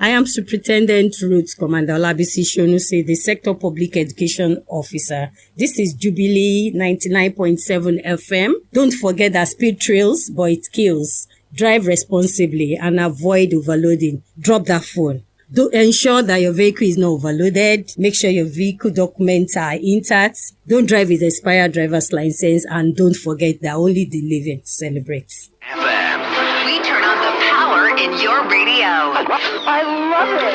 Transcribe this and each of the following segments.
I am Superintendent Ruth Commander Olabisi Shonuse, the Sector Public Education Officer. This is Jubilee 99.7 FM. Don't forget that speed thrills, but it kills. Drive responsibly and avoid overloading. Drop that phone. Do ensure that your vehicle is not overloaded. Make sure your vehicle documents are intact. Don't drive with expired driver's license, and don't forget that only the living celebrates. We turn on the power in your radio. I love it.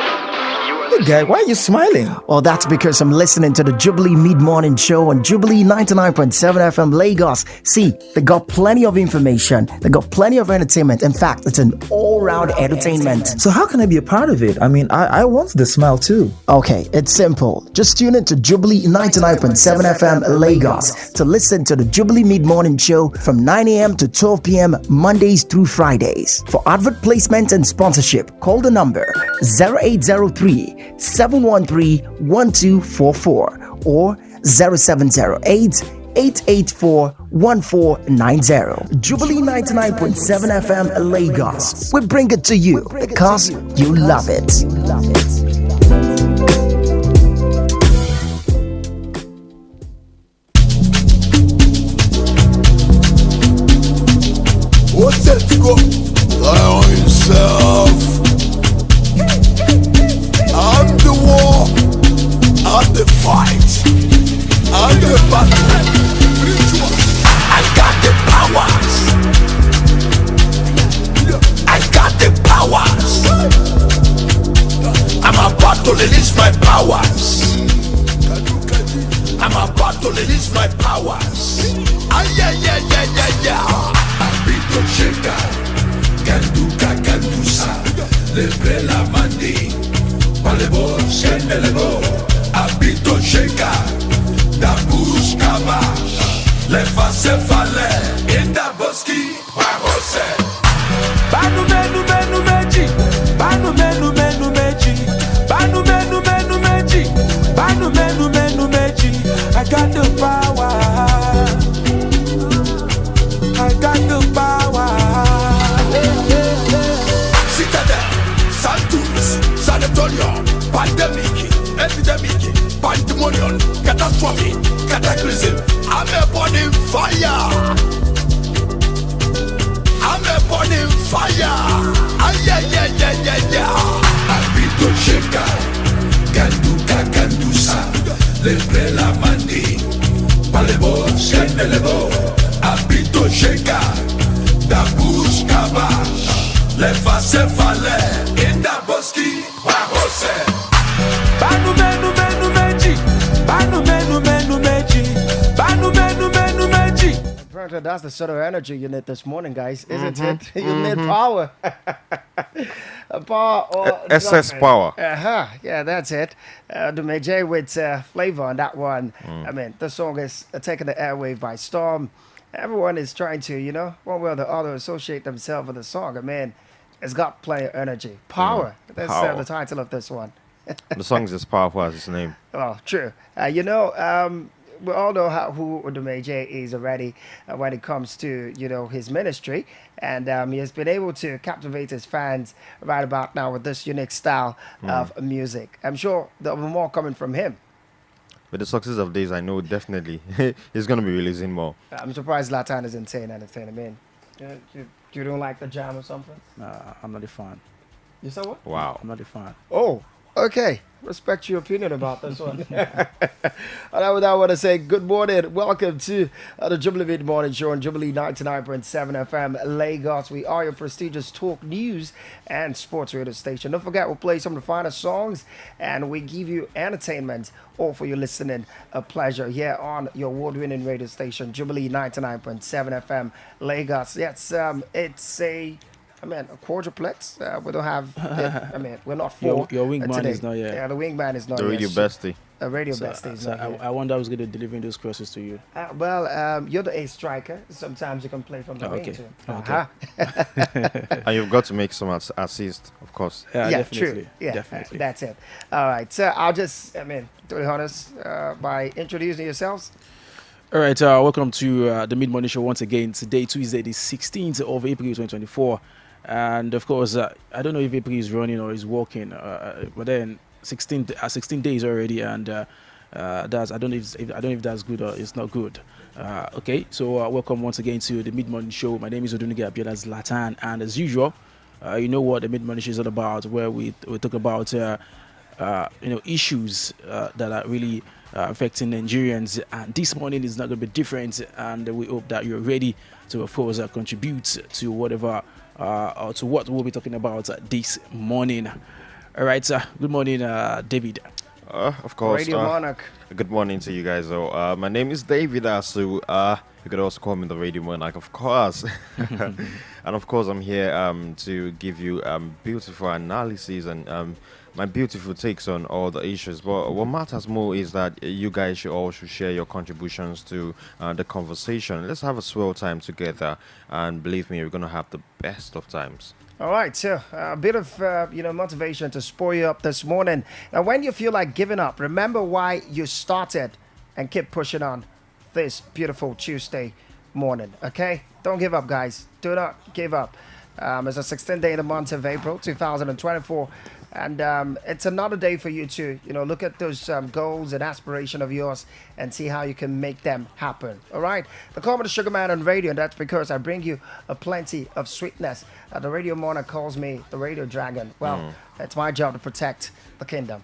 Hey guy, why are you smiling? Well, that's because I'm listening to the Jubilee Mid-Morning Show on Jubilee 99.7 FM Lagos. See, they got plenty of information. They got plenty of entertainment. In fact, it's an all-round entertainment. So how can I be a part of it? I mean, I want the smile too. Okay, it's simple. Just tune in to Jubilee 99.7 FM Lagos to listen to the Jubilee Mid-Morning Show from 9 a.m. to 12 p.m. Mondays through Fridays. For advert placement and sponsorship, call the number 0803 713-1244 or 0708 884-1490. Jubilee 99.7 FM Lagos. We bring it to you because you love it. What's that to go? Lie on yourself. I'm the war, I'm the fight, I'm the battle. I got the powers. I got the powers. I'm about to release my powers. I'm about to release my powers. Ah, yeah. I beat the shaker. Candusa. Lebre la mandi. Palebo, Skenelebo, Abito Sheka, da Buskaba, Leva Sefale, in da Boski, Pagose. Banu menu meji, Banu menu meji, Banu menu meji, Banu menu meji. I got the power, I got the power. Citadel, Santus, Sanatorium, pandemic, epidemic, pandemonium, catastrophe, cataclysm. I'm a burning fire. I'm a burning fire. Ah, yeah. Abito Sheka, Candusa, Lebre la mandi, Palebo, Skenelebo, Abito Sheka, da Buskaba, Leva Sefale, in da Boski, Pagose. Banu menu meji, Banu menu meji, Banu menu meji. Apparently, that's the sort of energy you need this morning, guys, isn't it? You need power. Power or SS power. Yeah, that's it. The Majay with flavor on that one. I mean, the song is taking the airwave by storm. Everyone is trying to, one way or the other, associate themselves with the song. I mean, it's got plenty of energy. Power. That's the title of this one. The song is as powerful as its name. Oh, true. We all know who Majay is already when it comes to, his ministry. And he has been able to captivate his fans right about now with this unique style of music. I'm sure there'll be more coming from him. With the success of Days, I know definitely he's going to be releasing more. I'm surprised Zlatan isn't saying anything. I mean, you don't like the jam or something? I'm not a fan. You said what? Wow. I'm not a fan. Oh, okay. Respect your opinion about this one. And I would want to say good morning. Welcome to the Jubilee Mid-Morning Show on Jubilee 99.7 FM Lagos. We are your prestigious talk news and sports radio station. Don't forget, we'll play some of the finest songs and we give you entertainment all for your listening pleasure here on your award-winning radio station, Jubilee 99.7 FM Lagos. Yes, it's a quadruplex. We don't have. We're not four. Your wingman today. is not yet. Yeah, the wingman is not The yet. radio bestie. A radio bestie is not yet. I wonder who's going to delivering those crosses to you. You're the ace striker. Sometimes you can play from the wing too. Okay. And you've got to make some assists, of course. Yeah, definitely. true. Yeah, definitely. That's it. All right. So I'll just, to be honest, by introducing yourselves. All right, welcome to the Mid-Morning Show once again. Today, Tuesday, the 16th of April 2024. And of course, I don't know if April is running or is walking, but then 16 days already, and that's I don't know if that's good or it's not good. Okay, so welcome once again to the Mid Morning Show. My name is Odunige Abiola Zlatan, and as usual, you know what the Mid Morning Show is all about, where we talk about issues that are really affecting Nigerians. And this morning is not going to be different, and we hope that you're ready to, of course, contribute to whatever or to what we'll be talking about this morning. All right, good morning, David. Of course. Radio Monarch. Good morning to you guys. So, my name is David Asu. You could also call me the Radio Monarch, of course. And of course, I'm here to give you beautiful analysis and my beautiful takes on all the issues. But what matters more is that you guys should also share your contributions to the conversation. Let's have a swell time together, and believe me, we're gonna have the best of times. All right, so a bit of motivation to spur you up this morning. Now, when you feel like giving up, remember why you started and keep pushing on this beautiful Tuesday morning. Okay, don't give up, guys. Do not give up. It's a 16th day in the month of April 2024. And it's another day for you to, look at those goals and aspiration of yours and see how you can make them happen. All right. They call me the Sugar Man on radio, and that's because I bring you a plenty of sweetness. The Radio Monarch calls me the Radio Dragon. Well, it's my job to protect the kingdom.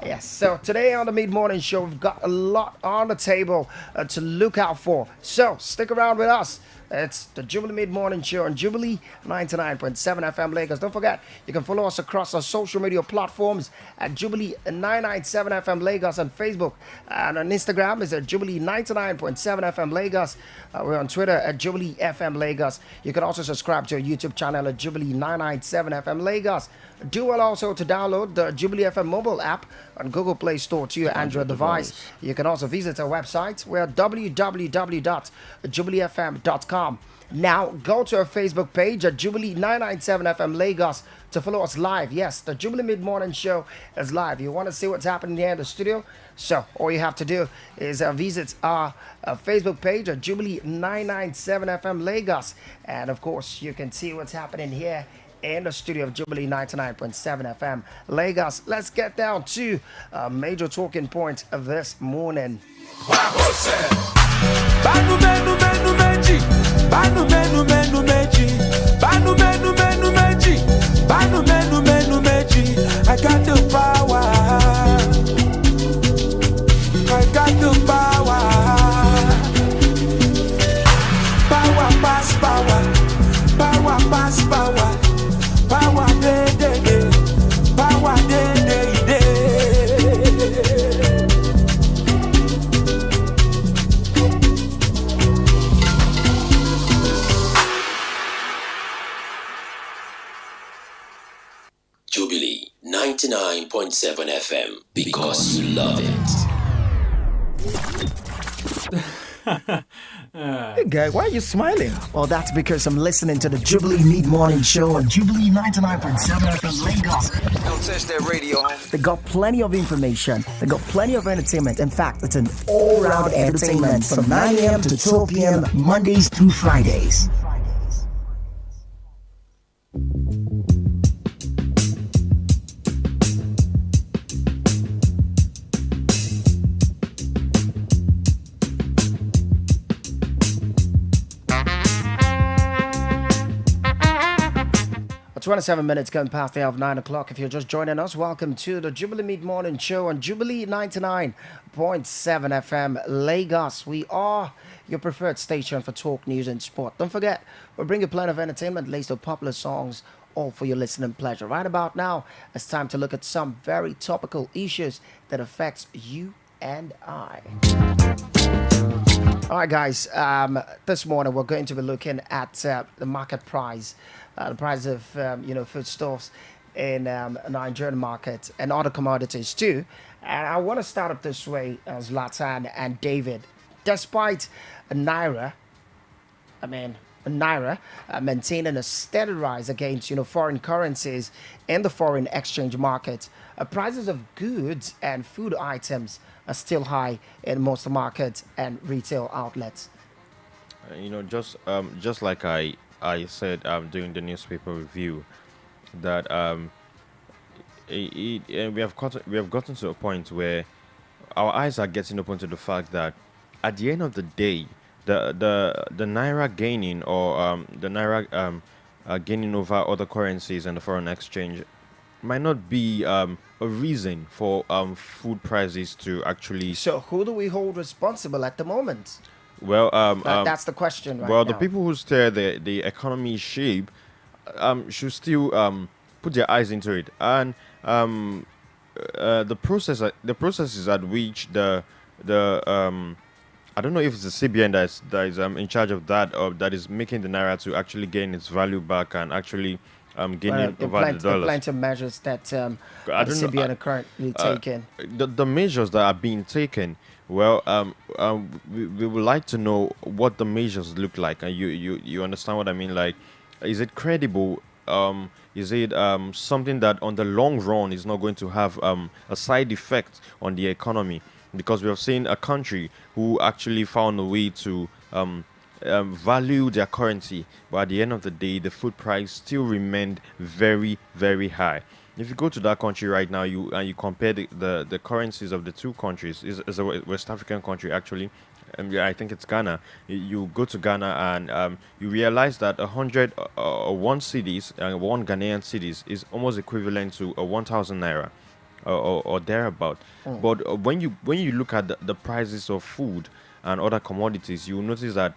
Yes. So today on the Mid Morning Show, we've got a lot on the table to look out for. So stick around with us. It's the Jubilee Mid Morning Show on Jubilee 99.7 FM Lagos. Don't forget, you can follow us across our social media platforms at Jubilee 997 FM Lagos on Facebook. And on Instagram is at Jubilee 99.7 FM Lagos. We're on Twitter at Jubilee FM Lagos. You can also subscribe to our YouTube channel at Jubilee 997 FM Lagos. Do well also to download the Jubilee FM mobile app on Google Play Store to your Android device. You can also visit our website. We're at www.jubileefm.com. Now go to our Facebook page at Jubilee 997 FM Lagos to follow us live. Yes, the Jubilee Mid Morning Show is live. You want to see what's happening here in the studio? So all you have to do is visit our Facebook page at Jubilee 997 FM Lagos. And of course, you can see what's happening here in the studio of Jubilee 99.7 FM Lagos. Let's get down to a major talking point of this morning. Banu menu menu meji, banu menu menu meji, banu menu menu meji, banu menu menu meji. I got the power, I got the power. Power pass power, power pass power, power day day day, power day day day. Jubilee 99.7 FM, because you love it. Hey guy, why are you smiling? Well, that's because I'm listening to the Jubilee Mid Morning Show on Jubilee 99.7 FM Lagos. Don't touch that radio. They got plenty of information. They got plenty of entertainment. In fact, it's an all-round entertainment from 9 a.m. to 12 p.m. Mondays through Fridays. Well, 27 minutes going past the hour of 9 o'clock. If you're just joining us, welcome to the Jubilee Mid Morning Show on Jubilee 99.7 FM Lagos. We are your preferred station for talk, news and sport. Don't forget, we'll bring you plenty of entertainment, laced with popular songs, all for your listening pleasure. Right about now, it's time to look at some very topical issues that affects you and I. All right, guys, this morning we're going to be looking at the market price, the price of, foodstuffs in the Nigerian market and other commodities too. And I want to start up this way, Zlatan and David. Despite Naira maintaining a steady rise against, foreign currencies in the foreign exchange market, prices of goods and food items are still high in most markets and retail outlets. Just like I I said during the newspaper review that we have gotten to a point where our eyes are getting open to the fact that at the end of the day, the naira gaining or the naira gaining over other currencies and the foreign exchange might not be a reason for food prices to actually. So who do we hold responsible at the moment? Well, That's the question right well, now. the people who steer the economy shape should still put their eyes into it, and the processes at which the I don't know if it's the CBN that is in charge of that, or that is making the naira to actually gain its value back and actually gaining over the dollars. Plenty of measures that the CBN are currently taking. The measures that are being taken. Well, we would like to know what the measures look like, and you understand what I mean. Like, is it credible? Is it something that on the long run is not going to have a side effect on the economy? Because we have seen a country who actually found a way to value their currency, but at the end of the day, the food price still remained very, very high. If you go to that country right now, you compare the currencies of the two countries, is a West African country actually. Yeah, I think it's Ghana. You go to Ghana and you realize that 100 one cedis, one Ghanaian cedis is almost equivalent to a 1,000 naira or thereabout. But when you look at the prices of food and other commodities, you will notice that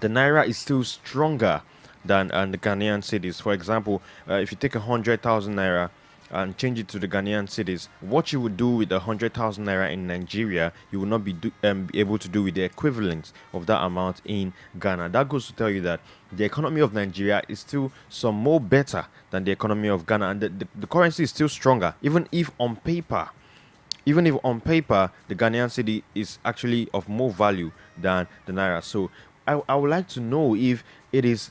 the naira is still stronger than the Ghanaian cedis. For example, if you take 100,000 naira and change it to the Ghanaian cedis, what you would do with 100,000 naira in Nigeria, you will not be able to do with the equivalent of that amount in Ghana. That goes to tell you that the economy of Nigeria is still some more better than the economy of Ghana, and the currency is still stronger, even if on paper the Ghanaian cedi is actually of more value than the naira. So I would like to know if it is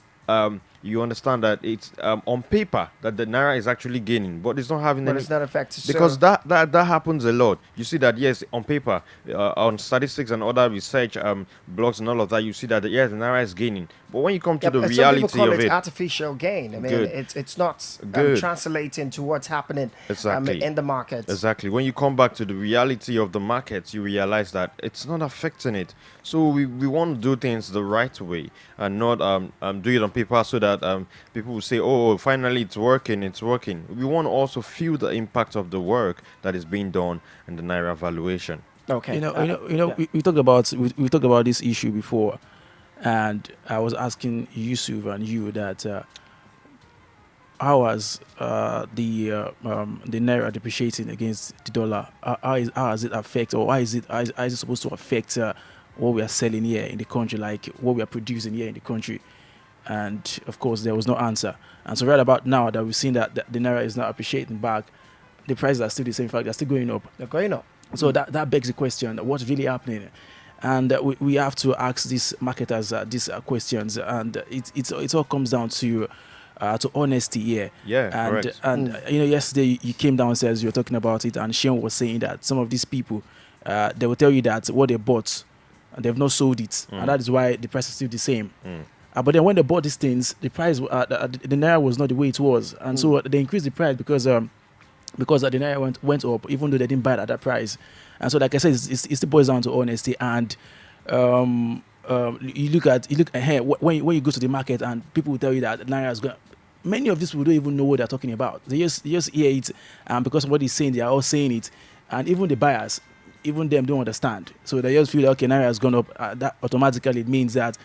you understand that it's on paper that the naira is actually gaining, but it's not having But any. it's not affected. Because that happens a lot. You see that, yes, on paper, on statistics and other research blogs and all of that, you see that, yes, the naira is gaining. But when you come to the some reality people call of it, artificial gain. I mean, Good. it's not Good. translating to what's happening Exactly. in the markets. exactly, when you come back to the reality of the market, you realize that it's not affecting it. So we want to do things the right way and not do it on paper so that people will say, oh, finally it's working. We want to also feel the impact of the work that is being done in the naira valuation. Okay. We talked about this issue before, and I was asking Yusuf and you that how has the naira depreciating against the dollar? How has it affect, or how is it supposed to affect what we are selling here in the country, like what we are producing here in the country? And of course, there was no answer. And so right about now that we've seen that the naira is not appreciating back, the prices are still the same. In fact, they're still going up. They're going up. So that begs the question: what's really happening? And we have to ask these marketers these questions, and it all comes down to honesty here. Yeah, and correct. and yesterday you came downstairs, you were talking about it, and Sean was saying that some of these people they will tell you that what they bought, they've not sold it, and that is why the price is still the same. But then when they bought these things, the price, the naira was not the way it was, and so they increased the price because the naira went up, even though they didn't buy it at that price. And so, like I said, it still boils down to honesty. And you look ahead when you go to the market, and people will tell you that naira is going. Many of these people don't even know what they're talking about. They just hear it, because somebody's saying, they are all saying it, and even the buyers, even them don't understand. So they just feel like, okay, naira has gone up. That automatically means that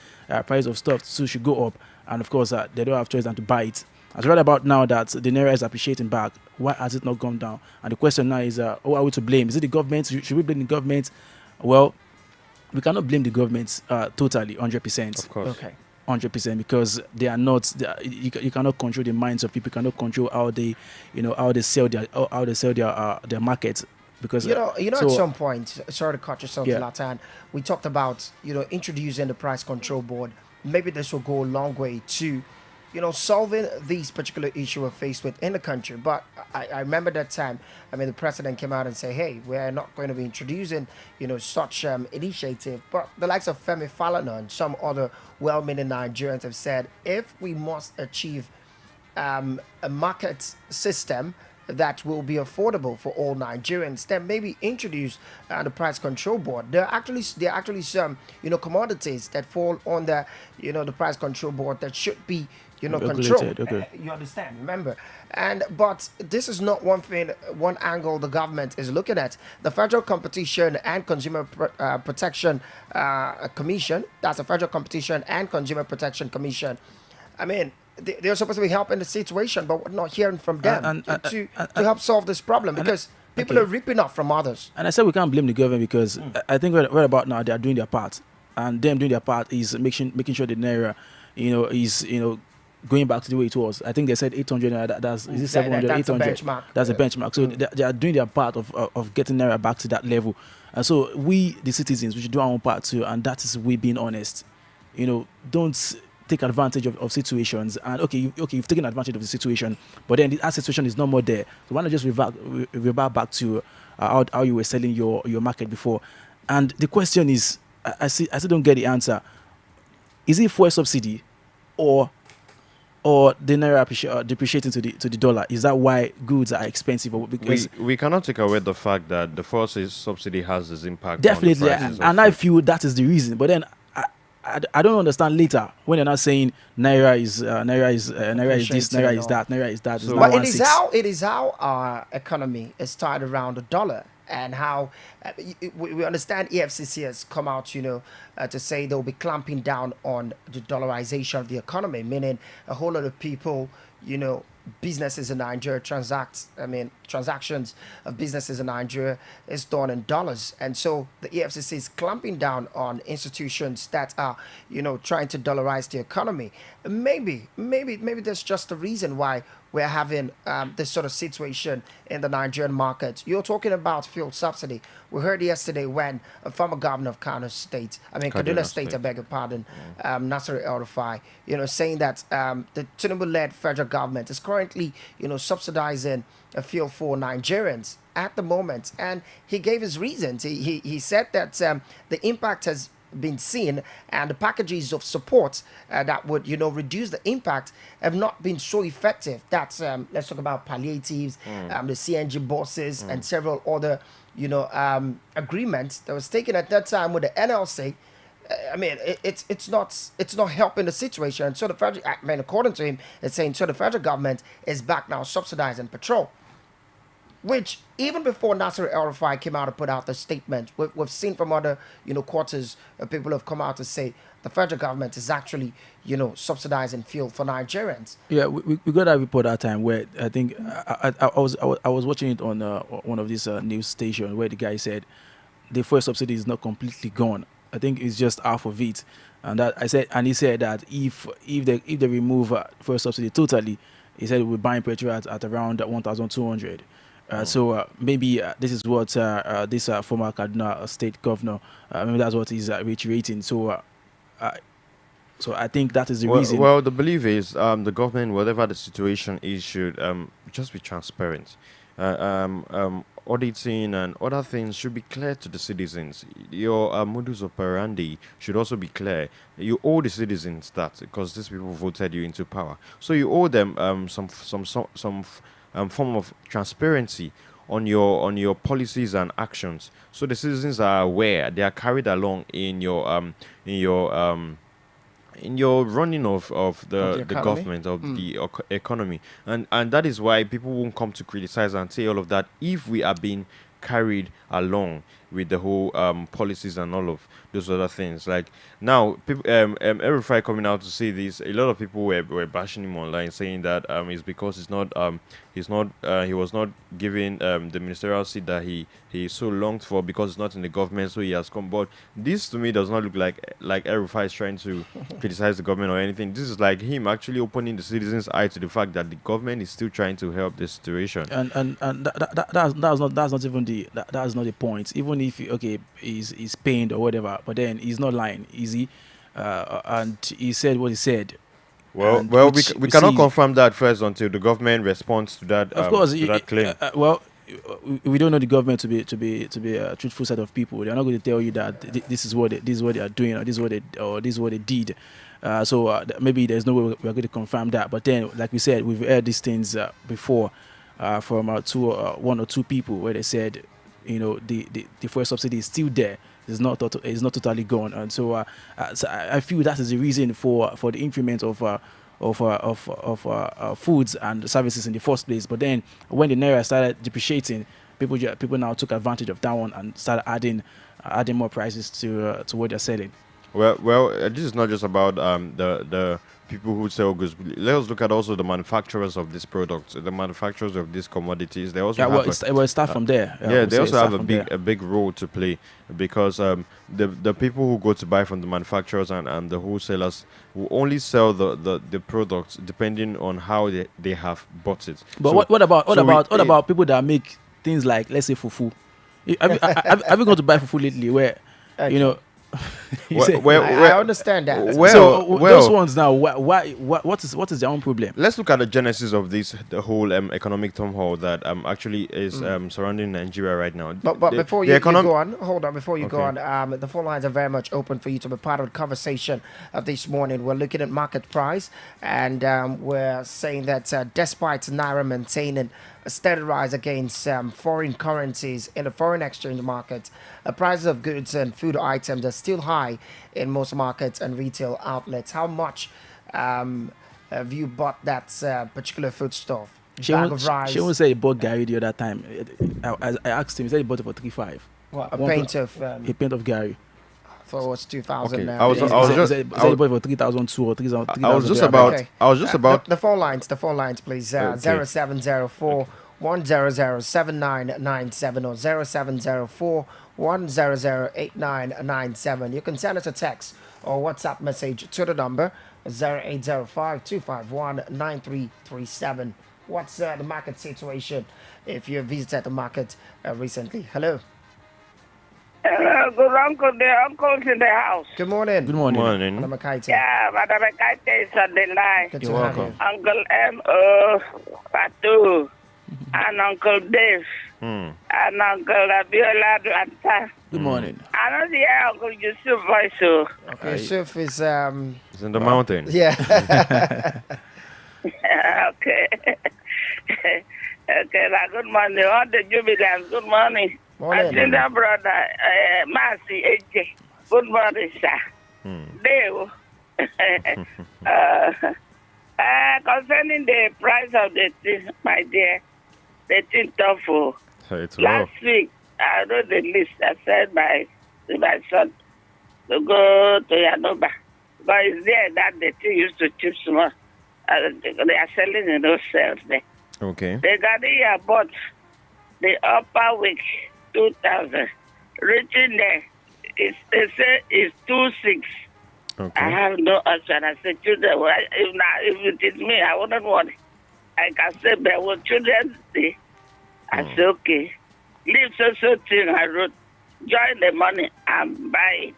price of stuff too should go up, and of course they don't have choice than to buy it. As right about now that the naira is appreciating back, why has it not gone down? And the question now is, who are we to blame? Is it the government? Should we blame the government? Well, we cannot blame the government totally, 100%. Of course. Okay. 100%, because they are not. You cannot control the minds of people. You cannot control how they sell their market. Because So, at some point, sorry to cut yourself, Yeah. Zlatan, we talked about introducing the price control board. Maybe this will go a long way to solving these particular issue we're faced with in the country. But I remember that time, the president came out and said, hey, we're not going to be introducing, such initiative. But the likes of Femi Falana and some other well-meaning Nigerians have said, if we must achieve a market system that will be affordable for all Nigerians, then maybe introduce the price control board. There are actually some commodities that fall under the price control board that should be controlled. Okay. You understand? Remember, but this is not one angle the government is looking at. The Federal Competition and Consumer Protection Commission. That's the Federal Competition and Consumer Protection Commission. They're supposed to be helping the situation, but we're not hearing from them to help solve this problem because people are ripping off from others. And I said we can't blame the government because I think right about now they are doing their part, and them doing their part is making sure the naira, is going back to the way it was. I think they said 800 naira. That's is it 700? That's 800. a benchmark. That's a benchmark. So they are doing their part of getting naira back to that level. And so we, the citizens, we should do our own part too, and that is we being honest. Don't take advantage of situations, and you've taken advantage of the situation, but then that situation is no more there. So why not just revert back to how you were selling your market before? And the question is, I still don't get the answer. Is it fuel subsidy or the naira depreciating to the dollar? Is that why goods are expensive? Or because we cannot take away the fact that the fuel subsidy has this impact. Definitely, on the prices and I feel that is the reason. But then I don't understand later when they're not saying naira is this, naira is that, naira is that. So, but it is how our economy is tied around the dollar, and how we understand EFCC has come out, to say they'll be clamping down on the dollarization of the economy, meaning a whole lot of people, businesses in Nigeria transactions of businesses in Nigeria is done in dollars, and so the EFCC is clamping down on institutions that are trying to dollarize the economy. Maybe there's just a reason why we're having this sort of situation in the Nigerian market. You're talking about fuel subsidy. We heard yesterday when a former governor of Kaduna State, I beg your pardon, Nasir El-Rufai, saying that the Tinubu-led federal government is currently, subsidizing a fuel for Nigerians at the moment, and he gave his reasons. He said that the impact has been seen, and the packages of support that would reduce the impact have not been so effective. That's let's talk about palliatives, the CNG buses, and several other agreements that was taken at that time with the NLC. It's not helping the situation. So the federal, according to him, it's saying so the federal government is back now subsidizing petrol, which even before Nasir El-Rufai came out and put out the statement, we've seen from other quarters, people have come out to say the federal government is actually subsidizing fuel for Nigerians. Yeah, we got that report that time where I think I was watching it on one of these news stations where the guy said the fuel subsidy is not completely gone. I think it's just half of it, and he said that if they remove fuel subsidy totally, he said we're buying petrol at around 1,200. So maybe this is what this former Kaduna State governor, maybe that's what he's reiterating. So I think that is the reason. Well, the belief is the government, whatever the situation is, should just be transparent. Auditing and other things should be clear to the citizens. Your modus operandi should also be clear. You owe the citizens that because these people voted you into power, so you owe them some form of transparency on your policies and actions, so the citizens are aware, they are carried along in your running of the government, of the economy, and that is why people won't come to criticize and say all of that if we are being carried along with the whole policies and all of those other things. Like now, people, El-Rufai coming out to say this, a lot of people were bashing him online, saying that it's because he was not given the ministerial seat that he so longed for because it's not in the government, so he has come. But this to me does not look like El-Rufai is trying to criticize the government or anything. This is like him actually opening the citizens' eye to the fact that the government is still trying to help this situation. And that's not even that's not the point. Even if he's pained or whatever, but then he's not lying, is he? And he said what he said. Well, and well, which we cannot see- confirm that first until the government responds to that. Of course, to that claim. we don't know the government to be a truthful set of people. They're not going to tell you that this is what they are doing, or this is what they did. Maybe there's no way we're going to confirm that. But then, like we said, we've heard these things before from one or two people where they said, the fuel subsidy is still there. It's not totally gone, and so I feel that is the reason for the increment of foods and services in the first place. But then when the naira started depreciating, people now took advantage of that one and started adding more prices to what they're selling. Well, this is not just about the people who sell goods. Let us look at also the manufacturers of these products, the manufacturers of these commodities. They also it start from there. They also have a big role to play, because the people who go to buy from the manufacturers and the wholesalers will only sell the products depending on how they have bought it. But what about people that make things like, let's say, fufu? Have you gone to buy fufu lately? Where I understand that. Those ones now, what is their own problem? Let's look at the genesis of the whole economic turmoil that actually is surrounding Nigeria right now. But before you go on, hold on. Before you go on, the phone lines are very much open for you to be part of the conversation of this morning. We're looking at market price, and we're saying that despite Naira maintaining a steady rise against foreign currencies in the foreign exchange market, prices of goods and food items are still high in most markets and retail outlets. How much have you bought that particular foodstuff? Bag of rice? She won't say he bought Gary the other time. I asked him, he said he bought it for 3.5. What, a pint of Gary. I thought it was 2,000 now. I was just he said he bought it for 3,002 or 3,000. I was just about the phone lines, please. 0704 100 7997 or 0704 100 8997. You can send us a text or WhatsApp message to the number 0805 251 9337. What's the market situation if you visited the market recently? Hello. Hello, good uncle. The uncle's in the house. Good morning. Good morning. Madam Akaite. Yeah, Madam Akaite is on the line. Good to have you. Uncle M.O. Patu and Uncle Dave and Uncle Abiola Duanta. Good morning. I know the Uncle Yusuf voice. So. Okay, Yusuf is it's in the mountain. Yeah. Okay. Okay, now good morning. All the Jubilees, good morning. Morning. I think that brother, Mercy AJ. Good morning, sir. Dave. Concerning the price of the thing, my dear, the thing tough. Last week, I wrote the list. I said my son to go to Yanoba. But it's there that the thing used to chip small. They are selling in those sales there. Okay. The Ghanaian bought the upper week 2,000. Reaching there, they say it's 2,600. Okay. I have no option. I said, children, if it is me, I wouldn't want it. I can say, but what children say, I say, okay. Leave so thing I wrote. Join the money and buy it.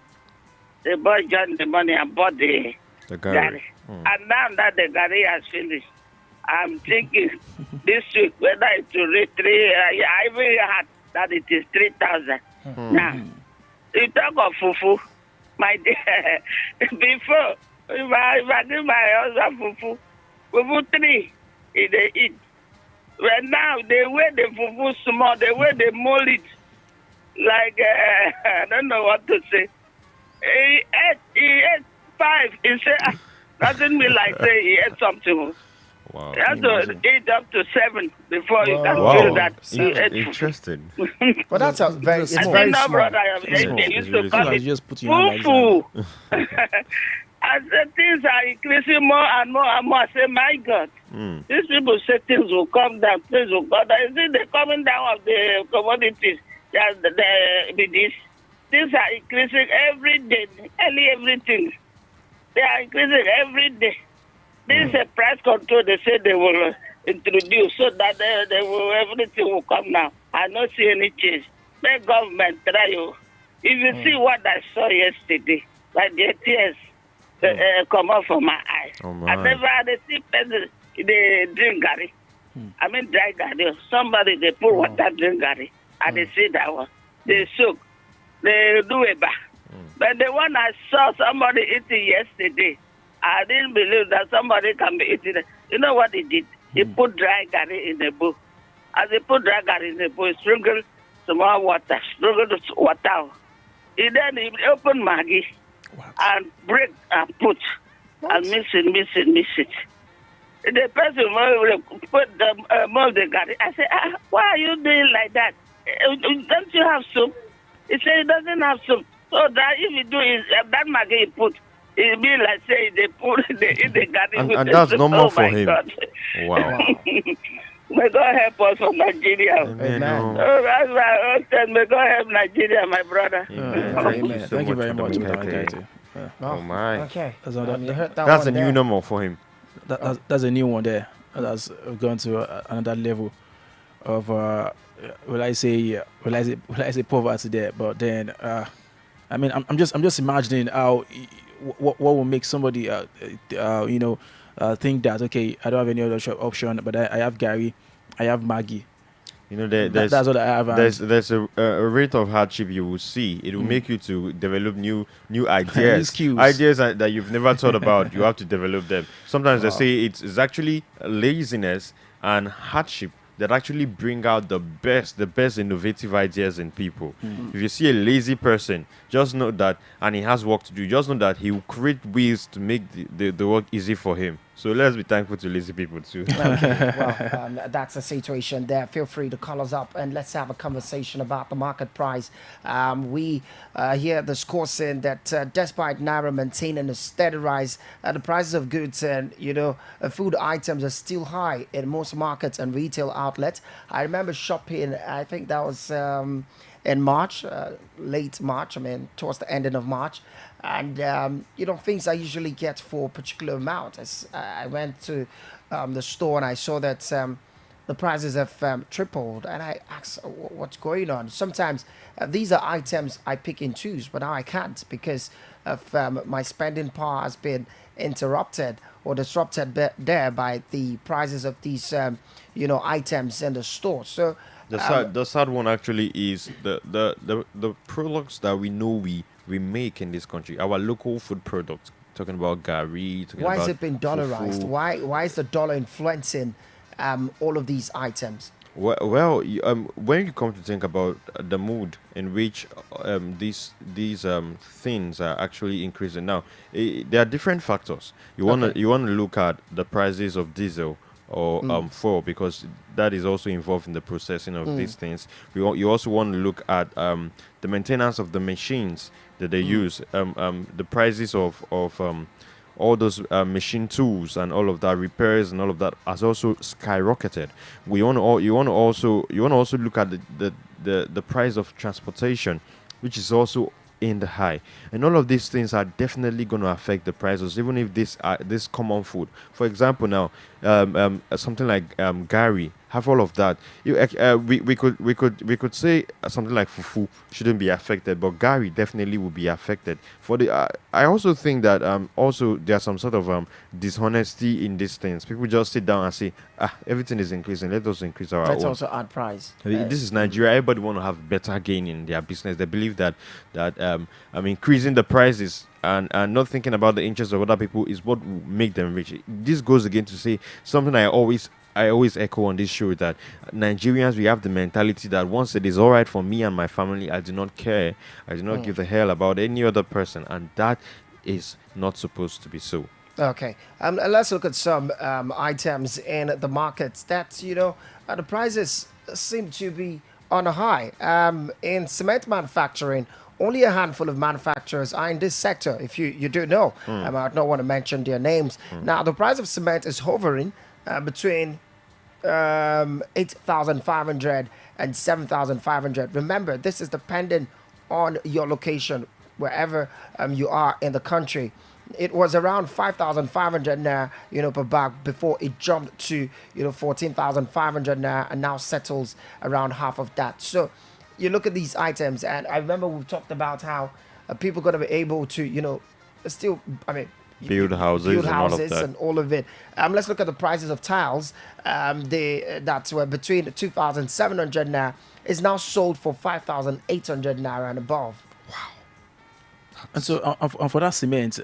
The boy joined the money and bought the Gary. And now that the Gary has finished, I'm thinking this week whether it will reach 3. I even had that it is 3,000. Now, you talk of fufu, my dear. Before, if I give my husband fufu 3, they eat. But now, the way the fufu small, the way they mold it, like, I don't know what to say. He ate 5. He said, doesn't mean like say he ate something. Wow. You have to eat up to 7 before you can feel that you ate. Interesting. But that's a very, it's very small. small. They used to call it just put you on fufu. As the things are increasing more and more and more, I say, my God, these people say things will come down, things will come down. Is it the coming down of the commodities? Things are increasing every day, nearly everything. They are increasing every day. This is a price control they say they will introduce so that everything will come now. I don't see any change. The government try you. If you see what I saw yesterday, like the ATS, come out from my eye. Oh, I my. never had a see person they drink gari. I mean dry gari. Somebody they put water drink gari and they see that one. They soak. They do a bath. But the one I saw somebody eating yesterday, I didn't believe that somebody can be eating it. You know what he did? He put dry gari in the bowl. As he put dry gari in the bowl, he sprinkled some more water. Sprinkled water. He then he opened Maggie and break and put and mix it. The person will put the mold the gari. I said, why are you doing like that? Don't you have soup? He said he doesn't have soup. So that if you do is that Maggie he put, it be like say they put they eat the gari. And that's normal for him. God. Wow. May God help us from Nigeria. Amen. Oh, that's why I said, may God help Nigeria, my brother. Amen. Thank you very much. Okay. Oh my. Okay. That's You heard that That's one a new there. normal for him. That's a new one there. That's gone to another level of will I say poverty there. But then I mean I'm just imagining how what will make somebody think that okay, I don't have any other option, but I have Gary, I have Maggie. You know, that's what I have. There's a rate of hardship you will see. It will make you to develop new ideas, skills. ideas that you've never thought about. You have to develop them. Sometimes they say it's actually laziness and hardship that actually bring out the best innovative ideas in people. If you see a lazy person, just know that, and he has work to do, just know that he will create ways to make the work easy for him. So let's be thankful to lazy people too. Okay, well, that's the situation there. Feel free to call us up and let's have a conversation about the market price. We hear discoursing that despite Naira maintaining a steady rise, the prices of goods and food items are still high in most markets and retail outlets. I remember shopping. I think that was in March, late March. I mean, towards the ending of March. And, things I usually get for a particular amount. As I went to the store and I saw that the prices have tripled. And I asked, what's going on? Sometimes these are items I pick and choose, but now I can't because of my spending power has been interrupted or disrupted there by the prices of these, items in the store. So the sad one actually is the products that we know we make in this country, our local food products. Talking about gari. Why has it been dollarized? Why is the dollar influencing all of these items? Well, when you come to think about the mood in which these things are actually increasing now, there are different factors. You want to look at the prices of diesel or fuel, because that is also involved in the processing of these things. You also want to look at the maintenance of the machines that they use, the prices of all those machine tools and all of that, repairs and all of that has also skyrocketed. You want to also look at the price of transportation, which is also in the high, and all of these things are definitely going to affect the prices, even if this common food, for example, now something like gari, have all of that. We could say something like fufu shouldn't be affected, but gari definitely will be affected. I also think that also there's some sort of dishonesty in these things. People just sit down and say, everything is increasing, let us increase our Let's own. also add price. This is Nigeria. Everybody want to have better gain in their business. They believe that increasing the prices and not thinking about the interests of other people is what will make them rich. This goes again to say something I always echo on this show, that Nigerians, we have the mentality that once it is all right for me and my family, I do not care. I do not give a hell about any other person, and that is not supposed to be so. Okay, let's look at some items in the markets that the prices seem to be on a high. In cement manufacturing, only a handful of manufacturers are in this sector. If you do know, I might not want to mention their names. Now, the price of cement is hovering between 8,500 and 7,500. Remember, this is dependent on your location, wherever you are in the country. It was around 5,500 naira, per bag before it jumped to, 14,500 naira, and now settles around half of that. So you look at these items, and I remember we've talked about how people going to be able to, still, build houses, build and all of houses that. and all of it. Let's look at the prices of tiles. That were between 2,700 naira is now sold for 5,800 naira and above. And so, and for that cement,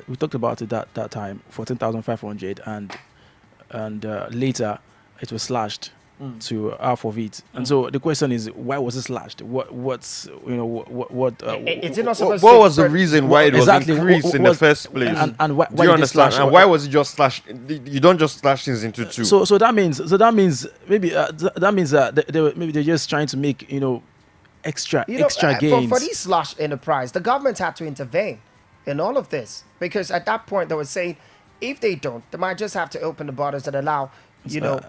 we talked about it that time, 14,500, and later it was slashed to half of it. And so the question is, why was it slashed? What's It's not What supposed to was the reason why it was exactly, increased in the first place? And why Do you did they understand? slash? And why was it just slashed? You don't just slash things into two. So that means maybe that means that maybe they're just trying to make extra gains. For these slash enterprise, the government had to intervene in all of this, because at that point they were saying if they don't, they might just have to open the borders and allow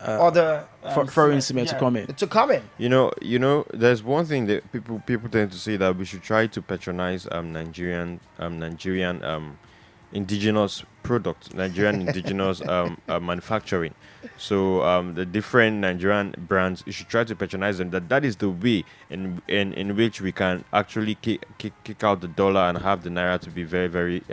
other foreign cement to come in. You know, there's one thing that people tend to say, that we should try to patronize Nigerian indigenous products, Nigerian indigenous manufacturing. So the different Nigerian brands, you should try to patronize them. That is the way in which we can actually kick out the dollar and have the naira to be very, very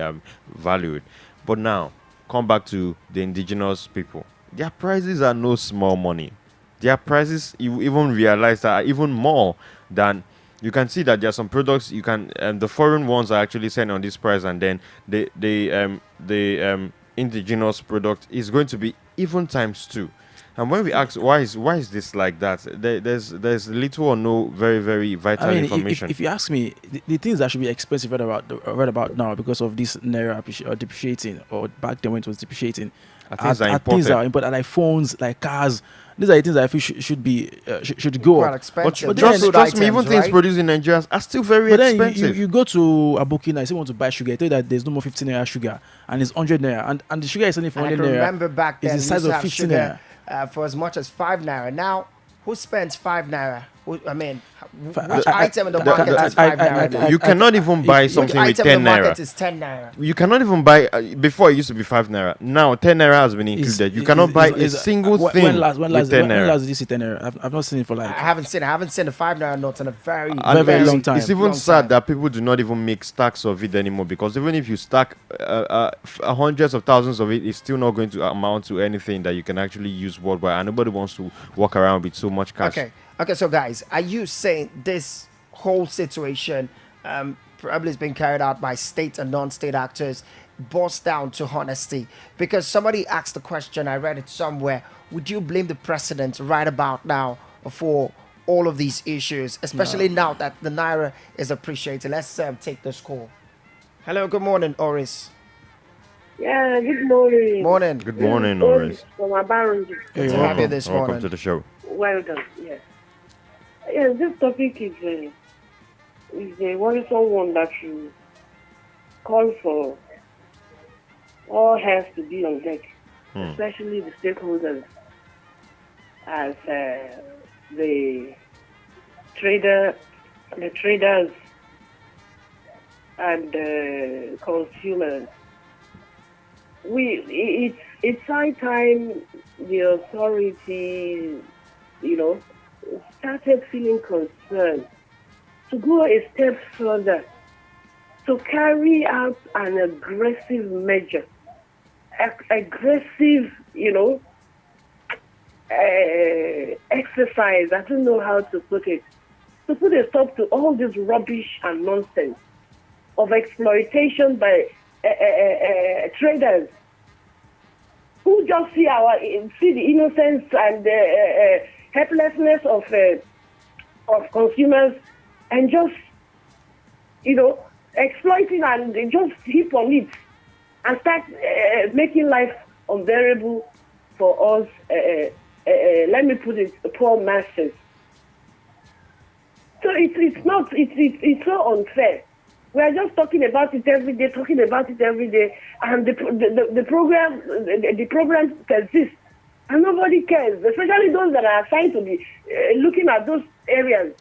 valued. But now, come back to the indigenous people. Their prices are no small money. Their prices, you even realize, that are even more than. You can see that there are some products you can, the foreign ones are actually selling on this price, and then the indigenous product is going to be even times 2. And when we ask why is this like that, there's little or no very, very vital information. If you ask me, the things that should be expensive right about now because of this naira depreciating, or back then when it was depreciating, things that are important, like phones, like cars. These are the things that I feel should go up. But trust me, even things produced in Nigeria are still very expensive. Then you go to Abukina, you say you want to buy sugar, you tell you that there's no more 15 naira sugar, and it's 100 naira, and the sugar is selling for 100 naira. Remember back then, it's the size of 15 naira. For as much as 5 naira. Now, who spends 5 naira? Which item in the market is 5 naira? You cannot even buy something with 10 naira. The market is 10 naira. You cannot even buy. Before it used to be 5 naira. Now 10 naira has been included. You cannot buy a single thing with 10 naira. When last did you see 10 naira? I've not seen it for like. I haven't seen a 5 naira note in a very long time. It's even sad that people do not even make stacks of it anymore, because even if you stack hundreds of thousands of it, it's still not going to amount to anything that you can actually use worldwide. And nobody wants to walk around with so much cash. Okay, so guys, are you saying this whole situation probably has been carried out by state and non-state actors, boils down to honesty? Because somebody asked the question, I read it somewhere, would you blame the president right about now for all of these issues, especially now that the naira is appreciated? Let's take this call. Hello, good morning, Oris. Yeah, good morning. Morning. Good morning, Oris. From Abaronji. Good to have you this morning. Welcome to the show. Well done, yes. Yes, this topic is a worrisome one that you call for all hands to be on deck, especially the stakeholders, as the traders and consumers. It's high time the authority, started feeling concerned to go a step further, to carry out an aggressive measure, exercise, I don't know how to put it, to put a stop to all this rubbish and nonsense of exploitation by traders who just see the innocence and helplessness of consumers, and just exploiting and just heap on it and start making life unbearable for us. Let me put it, poor masses. So it's so unfair. We are just talking about it every day, and the program persists, and nobody cares, especially those that are assigned to be looking at those areas,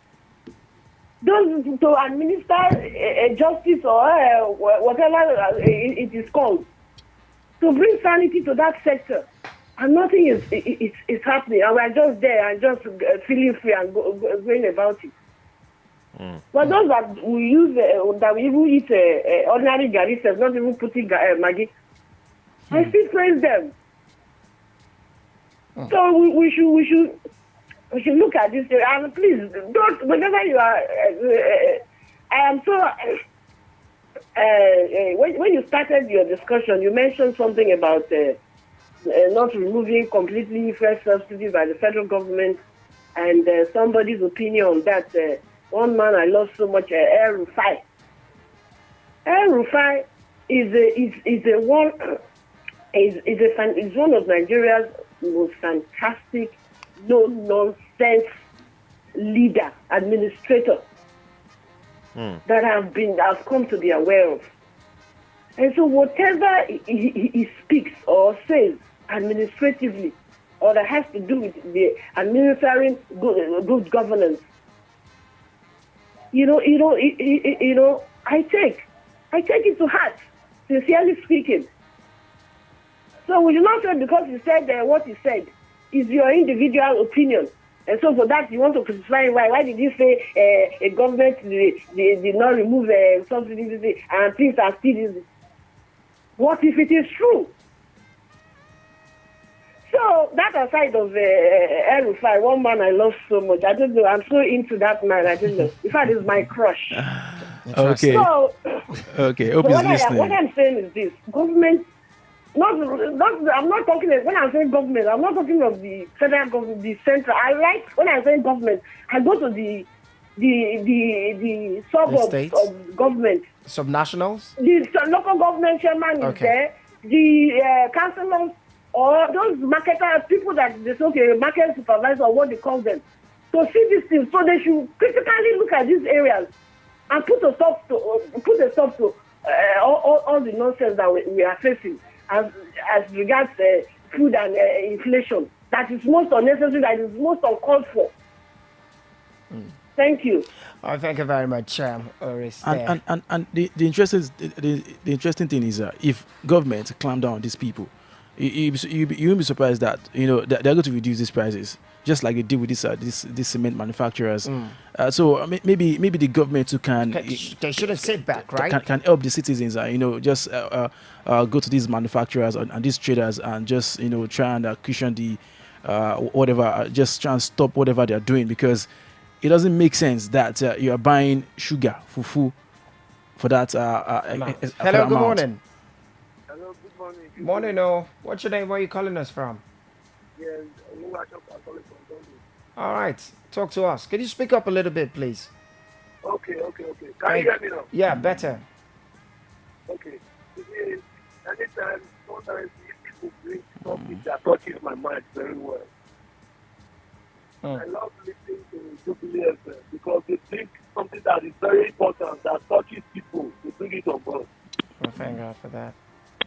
those to administer justice or whatever it is called, to bring sanity to that sector, and nothing is happening, and we are just there and just feeling free and going about it. But those that we use, that we even eat ordinary garri, not even putting Maggi, I still praise them. So we should look at this. And please, don't, whenever you are, I am so, when you started your discussion, you mentioned something about not removing completely fresh subsidy by the federal government, and somebody's opinion on that. One man I love so much, El Rufai. El Rufai is one of Nigeria's most fantastic, no-nonsense leader, administrator that I've come to be aware of. And so whatever he speaks or says administratively, or that has to do with the administering good governance, I take it to heart, sincerely speaking. So we should not say because he said what he said is your individual opinion. And so for that, you want to crucify him. Why did you say a government did not remove subsidies and things are still easy? What if it is true? So that aside of El Rufai, one man I love so much. I don't know. I'm so into that man. I don't know. In fact, it's my crush. Okay. So, okay. Hope he's listening. What I'm saying is this: government. I'm not talking. When I'm saying government, I'm not talking of the federal government, the central. When I say government, I go to the suburbs of government. Subnationals? The local government chairman is there. The councillors or those marketers, people that they say, okay, market supervisor or what they call them. So see these things. So they should critically look at these areas and put a stop to all the nonsense that we are facing as regards food and inflation. That is most unnecessary. That is most uncalled for. Thank you. Oh, thank you very much, Oris. And the interesting thing is if government clamp down on these people, you won't be surprised that they're going to reduce these prices, just like they did with these cement manufacturers. So maybe the government too can. They shouldn't sit back, right? Can help the citizens. Just go to these manufacturers and these traders and just try and cushion the whatever. Just try and stop whatever they're doing, because it doesn't make sense that you are buying sugar, fufu, for that. Hello, good morning. Hello, good morning. Morning, no. What's your name? Where are you calling us from? Yes, I'm calling from Togo. All right, talk to us. Can you speak up a little bit, please? Okay. Can you hear me now? Yeah, better. Okay. Anytime, sometimes people bring something that touches my mind very well. I love listening to Jubilee FM because they bring something that is very important, that touches people. They bring it on board. Well, thank God for that.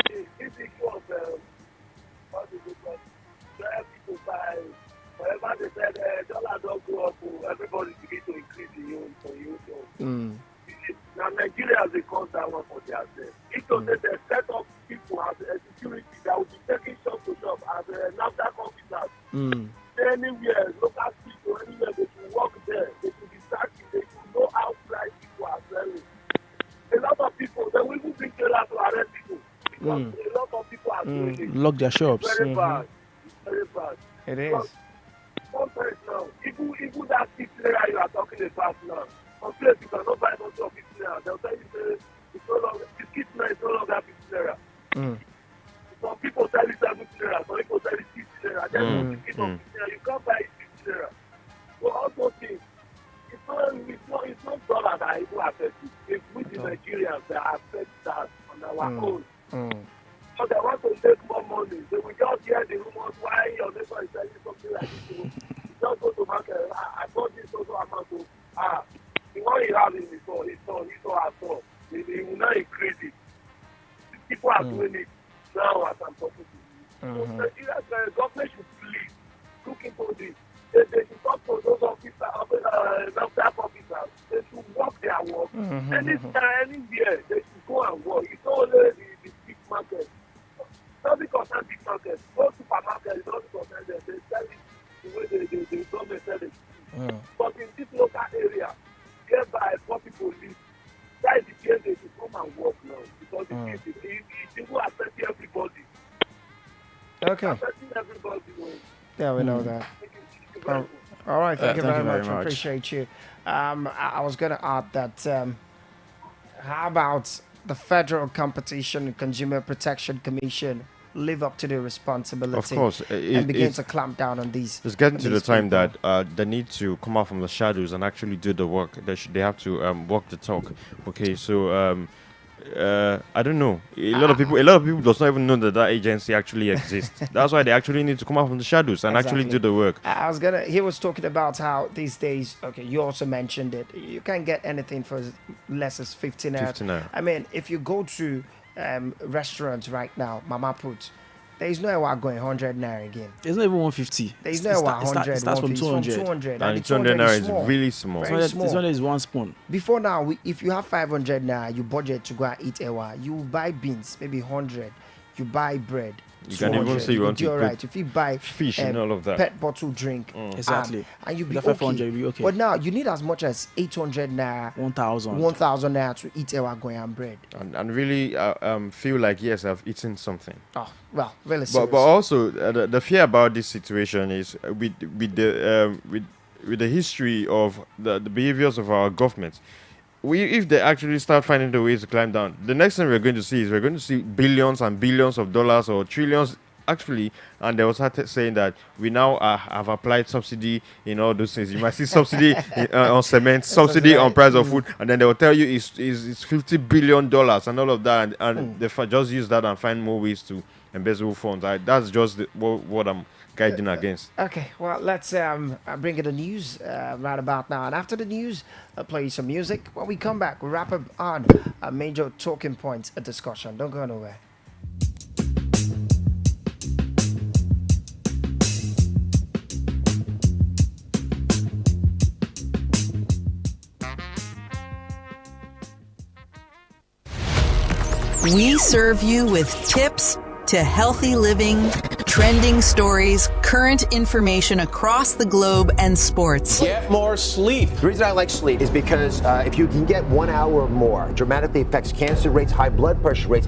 This issue of what is it called? Where people buy, wherever they said dollar don't go up, everybody begin to increase the yield for you. Now Nigeria has a constant one for themselves. If they set up people as a security that will be taking shop to shop as a NAFDAC officers. Anywhere, local people, anywhere, they should work there. They should be searching. They should know how price people are selling. A lot of people, they will even bring jailers to arrest people. Because a lot of people are doing it. Lock their shops. It's very bad. It's very bad. It is. Sometimes now, even that 6 naira you are talking about now, some place you cannot buy something of 50 naira. They'll tell you it's no longer, biscuit now is no longer 50 naira. Some people sell it 70 naira, some people sell it 50 naira. Then biscuit of 50 naira, you can't buy it 50 naira. So all those things, it's not dollar that even affect it. It's with the Nigerians that affect that on our own. So they want to make more money. They will just hear the rumors why your neighbor is selling something like this. You just go to market. I bought this also amount to the one he has in his store, he saw our store. He will not increase it. People are doing it now as I'm talking to you. So the government should please look into this. They should talk to those officers, NAFDAC officers. They should work their work. Anywhere, they should go and work. It's only the big market. Not because of big market. Go supermarket, it's not because they sell it the way they government sell it. But in this local area, whereby poor people live, that is the place they should come and work now. Because it will affect everybody. Okay. Affecting everybody. Yeah, we know that. All right, thank you very much. I much. appreciate you. I was going to add that how about the Federal Competition and Consumer Protection Commission live up to their responsibility? Of course, and begin to clamp down on these. It's getting to the these time people. that they need to come out from the shadows and actually do the work. They have to walk the talk. Okay, so I don't know. A lot of people does not even know that agency actually exists. That's why they actually need to come out from the shadows and actually do the work. He was talking about how these days, okay, you also mentioned it, you can't get anything for less as 15 naira. 15 naira. I mean, if you go to restaurants right now, Mama Put, there is no way going 100 naira again. It's not even 150. There is no way 100. It starts from 200. 200. And 200 naira is really small. Very small. 200 is one spoon. Before now, if you have 500 naira, you budget to go and eat ewa, you buy beans, maybe 100. You buy bread. You can even say you want to do all put right. If you buy fish and all of that. pet bottle drink, Exactly. and you be With the 500, okay. you'll be okay. But now you need as much as 800 naira, 1,000. 1,000 naira to eat ewa goyam bread. And really feel like, yes, I've eaten something. Oh, well, really serious. But also, the fear about this situation is with the history of the behaviors of our government. If they actually start finding the ways to climb down, the next thing we're going to see is we're going to see billions and billions of dollars or trillions actually, and they will start saying that we now have applied subsidy in all those things. You might see subsidy on cement, subsidy on price of food, and then they will tell you it's $50 billion and all of that, and they just use that and find more ways to embezzle funds. That's just what I'm guiding against. Okay, well, let's bring in the news right about now. And after the news, I'll play some music. When we come back, we'll wrap up on a major talking points discussion. Don't go nowhere. We serve you with tips to healthy living, trending stories, current information across the globe, and sports. Get more sleep. The reason I like sleep is because if you can get 1 hour or more, it dramatically affects cancer rates, high blood pressure rates.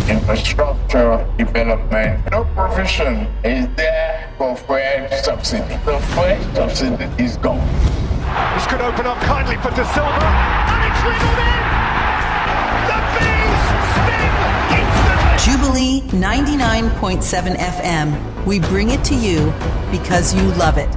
Infrastructure development. No provision is there for fuel subsidy. The fuel subsidy is gone. This could open up kindly for De Silva, and it's wriggled in! The bees sting instantly! Jubilee 99.7 FM. We bring it to you because you love it.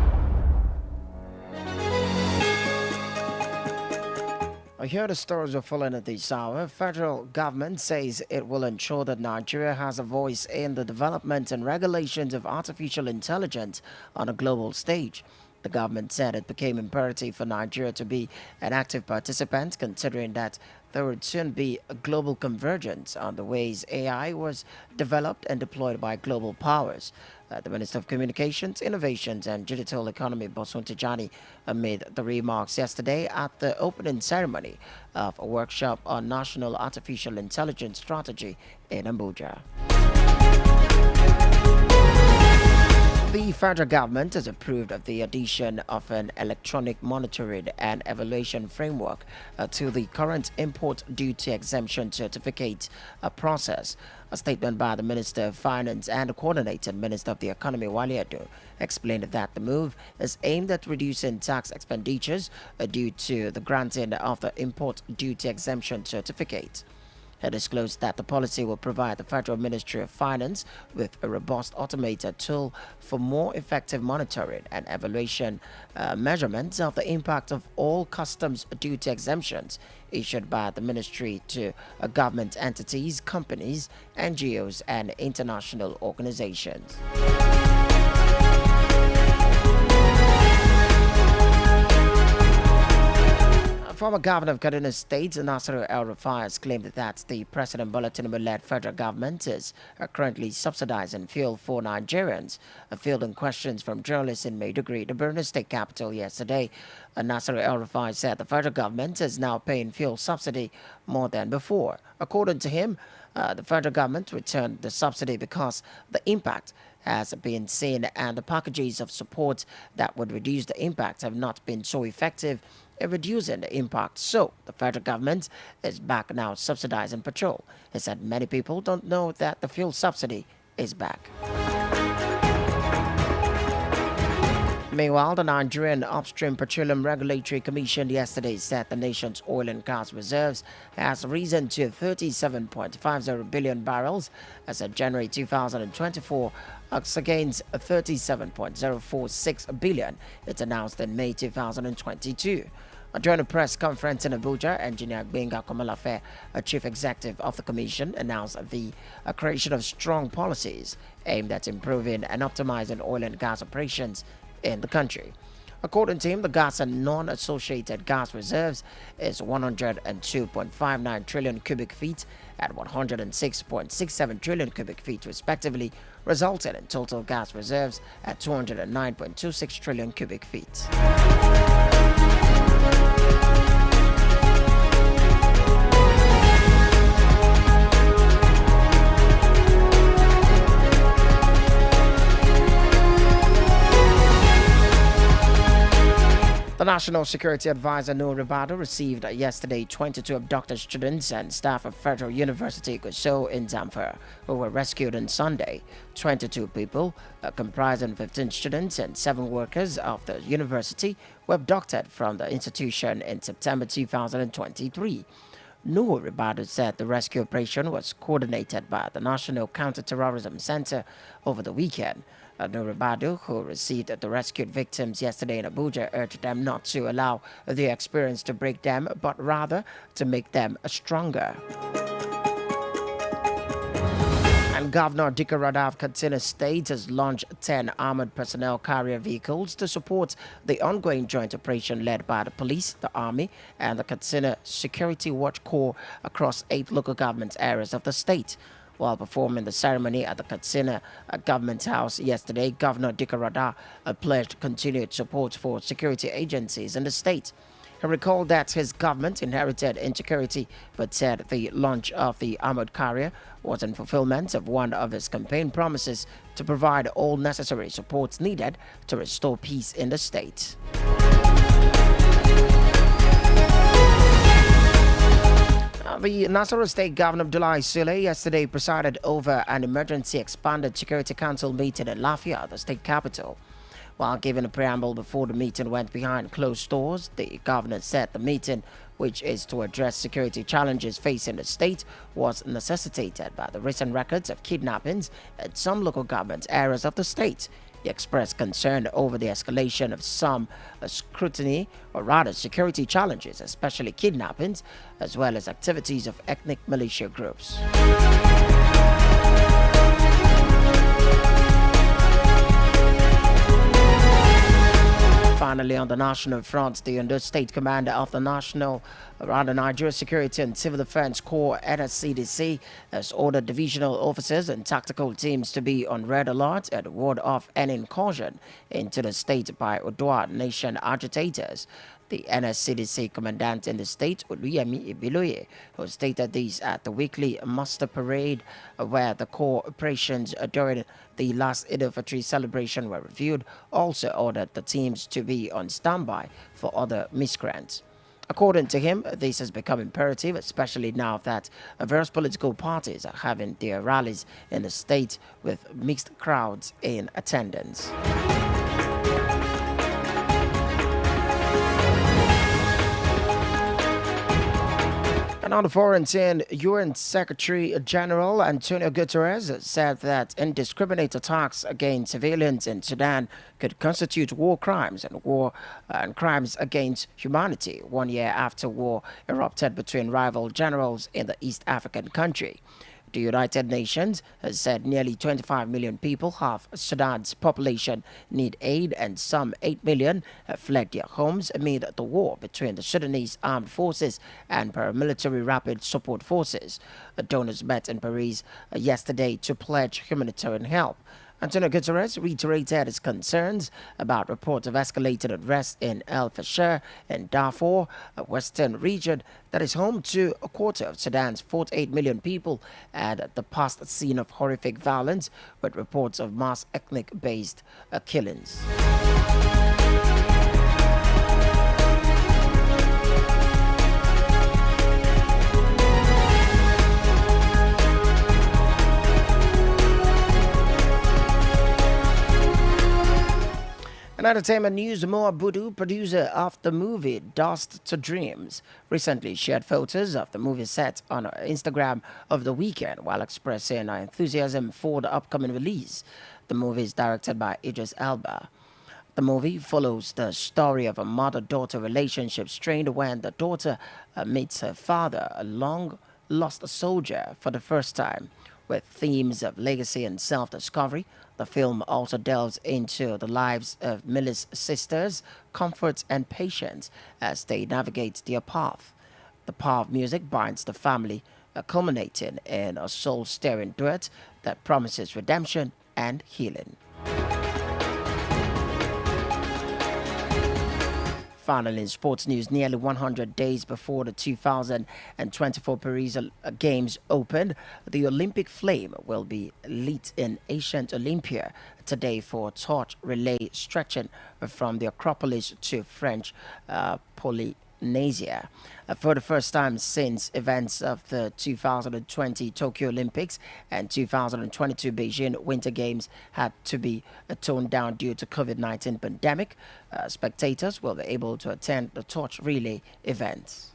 Here are the stories we're following at this hour. Federal government says it will ensure that Nigeria has a voice in the development and regulations of artificial intelligence on a global stage. The government said it became imperative for Nigeria to be an active participant, considering that there would soon be a global convergence on the ways AI was developed and deployed by global powers. The Minister of Communications, Innovations and Digital Economy, Bosun Tijani, made the remarks yesterday at the opening ceremony of a workshop on National Artificial Intelligence Strategy in Abuja. The federal government has approved of the addition of an electronic monitoring and evaluation framework to the current import duty exemption certificate process. A statement by the Minister of Finance and the Coordinated Minister of the Economy, Wale Edo, explained that the move is aimed at reducing tax expenditures due to the granting of the import duty exemption certificate. He disclosed that the policy will provide the Federal Ministry of Finance with a robust automated tool for more effective monitoring and evaluation measurements of the impact of all customs duty exemptions issued by the ministry to government entities, companies, NGOs, and international organizations. Former governor of Kaduna State, Nasiru El-Rufai, has claimed that the President Bola Tinubu-led federal government is currently subsidizing fuel for Nigerians. Fielding questions from journalists in Maiduguri, the Borno State capital, yesterday, Nasiru El-Rufai said the federal government is now paying fuel subsidy more than before. According to him, the federal government returned the subsidy because the impact has been seen and the packages of support that would reduce the impact have not been so effective in reducing the impact. So the federal government is back now subsidizing petrol. He said many people don't know that the fuel subsidy is back. Meanwhile, the Nigerian Upstream Petroleum Regulatory Commission yesterday said the nation's oil and gas reserves has risen to 37.50 billion barrels as of January 2024, against 37.046 billion it announced in May 2022. During a press conference in Abuja, Engineer Gbenga Komalafe, a chief executive of the commission, announced the creation of strong policies aimed at improving and optimizing oil and gas operations in the country. According to him, the gas and non-associated gas reserves is 102.59 trillion cubic feet and 106.67 trillion cubic feet respectively, resulting in total gas reserves at 209.26 trillion cubic feet. The National Security Advisor Noor Ribadu received yesterday 22 abducted students and staff of Federal University Gusau in Zamfara who were rescued on Sunday. 22 people, comprising 15 students and 7 workers of the university, were abducted from the institution in September 2023. Noor Ribadu said the rescue operation was coordinated by the National Counter-Terrorism Center over the weekend. Noor Ribadu, who received the rescued victims yesterday in Abuja, urged them not to allow the experience to break them, but rather to make them stronger. And Governor Dika Rada of Katsina State has launched 10 armored personnel carrier vehicles to support the ongoing joint operation led by the police, the army, and the Katsina Security Watch Corps across 8 local government areas of the state. While performing the ceremony at the Katsina Government House yesterday, Governor Dika Rada pledged continued support for security agencies in the state. He recalled that his government inherited insecurity, but said the launch of the armored carrier was in fulfillment of one of his campaign promises to provide all necessary supports needed to restore peace in the state. The Nasarawa State Governor Abdullahi Sule yesterday presided over an emergency expanded Security Council meeting in Lafia, the state capital. While giving a preamble before the meeting went behind closed doors, the governor said the meeting, which is to address security challenges facing the state, was necessitated by the recent records of kidnappings in some local government areas of the state. He expressed concern over the escalation of some scrutiny, or rather security challenges, especially kidnappings, as well as activities of ethnic militia groups. Finally, on the national front, the Ondo State Commander of the Nigeria Security and Civil Defense Corps (NSCDC) has ordered divisional officers and tactical teams to be on red alert and ward off any incursion into the state by Oduwa Nation agitators. The NSCDC commandant in the state, Oluyemi Ibiloye, who stated this at the weekly muster parade where the Corps operations during the last Eid al-Fitr celebration were reviewed, also ordered the teams to be on standby for other miscreants. According to him, this has become imperative, especially now that various political parties are having their rallies in the state with mixed crowds in attendance. And on the foreign scene, UN Secretary General Antonio Guterres said that indiscriminate attacks against civilians in Sudan could constitute war crimes and crimes against humanity 1 year after war erupted between rival generals in the East African country. The United Nations has said nearly 25 million people, half Sudan's population, need aid, and some 8 million have fled their homes amid the war between the Sudanese armed forces and paramilitary rapid support forces. Donors met in Paris yesterday to pledge humanitarian help. Antonio Guterres reiterated his concerns about reports of escalated unrest in El Fasher and Darfur, a western region that is home to a quarter of Sudan's 48 million people and the past scene of horrific violence with reports of mass ethnic-based killings. In entertainment news, Moa Budu, producer of the movie Dust to Dreams, recently shared photos of the movie set on her Instagram over the weekend while expressing her enthusiasm for the upcoming release. The movie is directed by Idris Elba. The movie follows the story of a mother-daughter relationship strained when the daughter meets her father, a long-lost soldier, for the first time. With themes of legacy and self-discovery, the film also delves into the lives of Millie's sisters, comfort and patience as they navigate their path. The power of music binds the family, culminating in a soul-stirring duet that promises redemption and healing. Finally, in sports news, nearly 100 days before the 2024 Paris Games open, the Olympic flame will be lit in ancient Olympia today for a torch relay stretching from the Acropolis to French Polynesia. For the first time since events of the 2020 Tokyo Olympics and 2022 Beijing Winter Games had to be toned down due to COVID-19 pandemic, spectators will be able to attend the torch relay events.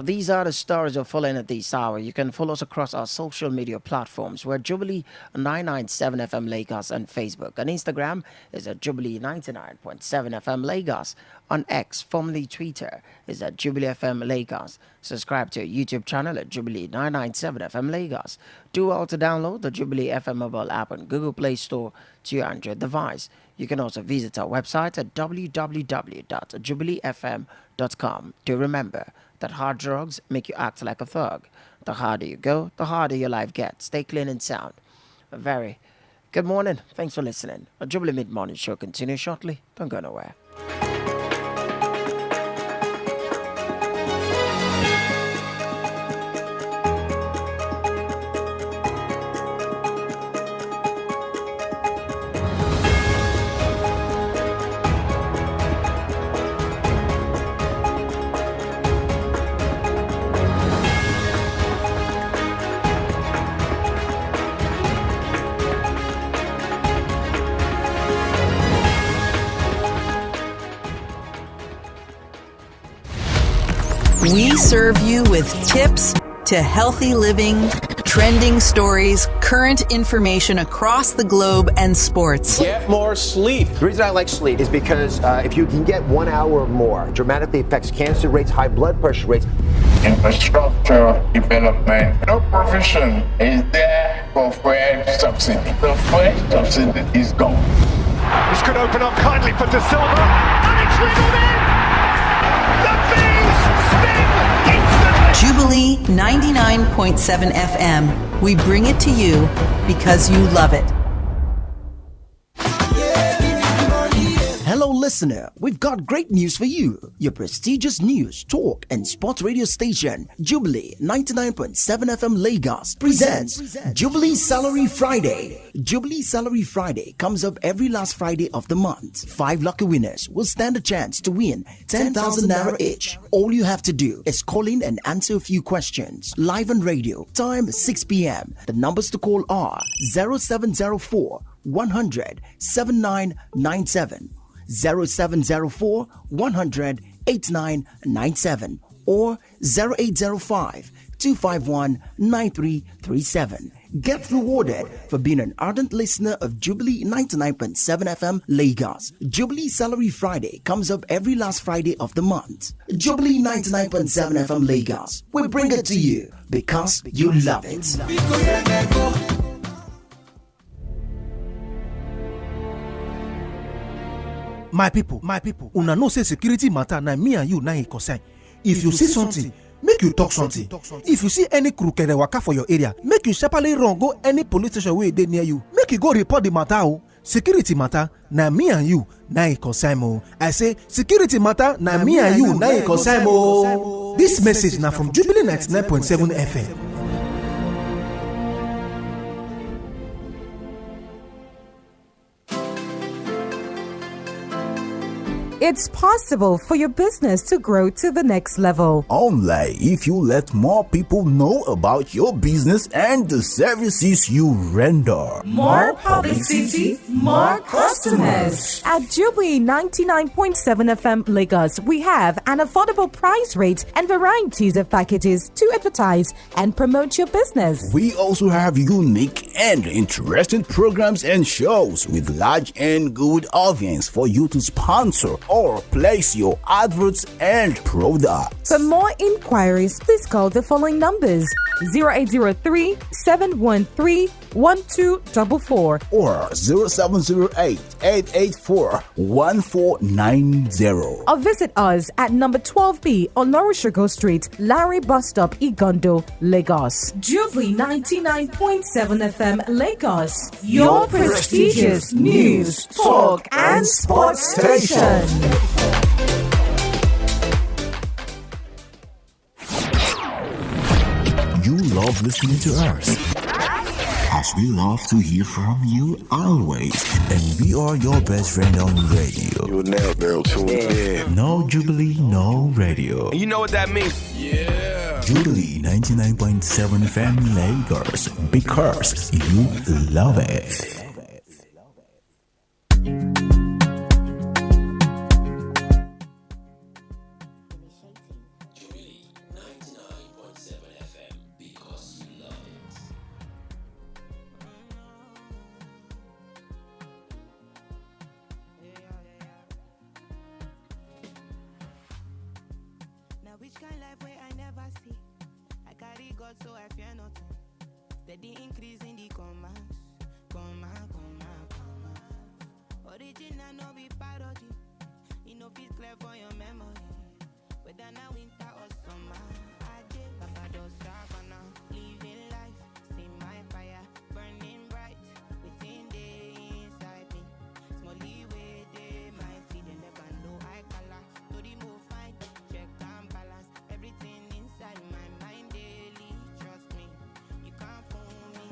These are the stories you're following at this hour. You can follow us across our social media platforms. We're Jubilee 997 FM Lagos on Facebook. On Instagram is at Jubilee 99.7 FM Lagos. On X, formerly Twitter, is at Jubilee FM Lagos. Subscribe to our YouTube channel at Jubilee 997 FM Lagos. Do well to download the Jubilee FM mobile app on Google Play Store to your Android device. You can also visit our website at www.jubileefm.com. Do remember that hard drugs make you act like a thug. The harder you go, the harder your life gets. Stay clean and sound. A very good morning. Thanks for listening. A Jubilee Mid-Morning Show continues shortly. Don't go nowhere. We serve you with tips to healthy living, trending stories, current information across the globe, and sports. Get more sleep. The reason I like sleep is because if you can get 1 hour or more, dramatically affects cancer rates, high blood pressure rates. Infrastructure development. No provision is there for fuel subsidy. The fuel subsidy is gone. This could open up kindly for De Silva, and it's wriggled in! The Bees spin instantly! Jubilee 99.7 FM. We bring it to you because you love it. Hello, listener. We've got great news for you. Your prestigious news, talk, and sports radio station, Jubilee 99.7 FM Lagos, presents Jubilee Salary Friday. Jubilee Salary Friday comes up every last Friday of the month. 5 lucky winners will stand a chance to win 10,000 naira each. All you have to do is call in and answer a few questions. Live on radio, time 6 p.m. The numbers to call are 0704 100 7997. 0704 100 8997 or 0805 251 9337. Get rewarded for being an ardent listener of Jubilee 99.7 FM Lagos. Jubilee Salary Friday comes up every last Friday of the month. Jubilee 99.7 FM Lagos. We bring it to you because you love it. My people, una know say security matter na me and you na e concern. If you see something, make you talk something. If you see any crooked waka for your area, make you sharply run go any police station wey dey near you. Make you go report the matter o. Security matter na me and you na e concern o. I say security matter na me and you na e concern o. This message na from Jubilee 99.7 FM. It's possible for your business to grow to the next level. Only if you let more people know about your business and the services you render. More publicity, more customers. At Jubilee 99.7 FM Lagos, we have an affordable price rate and varieties of packages to advertise and promote your business. We also have unique and interesting programs and shows with large and good audience for you to sponsor or place your adverts and products. For more inquiries, please call the following numbers: 0803 713 1244 or 0708 884 1490. or visit us at number 12B on Norushago Street, Larry Bus Stop, Igondo, Lagos. Jubilee 99.7 FM Lagos, your prestigious news, talk, and sports station. You love listening to us, as we love to hear from you always, and we are your best friend on radio. You now barrel tune in. No Jubilee, no radio. You know what that means? Yeah. Jubilee 99.7 FM Lagos, because you love it. So I fear nothing. Steady increase in the commas. Original no be parody. You know fit clear for your memory. Whether now winter or summer. I did Papa does savannah. Living life. See my fire burning bright. Within the inside me. Smally way they mighty. They never know I color. To the move fine. Check and balance. Everything inside my mind daily. Trust me, you can't fool me.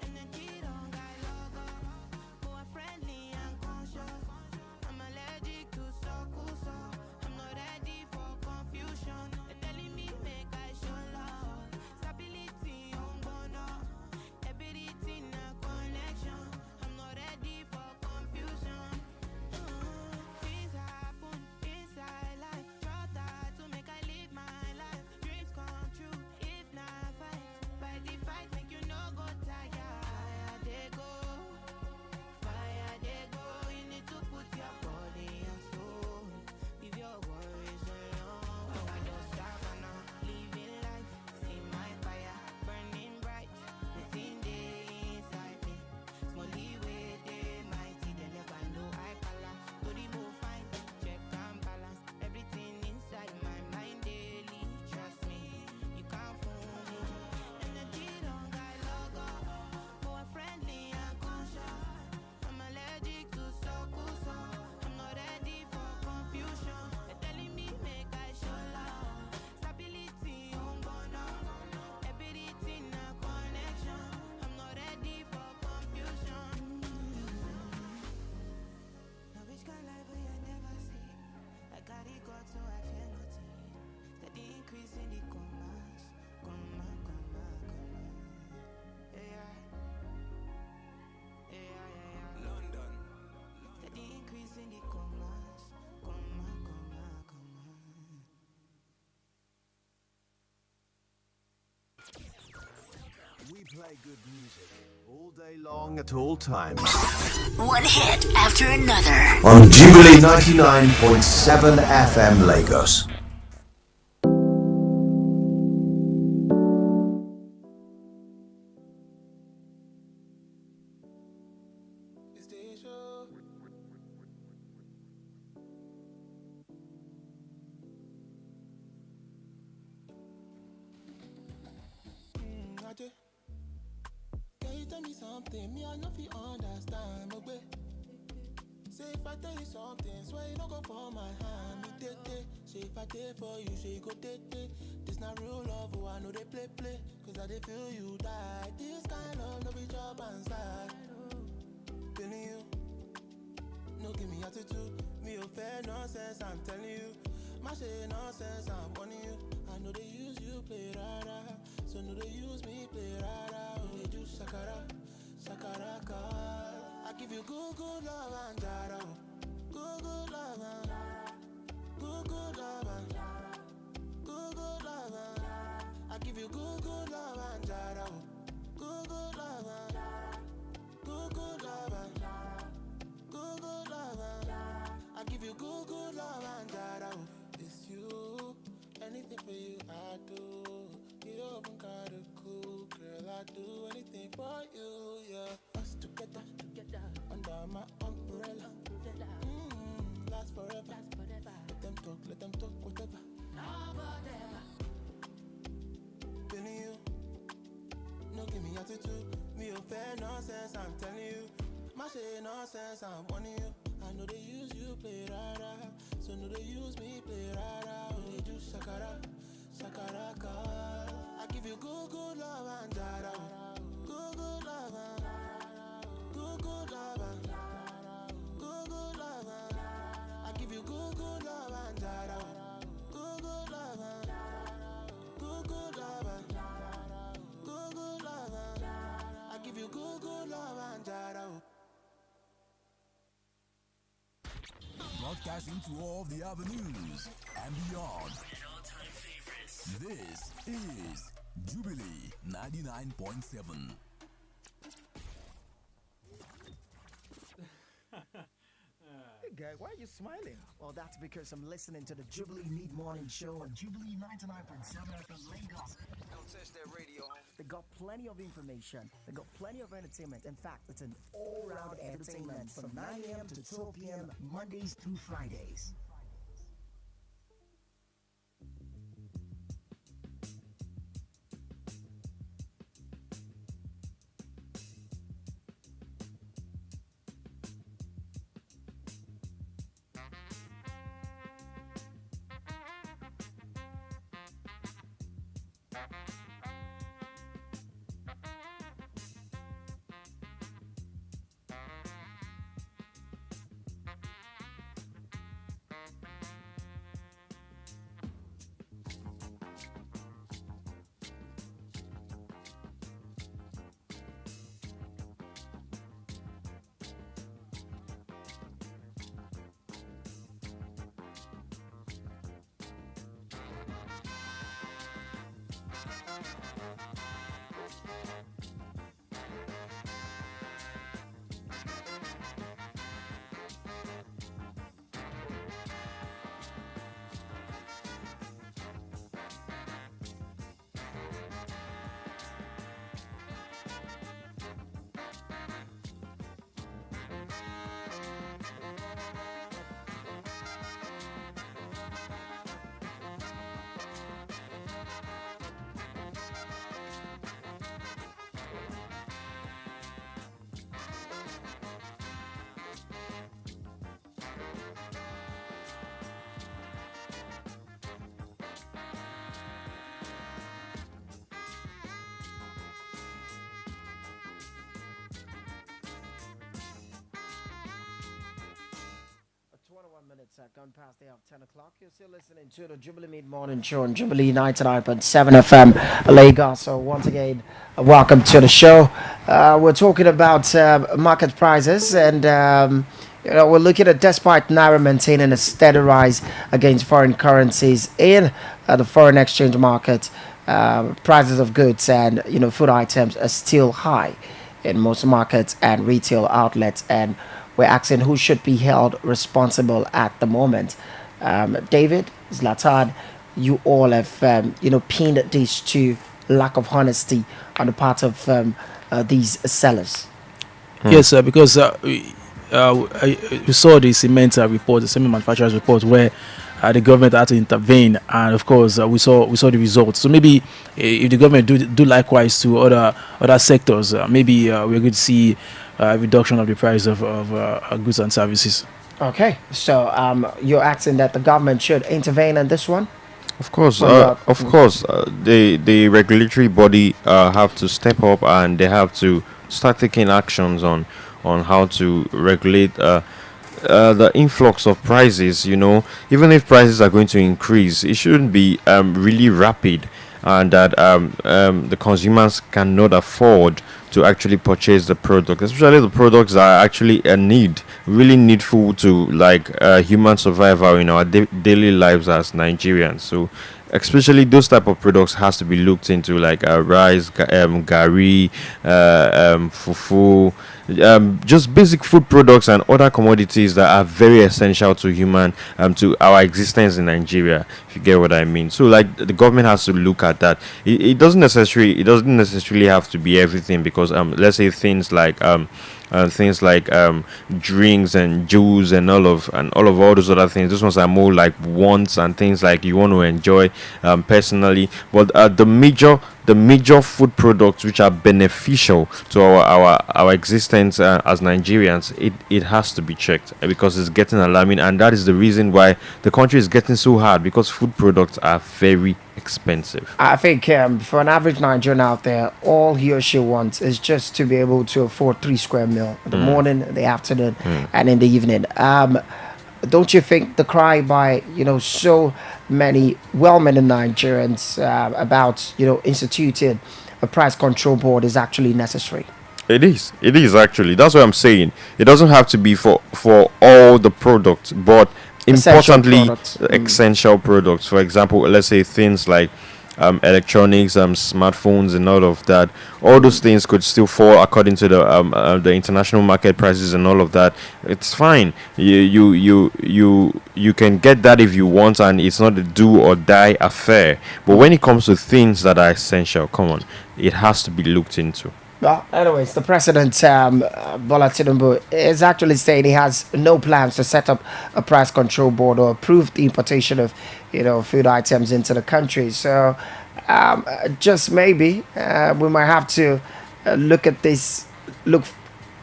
Energy don't got logo. More friendly and conscious. I'm allergic to so. I'm not ready for confusion. They're telling me make I show love. Stability on bono. Everything a connection. I'm not ready for confusion. Things happen inside life. Try that to make I live my life. Dreams come true. If not fight the fight, make you no go tired. Fire they go. You need to put your body and soul. Leave your worries alone. I don't stop now. Living life, see my fire burning bright. Within the inside me. Smally way they mighty. They never know I color. To the move fine, check and balance. Everything inside my mind daily. Trust me, you can't fool me. Energy don't got logo. More friendly and conscious. I'm allergic to so. I'm not ready for confusion. They're telling me make I show love. Stability on bono. Everything a connection. I'm not ready for confusion. Now which kind life will I never see? I got it God so I fear nothing. Steady increase in the commas. Yeah. London. Steady increase in the commas. We play good music all day long at all times. One hit after another. On Jubilee 99.7 FM Lagos. Can you tell me something? Me, I know if you understand. Okay. Say if I tell you something, swear you don't go for my hand. Me day. Say if I did for you, say you go day. This not real love, oh I know they play. Cause I they feel you die. This kind of no be job and slide. Feeling you, no give me attitude. Me a fair fair nonsense, I'm telling you. My shit nonsense, I'm warning you. I know they use you, play rara. So no they use me, play rara. Oh, they do shakara, shakaraka. I give you good, good love and jara. Good, good love and good, good love and good, good love and I give you good, good love and jara. Good, good love and good, good love and good, good love and I give you good, good love and jara. It's you, anything for you I do. You open got a cool girl, I do anything for you, yeah. Us together, under my umbrella. Last forever. Let them talk, whatever. Feeling you, no give me attitude. Me a fair nonsense, I'm telling you. My shit nonsense, I'm warning you. I know they use you, play rara. So no they use me, play rara. Oh, they do shakara, shakaraka. I give you good, good love and jara. Good, good love and good, good love and good, good love and I give you good, good love and jara. Good, good love and good, good love and good, good love and I give you good, good love and jara. Broadcasting to all the avenues and beyond. This is Jubilee 99.7. Hey guy, why are you smiling? Well, that's because I'm listening to the Jubilee Mid-Morning Show on Jubilee 99.7 FM Lagos. Don't touch that radio. They got plenty of information. They got plenty of entertainment. In fact, it's an all-round entertainment from 9 a.m. to 12 p.m. Mondays through Fridays. Minutes gone past the hour of 10 o'clock. You're still listening to the Jubilee Mid-Morning Show on Jubilee 99.7 FM Lagos. So once again, welcome to the show. We're talking about market prices and we're looking at, despite Naira maintaining a steady rise against foreign currencies in the foreign exchange market, prices of goods and food items are still high in most markets and retail outlets, and we're asking who should be held responsible at the moment. David, Zlatan, you all have pinned this to lack of honesty on the part of these sellers. Yes, because we saw the cement report, the cement manufacturers report, where the government had to intervene, and of course we saw the results. So maybe if the government do likewise to other sectors, maybe we're going to see a reduction of the price of goods and services. Okay, so you're asking that the government should intervene in this one? Of course, the regulatory body have to step up, and they have to start taking actions on how to regulate the influx of prices, even if prices are going to increase, it shouldn't be really rapid, and that the consumers cannot afford to actually purchase the product, especially the products that are actually really needful to human survival in our daily lives as Nigerians. So especially those type of products has to be looked into, like rice, gari, fufu, just basic food products and other commodities that are very essential to to our existence in Nigeria, if you get what I mean. So the government has to look at that. It doesn't necessarily have to be everything, because let's say things like drinks and juice and all of all those other things. Those ones are more like wants and things like you want to enjoy personally. But the major food products which are beneficial to our existence as Nigerians, it has to be checked, because it's getting alarming, and that is the reason why the country is getting so hard, because food products are very expensive. I think for an average Nigerian out there, all he or she wants is just to be able to afford 3 square meal in the morning, the afternoon, and in the evening. Don't you think the cry by so many well-meaning Nigerians about instituting a price control board is actually necessary? It is actually. That's what I'm saying. It doesn't have to be for all the products, but importantly essential products. For example, let's say things like electronics, smartphones and all of that. All those things could still fall according to the international market prices and all of that. It's fine. You can get that if you want, and it's not a do or die affair. But when it comes to things that are essential, come on, it has to be looked into. Well, anyways, the president, Bola Tinubu, is actually saying he has no plans to set up a price control board or approve the importation of, food items into the country. So, just maybe we might have to look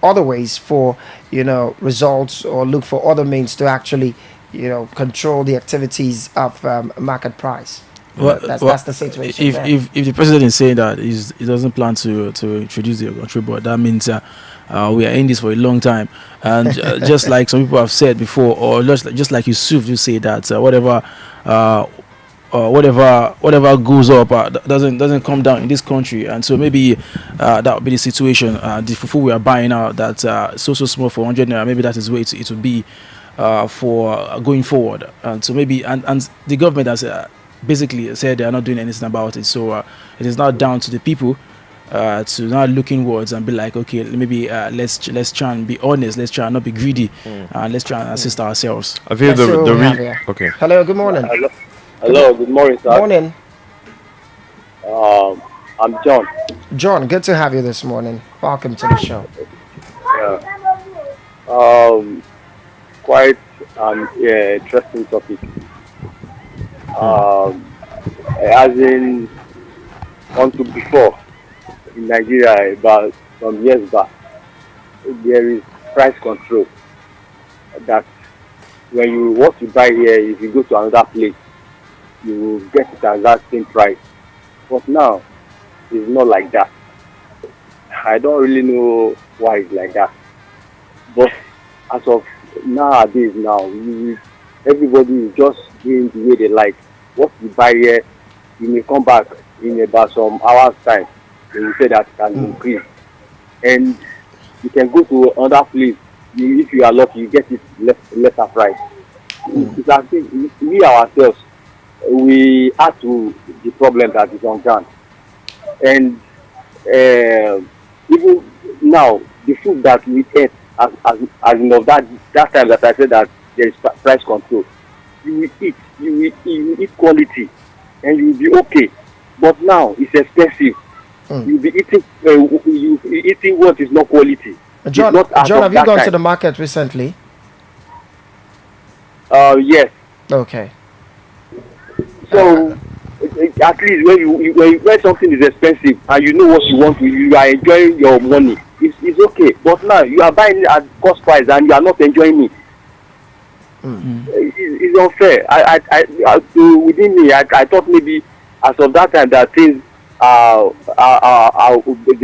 other ways for, results, or look for other means to actually, control the activities of market price. That's the situation. If the president is saying that he doesn't plan to introduce the control board, that means we are in this for a long time. And just like some people have said before, or just like Yusuf, you say that whatever goes up doesn't come down in this country. And so maybe that would be the situation. The fufu we are buying out, that's so small for 100 naira, maybe that is where it will be for going forward. And so maybe and the government has basically said they are not doing anything about it. So it is now down to the people to now look inwards and be like, okay, maybe let's try and be honest, let's try and not be greedy, and let's try and assist ourselves. I feel okay. Hello, good morning. Hello, good morning, sir. Morning. I'm John. John, good to have you this morning. Welcome to the show. Yeah. Quite an interesting topic. As in, onto before in Nigeria, about some years back, there is price control. That when you want to buy here, if you go to another place, you will get it at that same price. But now, it's not like that. I don't really know why it's like that. But as of nowadays, everybody is just doing the way they like. What you buy here, you may come back in about some hours time and you say that it can increase. And you can go to another place. If you are lucky, you get it lesser price. It's as if we ourselves, we add to the problem that is on ground. And even now, the food that we ate, as of that time that I said that there is price control, you will eat quality, and you will be okay. But now it's expensive. You'll be eating what is not quality. John, have you gone to the market recently? Yes. Okay. So at least when something is expensive and you know what you want, you are enjoying your money. It's okay. But now you are buying it at cost price and you are not enjoying it. It's unfair. Within me, I thought maybe as of that time that things the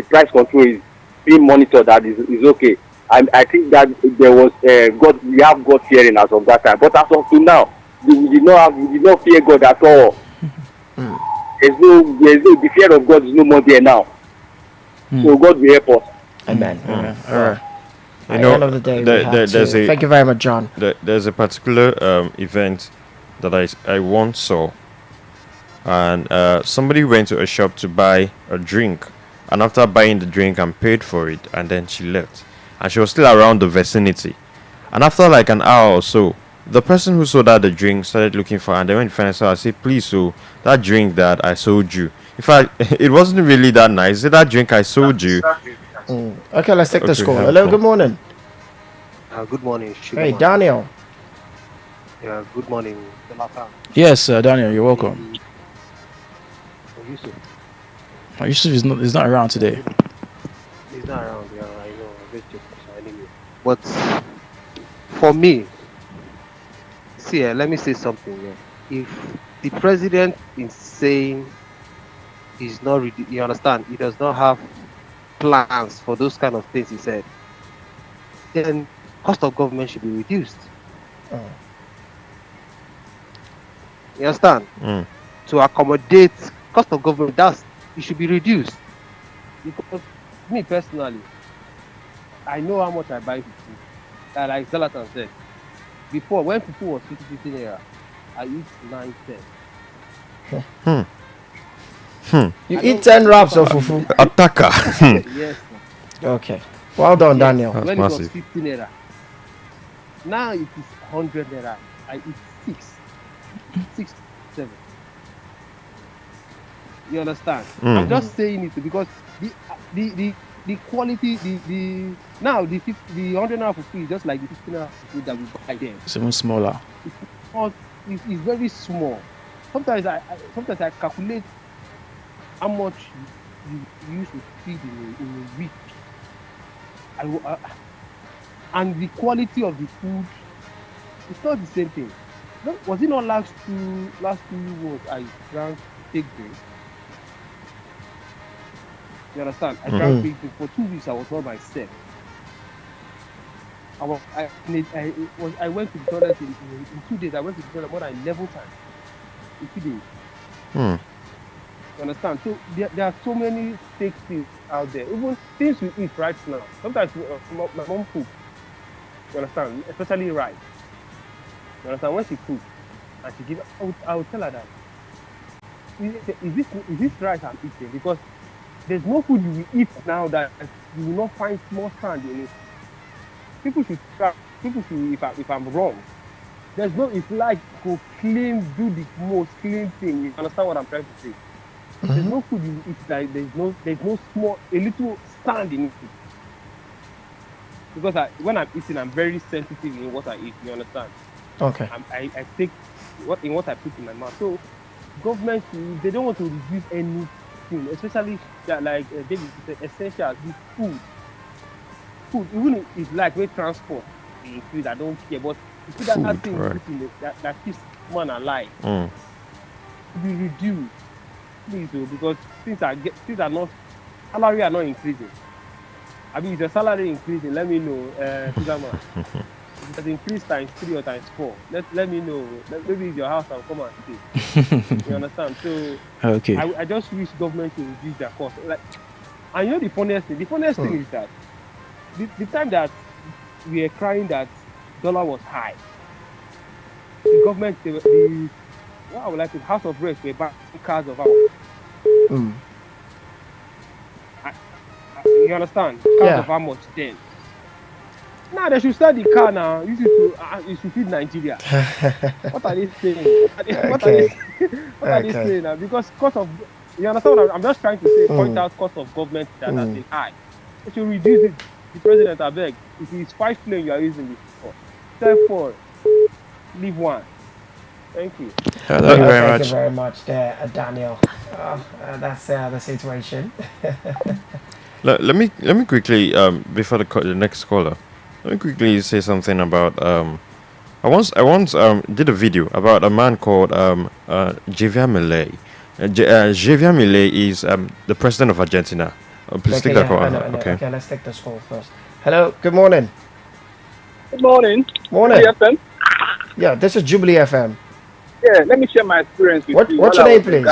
price control is being monitored, that is okay. I think that there was God. We have God fearing as of that time, but as of now, we did not fear God at all. There's no the fear of God is no more there now. So God will help us. Amen. All right. At the end of the day, we have to. Thank you very much, John. There's a particular event that I once saw, and somebody went to a shop to buy a drink, and after buying the drink and paid for it, and then she left, and she was still around the vicinity, and after like an hour or so, the person who sold her the drink started looking for her, and they went to find her. I said, please, so that drink that I sold you, in fact, it wasn't really that nice. That drink I sold you. Okay, let's take the call. Hello, good morning. Good morning. Hey, Daniel. Yeah, good morning. Zlatan. Yes, Daniel, you're welcome. Yusuf. Yusuf is not around today. He's not around. Yeah, I know. I'm just anyway. But for me, see, let me say something. Yeah. If the president is saying he's not, you understand, he does not have plans for those kind of things he said, then cost of government should be reduced. You understand? To accommodate cost of government, it should be reduced. Because me personally, I know how much I buy food. Like Zlatan said, before when people was 50 naira, I eat 9, 10. You eat 10 wraps of fufu. Attacker. Yes. Okay. Well done, Daniel. When it was 50 naira. Now it is 100 naira. I eat 6, 7. You understand? I'm just saying it because the quality, now the 100 naira fufu is just like the 50 naira fufu that we buy there. It's even smaller. It's very small. Sometimes I calculate how much you used to feed in a week. And the quality of the food, it's not the same thing. Was it not last two years I drank big drink? You understand? I drank big drink for 2 weeks. I was not myself. I went to the toilet in 2 days. I went to the toilet more than 11 times in 2 days. You understand? So there are so many fake things out there. Even things we eat right now. Sometimes my mom cooks. You understand? Especially rice. You understand? When she cooks and she gives, I would tell her that is this rice I'm eating? Because there's no food you will eat now that you will not find small sand in it. People should try. People should, if I'm wrong, there's no, if like go clean, do the most clean thing. You understand what I'm trying to say? There's no food you eat that there's no small, a little sand in it. Because when I'm eating, I'm very sensitive in what I eat. You understand? Okay. I take what I put in my mouth. So government, they don't want to reduce anything, especially like David said, essential, the food. Even if it's like with transport, increase, I don't care. But you see that thing that keeps man alive to be reduced, please, because things are not, salary are not increasing. I mean, if your salary increasing, let me know, man. If it has increased times 3 or times 4, let me know. Maybe it's your house, I'll come and stay. You understand? So okay. I just wish government to reduce their cost. Like, and you know the funniest thing is that the time that we were crying that dollar was high, the government, what I would like to, House of Reps were buying cars of ours. You understand? Cars of how much then? Now they should start the car now. You should feed Nigeria. What are they saying? What are they saying now? Because cost of, you understand what I'm just trying to say, point out cost of government that has been high. They should reduce it. The president, I beg. If it's 5 planes you are using this for, sell 4, leave 1. Thank you. Thank you very much. Thank you very much there, Daniel. That's the situation. Let me quickly, before the next caller, let me quickly say something about I once did a video about a man called Javier Milei. Javier Milei is the president of Argentina. Please take that call. Okay, let's take this call first. Hello, good morning. Good morning. Morning. Jubilee FM. Yeah, this is Jubilee FM. Yeah, let me share my experience with you. What's your name, please?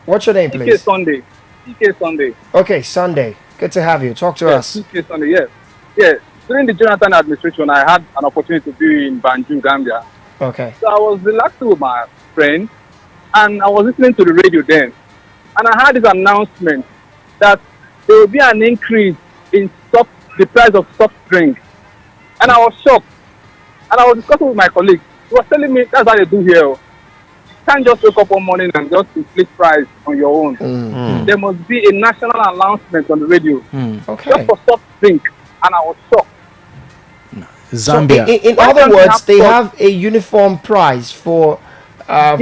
What's your name, please? TK Sunday. Okay, Sunday. Good to have you. Talk to us. TK Sunday, yes. Yeah, during the Jonathan administration, I had an opportunity to be in Banjul, Gambia. Okay. So I was relaxing with my friend, and I was listening to the radio then. And I had this announcement that there will be an increase in the price of soft drink. And I was shocked. And I was discussing with my colleague. He was telling me that's how they do here. You can't just wake up one morning and just inflate price on your own. There must be a national announcement on the radio. Okay. Just for soft drink. And I was shocked. Zambia. So in other words, they have a uniform price for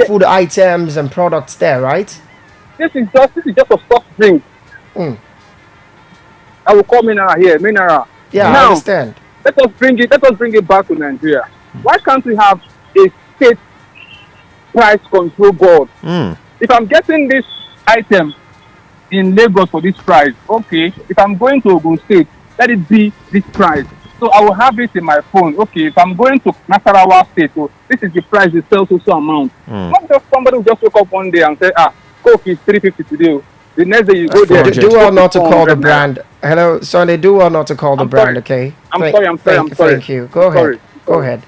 food items and products there, right? This is just a soft drink. I will call mineral here, mineral. Yeah, now, I understand. Let us bring it back to Nigeria. Why can't we have a state price control board? If I'm getting this item in Lagos for this price, okay. If I'm going to Ogun State, let it be this price. So I will have it in my phone. Okay, if I'm going to Nasarawa State, so this is the price they sell so amount. Not just somebody who just wake up one day and say, Coke is 350 today. The next day you go there. Do well not to call the brand. Hello, Sunday. Do well not to call the brand. Okay. I'm sorry. Thank you. Go ahead. Go ahead.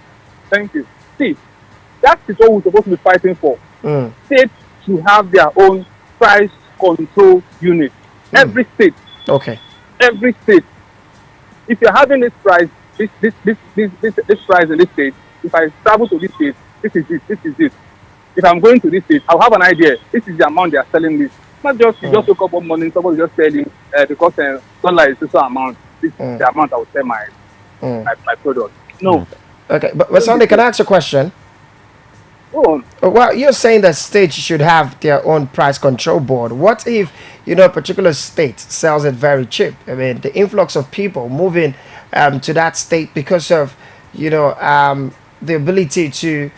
Thank you. See, that is what we're supposed to be fighting for. States to have their own price control unit. Every state. Okay. Every state. If you're having this price, this price in this state, if I travel to this state, this is it. If I'm going to this state, I'll have an idea. This is the amount they are selling this. Not just you just wake up one morning, somebody just telling because dollar is this amount. This is the amount I will sell my product. No. Okay, but Sunday, can I ask a question? Go on. Well, you're saying that states should have their own price control board. What if a particular state sells it very cheap? I mean, the influx of people moving to that state because of the ability to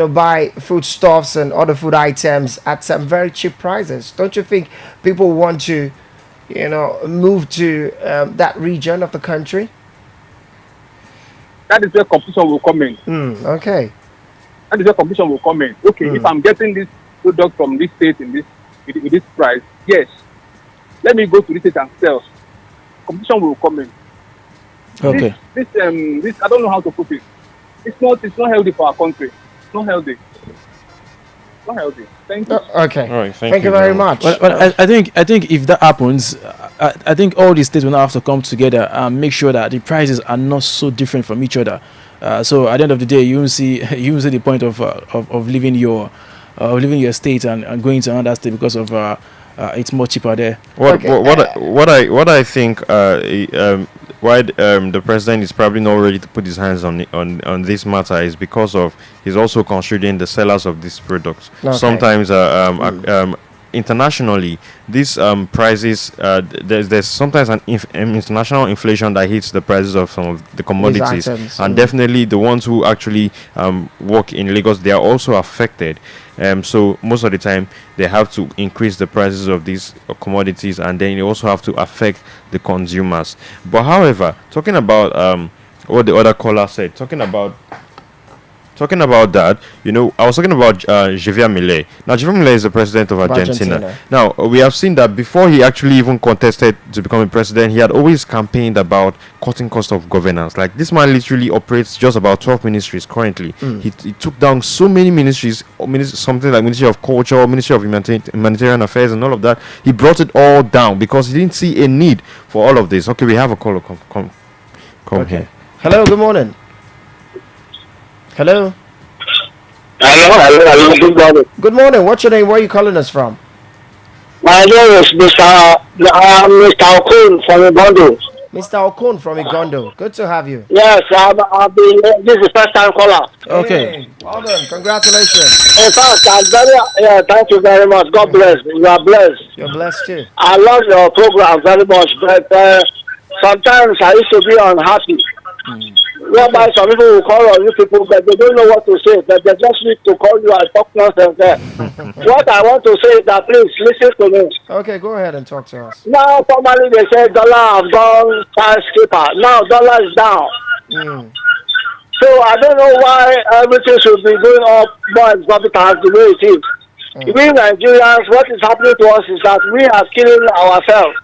buy foodstuffs and other food items at some very cheap prices. Don't you think people want to, move to that region of the country? That is where competition will come in. Okay. That is where competition will come in. Okay, if I'm getting this product from this state with this price, yes, let me go to this state and sell. Competition will come in. Okay. This I don't know how to put it. It's not healthy for our country. Not healthy. Not healthy. Thank you. Okay. All right. Thank you very much. Well, I think if that happens, I think all the states will now have to come together and make sure that the prices are not so different from each other. So at the end of the day, you won't see the point of leaving your state and going to another state because of it's more cheaper there. What I think why the president is probably not ready to put his hands on this matter is because of he's also considering the sellers of these products. Okay. Sometimes internationally these prices there's sometimes an international inflation that hits the prices of some of the commodities, items, and definitely the ones who actually work in Lagos, they are also affected. So most of the time they have to increase the prices of these commodities, and then you also have to affect the consumers. But however, talking about what the other caller said, talking about that, I was talking about Javier Milei. Now, Javier Milei is the president of Argentina. Now, we have seen that before he actually even contested to become a president, he had always campaigned about cutting cost of governance. Like, this man literally operates just about 12 ministries currently. He took down so many ministries, something like Ministry of Culture, Ministry of Humanitarian Affairs, and all of that. He brought it all down because he didn't see a need for all of this. Okay, we have a caller. Come here. Hello, good morning. Hello. Hello. Good morning. Good morning. What's your name? Where are you calling us from? My name is Mr. Okun from Igondo. Mr. Okun from Igondo. Good to have you. Yes, I've been. This is first time caller. Okay. Hey, well done. Congratulations. In fact, thank you very much. God bless. You are blessed. You're blessed too. I love your program very much, but sometimes I used to be unhappy Whereby some people will call on you people, but they don't know what to say. But they just need to call you and talk nonsense there. What I want to say is that please listen to me. Okay, go ahead and talk to us. Now, formally they say dollar have gone past skipper. Now dollar is down. So I don't know why everything should be going up more exorbitant the way it is. We Nigerians, what is happening to us is that we are killing ourselves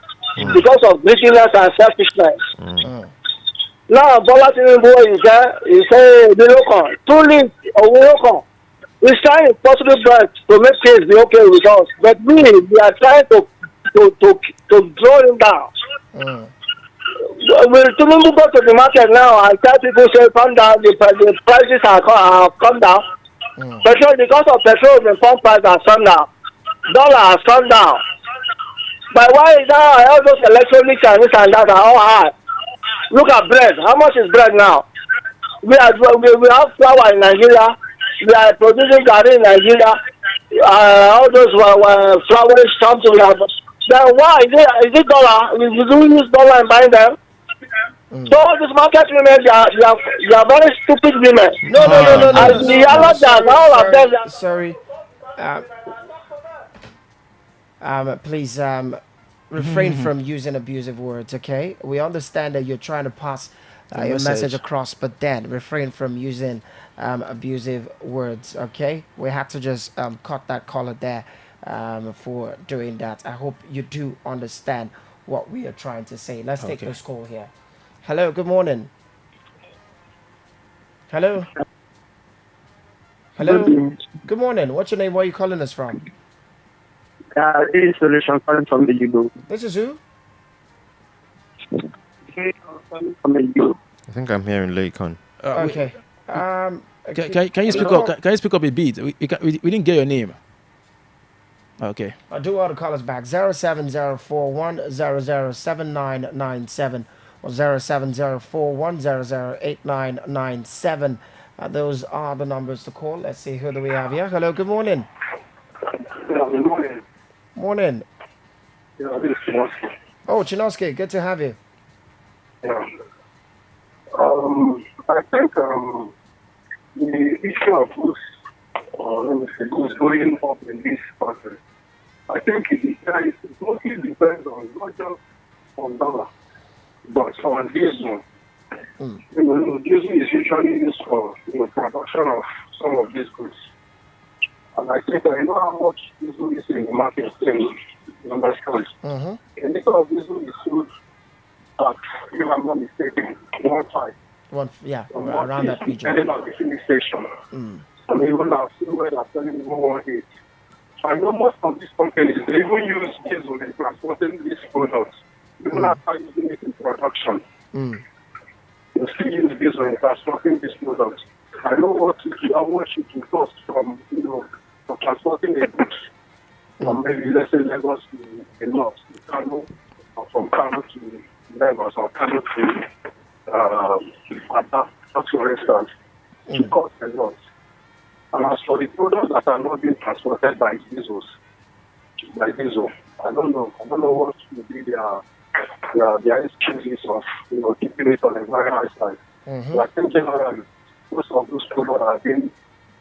because of greediness and selfishness. Now, Bola Tinubu is there. He say Bilokan, truly Owolokan. He's trying impossible best to make things be okay with us, but we are trying to draw him down. Will Tinubu go to the market now and tell people say come down, the prices have come down. Petrol, because of petrol, the pump price has come down. Dollar has come down. But why is that all those electronics and this and that are all high? Look at bread. How much is bread now? We have flour in Nigeria. We are producing garri in Nigeria. All those flourish something we have. Then why is it dollar? We do use dollar in buying them. So all these market women, they are very stupid women. No. And the other all of them. Sorry. Please refrain from using abusive words, okay? We understand that you're trying to pass your message across, but then refrain from using abusive words, okay? We have to just cut that caller there for doing that. I hope you do understand what we are trying to say. Let's take this call here. Hello, good morning. Hello? Good morning. What's your name? Where are you calling us from? This is Solution calling from the Jubilee. This is who? From the Jubilee. I think I'm hearing Lakon. Okay. Can you speak up? Can you speak up a bit? We didn't get your name. Okay. I'll do all the callers back. 07041007997 or 07041008997. Those are the numbers to call. Let's see, who do we have here? Hello, good morning. Good morning. Morning. Yeah, this is Chinoski. Oh, Chinoski, good to have you. Yeah. I think the issue of goods, let me say, goods going up in this country, I think it mostly depends on not just on dollar, but on diesel. Diesel is usually used for production of some of these goods. And I think I know how much diesel is in the market in understand. A liter of diesel is sold at, if I'm not mistaken, 1.5. Around that region. Depending on the filling station. And even our silver are selling even 1.8. I know most of these companies, they even use diesel in transporting these products. Even after using it in production. They still use diesel in transporting these products. I know how much it will cost from, for transporting a goods from maybe, let's say, Lagos to the north, Kano, or from Kano to Lagos, or Kano to Pata, for instance. It costs a lot. And as for the products that are not being transported by diesel, I don't know what would be their excuses of keeping it on a very high side. But I think generally most of those products are being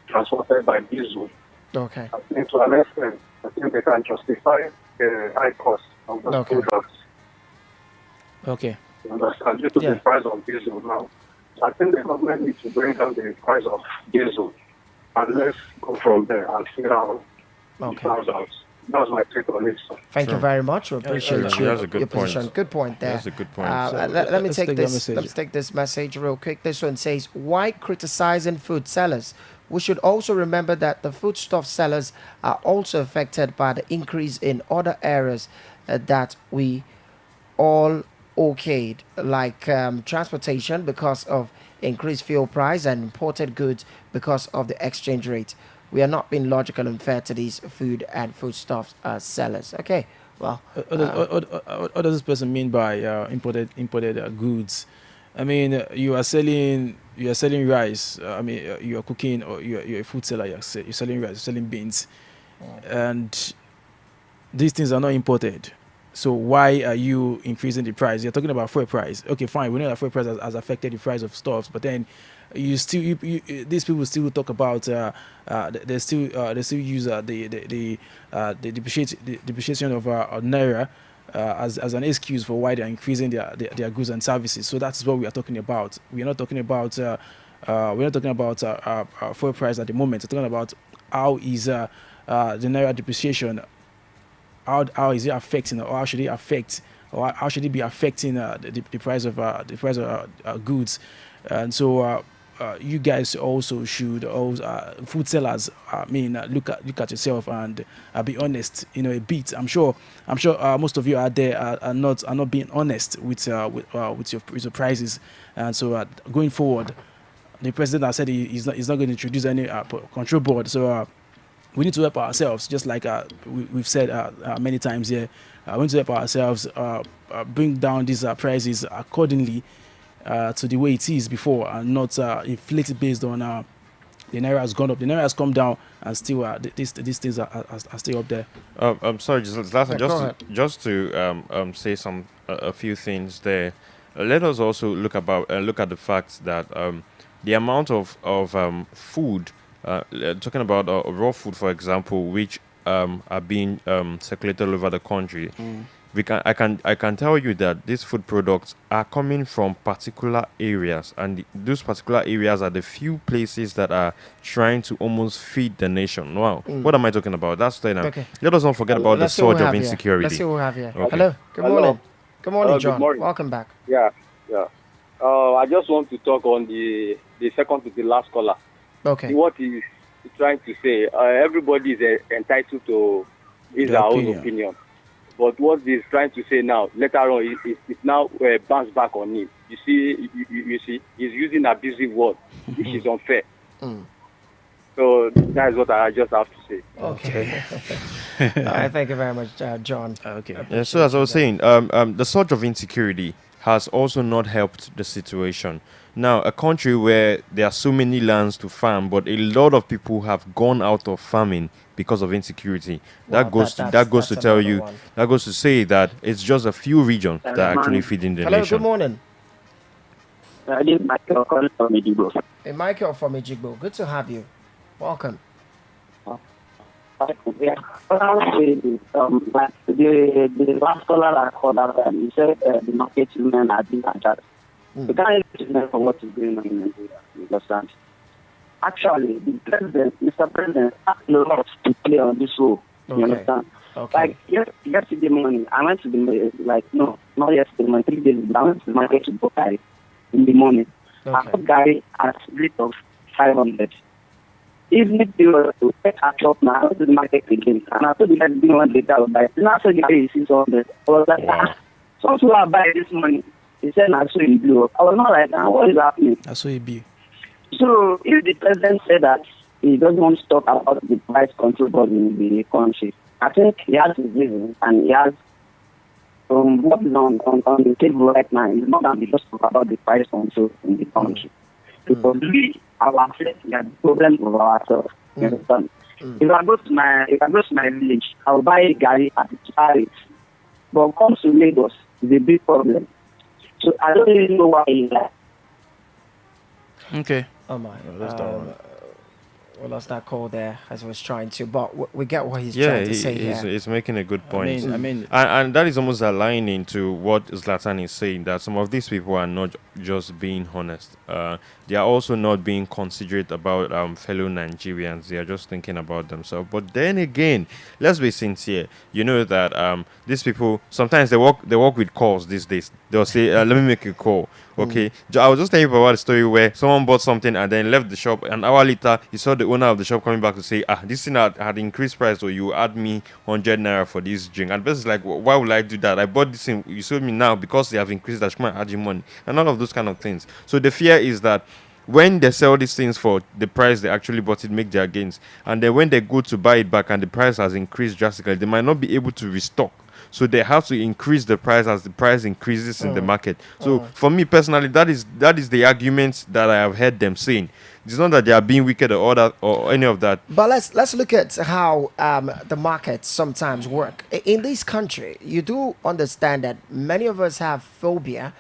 transported by diesel. Okay. I think to an extent, I think they can justify the high cost of those products. Okay. You understand? Due to the price of diesel now. I think the government needs to bring down the price of diesel. And let's go from there and figure out the plans out. That's my take on it. Thank you very much. We appreciate your position. Good point there. That's a good point. Let me take this. Let's take this message real quick. This one says, "Why criticizing food sellers? We should also remember that the foodstuff sellers are also affected by the increase in other areas that we all okayed, like transportation because of increased fuel price and imported goods because of the exchange rate. We are not being logical and fair to these food and foodstuffs sellers." Okay, well, what does this person mean by imported goods? I mean, you are selling rice. I mean, you are cooking, or you're a food seller. You're selling rice, you're selling beans, and these things are not imported. So why are you increasing the price? You're talking about fuel price. Okay, fine. We know that fuel price has affected the price of stuffs, but then these people still talk about they still use the depreciation of naira as an excuse for why they're increasing their goods and services. So that's what we are talking about. We're not talking about fuel price at the moment. We're talking about how is the naira depreciation, how is it affecting, or how should it affect, or how should it be affecting the price of goods. And so you guys also should food sellers, look at yourself and be honest, a bit. I'm sure most of you out there are not being honest with your prices. And so going forward, the president has said he's not going to introduce any control board. So we need to help ourselves, just like we've said many times here. We need to help ourselves bring down these prices accordingly to the way it is before, and not inflate it based on the naira has gone up. The naira has come down, and still these things are still up there. I'm sorry, Zlatan, just to say a few things there. Let us also look at the fact that the amount of food, talking about raw food, for example, which are being circulated all over the country. I can tell you that these food products are coming from particular areas, and those particular areas are the few places that are trying to almost feed the nation. Wow, what am I talking about? That's the Okay. Let us not forget about the surge of insecurity. Let's see what we have here. Okay. Hello. Good morning. Good morning, John. Good morning. Welcome back. Yeah. I just want to talk on the second to the last caller. Okay. What he's trying to say, everybody is entitled to his or own opinion. But what he's trying to say now, later on, it's now bounced back on him. You see, he's using abusive words, which is unfair. So that is what I just have to say. Okay. All right, thank you very much, John. Okay. Yeah, so as I was saying, the surge of insecurity has also not helped the situation. Now, a country where there are so many lands to farm, but a lot of people have gone out of farming because of insecurity. That goes to say that it's just a few regions that are actually feeding the nation. Hello, good morning. This is Michael calling from Ejigbo. Hey, Michael from Ejigbo. Good to have you. Welcome. Yeah. The last caller I called out, he said the market women are being attacked. We can't even for what is going on in Nigeria. You understand? Actually, the president, Mr. President, has a lot to play on this role. You understand? Okay. Like yesterday morning, I went to not yesterday morning, 3 days ago, I went to the market to buy Gary in the morning. I bought Gary at a rate of 500. Even if they were to get a shop now, I went to the market again. And I told the guy to give me one data of buy. Now I said Gary is 600. I was like, some people are buying this money. He said, I saw it blew up. I was not like, what is happening? I saw it be. So, if the president said that he doesn't want to talk about the price control board in the country, I think he has his reasons, and he has what is on the table right now is not that we just talk about the price control in the country. Because we ourselves have the problem of ourselves. You understand? If I go to my village, I'll buy a Gary at the rate. But when it comes to Lagos, it's a big problem. So I don't really know why he's like. Okay. Oh my. We lost that call there as I was trying to, but we get what he's trying to say here. He's making a good point. I mean, and that is almost aligning to what Zlatan is saying, that some of these people are not just being honest. They are also not being considerate about fellow Nigerians. They are just thinking about themselves. But then again, let's be sincere. You know that these people, sometimes they work with calls these days. They'll say, let me make a call. Okay, I was just telling you about a story where someone bought something and then left the shop. An hour later, you saw the owner of the shop coming back to say, this thing had increased price, so you add me 100 naira for this drink. And the person's like, why would I do that? I bought this thing, you sold me now because they have increased that, come and add you money. And all of those kind of things. So the fear is that when they sell these things for the price they actually bought it, make their gains. And then when they go to buy it back and the price has increased drastically, they might not be able to restock. So they have to increase the price as the price increases in the market. So for me personally, that is the argument that I have heard them saying. It's not that they are being wicked or any of that. But let's look at how the markets sometimes work. In this country, you do understand that many of us have phobia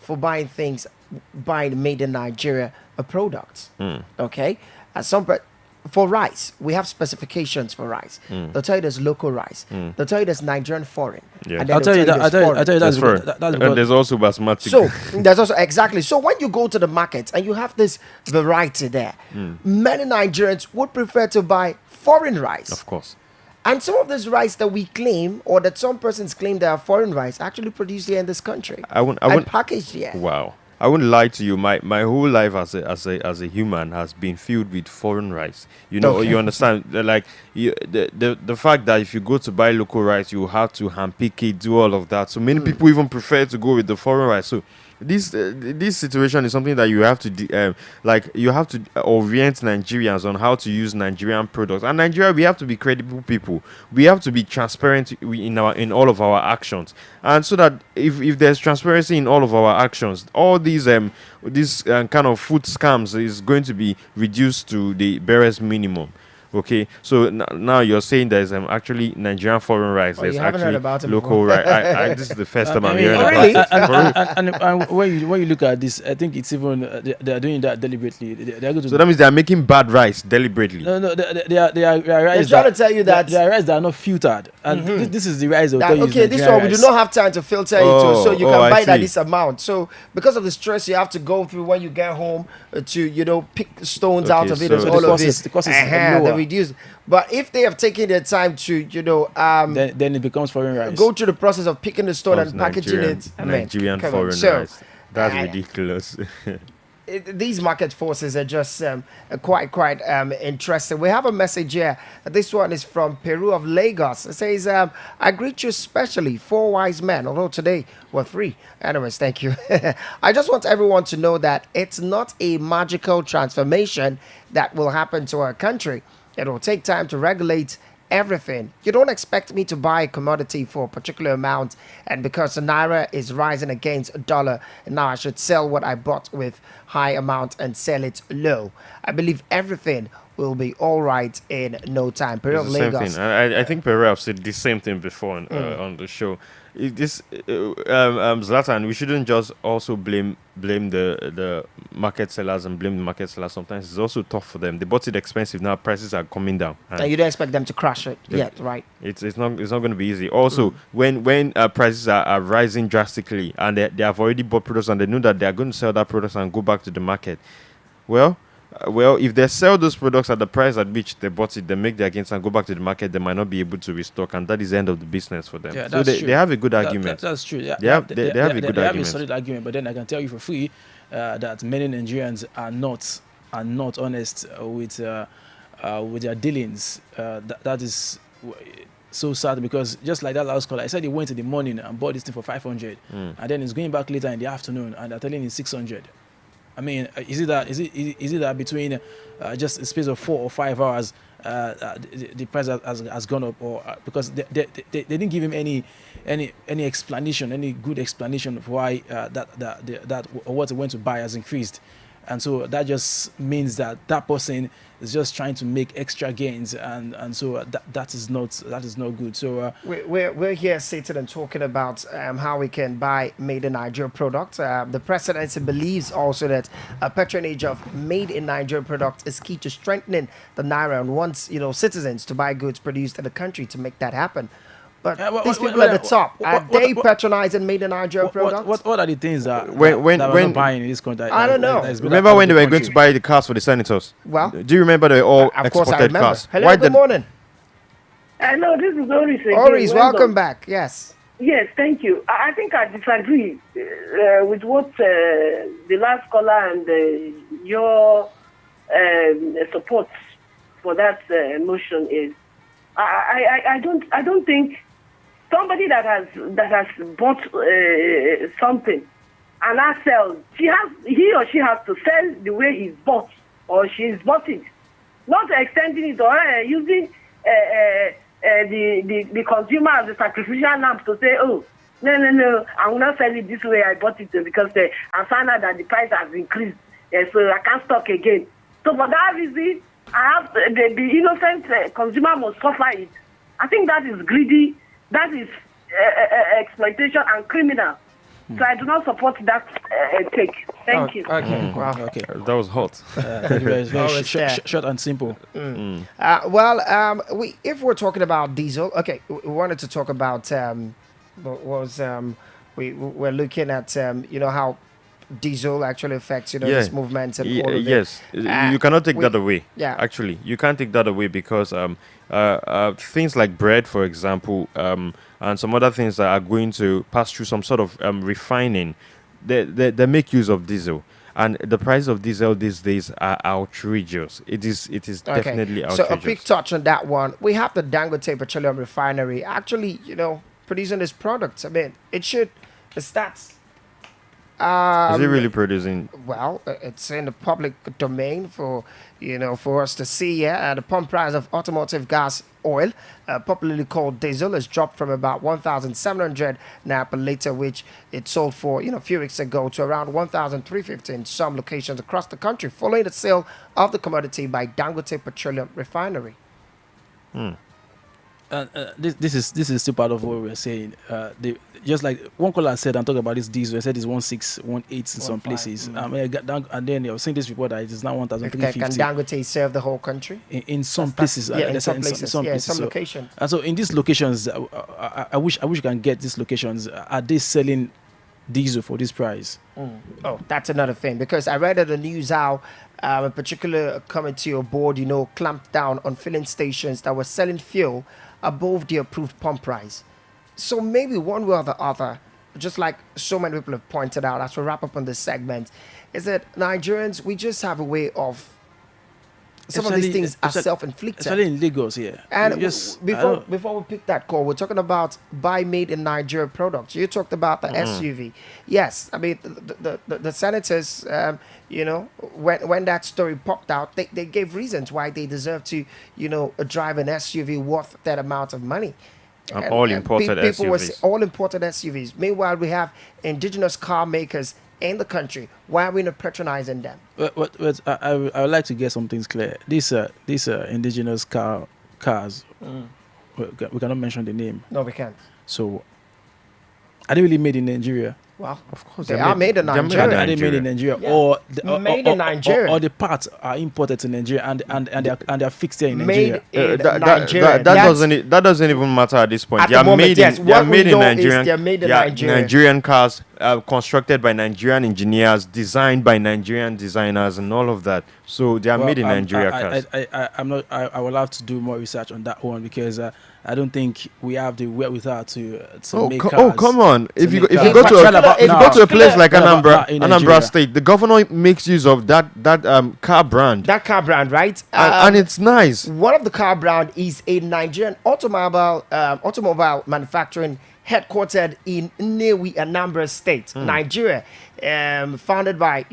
for buying made in Nigeria products. Okay, for rice, we have specifications for rice. They'll tell you there's local rice. They'll tell you there's Nigerian foreign. Yeah. And then I'll tell you that's foreign. And there's also basmati. So there's also exactly. So when you go to the market and you have this variety there, many Nigerians would prefer to buy foreign rice. Of course. And some of this rice that we claim, or that some persons claim they are foreign rice, actually produced here in this country. And packaged here. Wow. I wouldn't lie to you. My whole life as a human has been filled with foreign rice. You know, you understand? Like the fact that if you go to buy local rice, you have to handpick it, do all of that. So many people even prefer to go with the foreign rice. So this situation is something that you have to orient Nigerians on how to use Nigerian products. And Nigeria, we have to be credible people. We have to be transparent in all of our actions. And so that if there's transparency in all of our actions, all these kind of food scams is going to be reduced to the barest minimum. Okay, so now you're saying there's actually Nigerian foreign rice. There's actually local rice. This is the first time I'm hearing about it. And when you look at this, I think it's even they are doing that deliberately. So that means they are making bad rice deliberately. No, they are rice. They're trying to tell you that they are rice that are not filtered, and this is the rice they'll tell you. Okay, this one we do not have time to filter it, so you can buy it at this amount. So because of the stress you have to go through when you get home to pick stones out of it and all of this, the cost is lower. Reduce. But if they have taken their time to then it becomes foreign rice. Go through the process of picking the stone and packaging it. Nigerian foreign rice. That's ridiculous. These market forces are just quite interesting. We have a message here. This one is from Peru of Lagos. It says, I greet you especially 4 wise men, although today were 3. Anyways, thank you. I just want everyone to know that it's not a magical transformation that will happen to our country. It will take time to regulate everything. You don't expect me to buy a commodity for a particular amount, and because the naira is rising against a dollar, and now I should sell what I bought with high amount and sell it low. I believe everything will be all right in no time. Peru of Lagos. Same thing. I think Peru have said the same thing before on the show. Zlatan, we shouldn't just also blame the market sellers and blame the market sellers. Sometimes it's also tough for them. They bought it expensive, now prices are coming down. And you don't expect them to crash it yet, right? It's not going to be easy. Also, when prices are rising drastically and they have already bought products and they know that they are going to sell that product and go back to the market, well, if they sell those products at the price at which they bought it, they make their gains and go back to the market, they might not be able to restock, and that is the end of the business for them. Yeah, so they have a good argument. That's true. Yeah, they have a good argument. They have a solid argument, but then I can tell you for free that many Nigerians are not honest with their dealings. That is so sad, because just like that last caller, I said he went in the morning and bought this thing for 500, and then he's going back later in the afternoon and they're telling him 600. I mean, is it that between just a space of 4 or 5 hours the price has gone up, or because they didn't give him any explanation, any good explanation of why that or what he went to buy has increased, and so that just means that person is just trying to make extra gains, and so that is not good. So we're here sitting and talking about how we can buy made in Nigeria products. The presidency believes also that patronage of made in Nigeria products is key to strengthening the naira, and wants citizens to buy goods produced in the country to make that happen. But these people at the top, are they patronizing made in Nigeria products? What are the things that when we're buying in this country? I don't know. Remember when they were going to buy the cars for the senators? Well, do you remember they all exported cars? Hello, good morning. Hello, this is Oris. Oris, welcome back. Yes. Yes, thank you. I think I disagree with what the last caller and your support for that motion is. I don't think somebody that has bought something and I sell, he or she has to sell the way he's bought or she's bought it, not extending it or using the consumer as a sacrificial lamb to say, oh, no, I will not sell it this way. I bought it because I found out that the price has increased, so I can't stock again. So for that reason, I have the innocent consumer must suffer it. I think that is greedy. That is exploitation and criminal. So I do not support that take. Thank you. Okay. Wow. Okay. That was hot. Thank you very much. Short and simple. If we're talking about diesel, okay, we wanted to talk about we're looking at how diesel actually affects this movement and all of it. Yes, you cannot take that away. Yeah, actually, you can't take that away because things like bread, for example, and some other things that are going to pass through some sort of refining, they make use of diesel. And the price of diesel these days are outrageous. It is definitely outrageous. So a quick touch on that one. We have the Dangote Petroleum Refinery actually, producing this product. I mean, the stats. Is it really producing? Well, it's in the public domain for us to see. Yeah, the pump price of automotive gas oil, popularly called diesel, has dropped from about 1,700 naira per liter, which it sold for a few weeks ago, to around 1,350 in some locations across the country, following the sale of the commodity by Dangote Petroleum Refinery. This is still part of what we're saying. Just like one caller said, I'm talking about this diesel. I said it's 1,618 in some places. I got down, and then I was seeing this report that it is now 1,350. Can Dangote serve the whole country? In some places, in some places, in some locations. And so in these locations, I wish you can get these locations. Are they selling diesel for this price? Oh, that's another thing, because I read in the news how a particular committee or board, clamped down on filling stations that were selling fuel above the approved pump price. So maybe one way or the other, just like so many people have pointed out as we wrap up on this segment, is that Nigerians, we just have a way of some of these things are self-inflicted. Especially in Lagos, yeah. And before we pick that call, we're talking about buy made in Nigeria products. You talked about the SUV. Yes, I mean the senators, when that story popped out, they gave reasons why they deserve to, drive an SUV worth that amount of money. And all imported SUVs. All imported SUVs. Meanwhile, we have indigenous car makers in the country. Why are we not patronizing them? But I would like to get some things clear. These indigenous cars, we cannot mention the name. No, we can't. So, are they really made in Nigeria? Well, of course they are made in Nigeria. Are they made in Nigeria, yeah. Made in Nigeria, or the parts are imported to Nigeria and they are fixed here in Nigeria? Nigeria. That doesn't even matter at this point. At They are the moment, made yes. in they are What we made in know Nigeria. is they're made in Nigeria. Nigerian cars constructed by Nigerian engineers, designed by Nigerian designers, and all of that. So they are made in Nigeria cars. I will have to do more research on that one, because I don't think we have the wherewithal to make cars. Oh, come on! If you go to a place like Anambra State, the governor makes use of that car brand. That car brand, right? And it's nice. One of the car brand is a Nigerian automobile manufacturing headquartered in Nnewi, Anambra State, Nigeria, founded by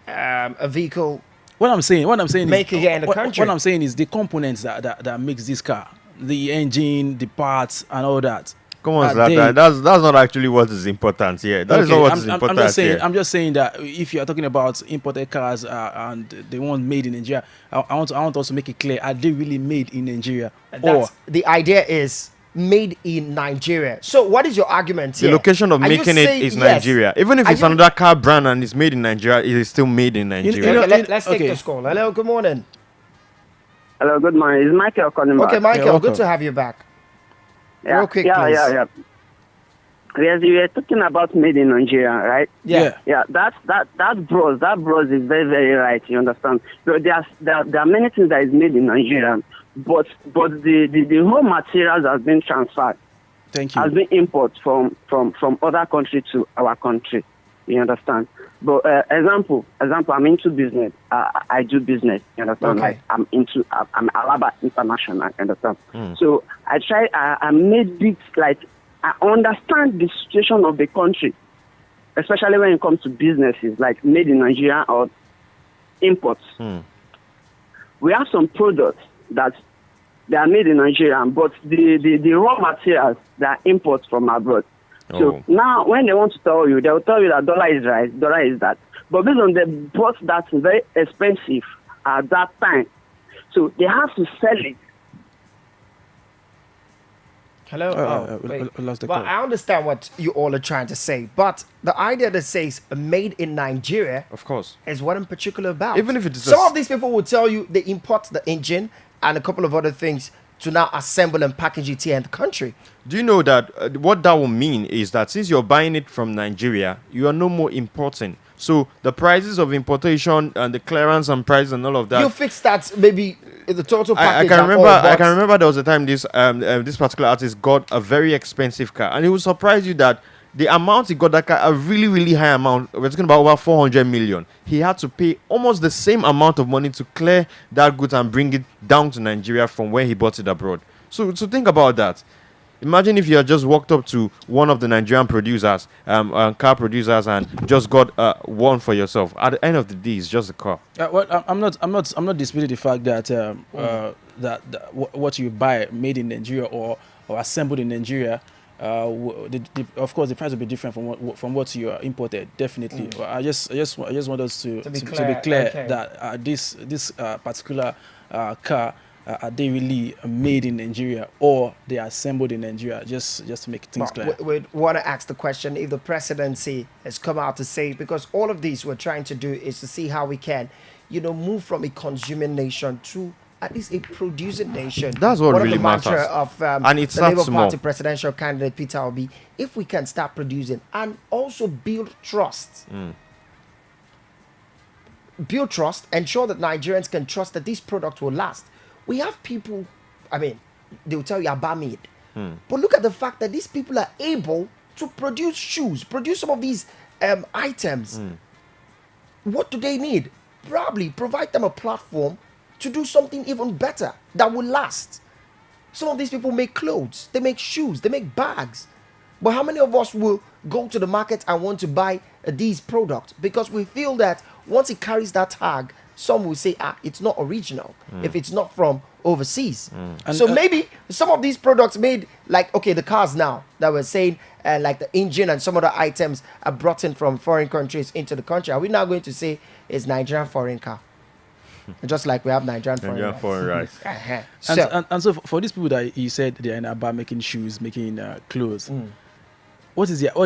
a vehicle. What I'm saying making here in the country. What I'm saying is the components that makes this car, the engine, the parts, and all that. Come on, Zlatan. That's not actually what is important here. That is not what is important. I'm just saying that if you are talking about imported cars and the ones made in Nigeria, I want to also make it clear: are they really made in Nigeria? The idea is made in Nigeria. So what is your argument here? The location of making it is Nigeria. Even if it's another car brand and it's made in Nigeria, it is still made in Nigeria. Let's take this call. Hello, good morning. Hello, good morning. It's Michael calling back. Okay, Michael, good to have you back. Yeah, real quick, please. Yeah. Yes, we were talking about made in Nigeria, right? Yeah. That bros is very, very right. You understand? So there are many things that is made in Nigeria, but the raw materials has been transferred. Thank you. Has been imported from other country to our country. You understand? But example, I'm into business. I do business. You understand? Okay. Like, I'm Alaba International. You understand? So I made it like. I understand the situation of the country, especially when it comes to businesses like made in Nigeria or imports. We have some products that they are made in Nigeria, but the raw materials they are imports from abroad. So now when they want to tell you, they will tell you that dollar is right, dollar is that. But based on they bought that very expensive at that time, so they have to sell it. Hello. Well, I understand what you all are trying to say, but the idea that says made in Nigeria, of course, is what I'm particular about. Even if it is some of these people will tell you they import the engine and a couple of other things to now assemble and package it here in the country. Do you know that what that will mean is that since you're buying it from Nigeria, you are no more importing. So the prices of importation and the clearance and price and all of that. You fix that maybe the total package. I can remember there was a time this particular artist got a very expensive car, and it will surprise you that the amount he got that car, a really, really high amount. We're talking about over 400 million. He had to pay almost the same amount of money to clear that goods and bring it down to Nigeria from where he bought it abroad. So think about that. Imagine if you had just walked up to one of the Nigerian producers, car producers, and just got one for yourself. At the end of the day, it's just a car. Well, I'm not disputing the fact that what you buy made in Nigeria or assembled in Nigeria, of course, the price will be different from what you imported. Definitely. I just want us to be clear okay. that this particular car. Are they really made in Nigeria or they are assembled in Nigeria? Just to make things clear. We want to ask the question if the presidency has come out to say, because all of these we're trying to do is to see how we can, move from a consuming nation to at least a producing nation. That's what really matters. One of the mantra of and it's the Labour small. Party presidential candidate Peter Obi, if we can start producing and also build trust. Build trust, ensure that Nigerians can trust that this product will last. We have people, they will tell you about made. But look at the fact that these people are able to produce shoes, produce some of these items. What do they need? Probably provide them a platform to do something even better that will last. Some of these people make clothes, they make shoes, they make bags. But how many of us will go to the market and want to buy these products? Because we feel that once it carries that tag, some will say, it's not original if it's not from overseas. So maybe some of these products made, like, the cars now that we're saying, like the engine and some other items are brought in from foreign countries into the country. Are we now going to say it's Nigerian foreign car? Just like we have Nigerian foreign rice. So for these people that you said they are in Aba making shoes, making clothes, what is their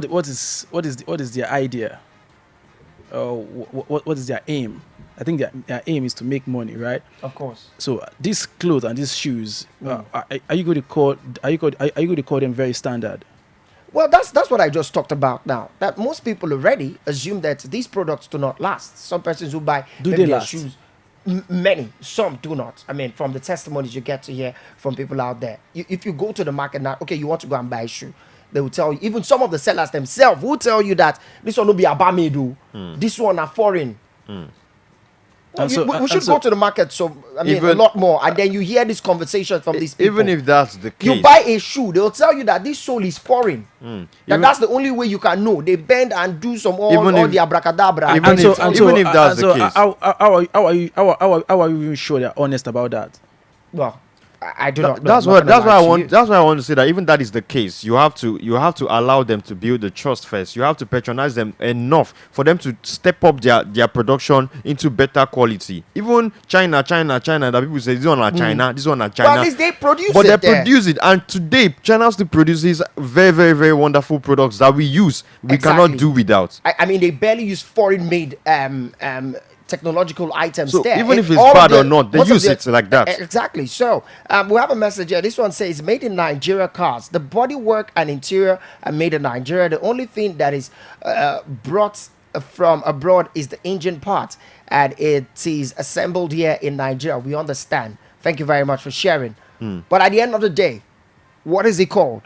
idea? What is their aim? I think their aim is to make money, right? Of course. So these clothes and these shoes, are you going to call them very standard? Well, that's what I just talked about now. That most people already assume that these products do not last. Some persons who buy their shoes, many, some do not. From the testimonies you get to hear from people out there, if you go to the market now, you want to go and buy a shoe, they will tell you. Even some of the sellers themselves will tell you that this one will be Abamedu, this one are foreign. We should go to the market, a lot more, and then you hear this conversation from these people. Even if that's the case, you buy a shoe, they'll tell you that this sole is foreign. That's the only way you can know. They bend and do some all the abracadabra. Even if that's the case, how are you even sure they're honest about that? Well, I do not. That's why I want to say that even that is the case, you have to allow them to build the trust first. You have to patronize them enough for them to step up their production into better quality. Even China, that people say this one are China, this one are China. But at least they produce but they produce it, and today China still produces very, very, very wonderful products that we use. We cannot do without. They barely use foreign-made technological items so there. Even if it's bad or not, they use it like that. Exactly. So we have a message here. This one says made in Nigeria cars. The bodywork and interior are made in Nigeria. The only thing that is brought from abroad is the engine part, and it is assembled here in Nigeria. We understand. Thank you very much for sharing. But at the end of the day, what is it called?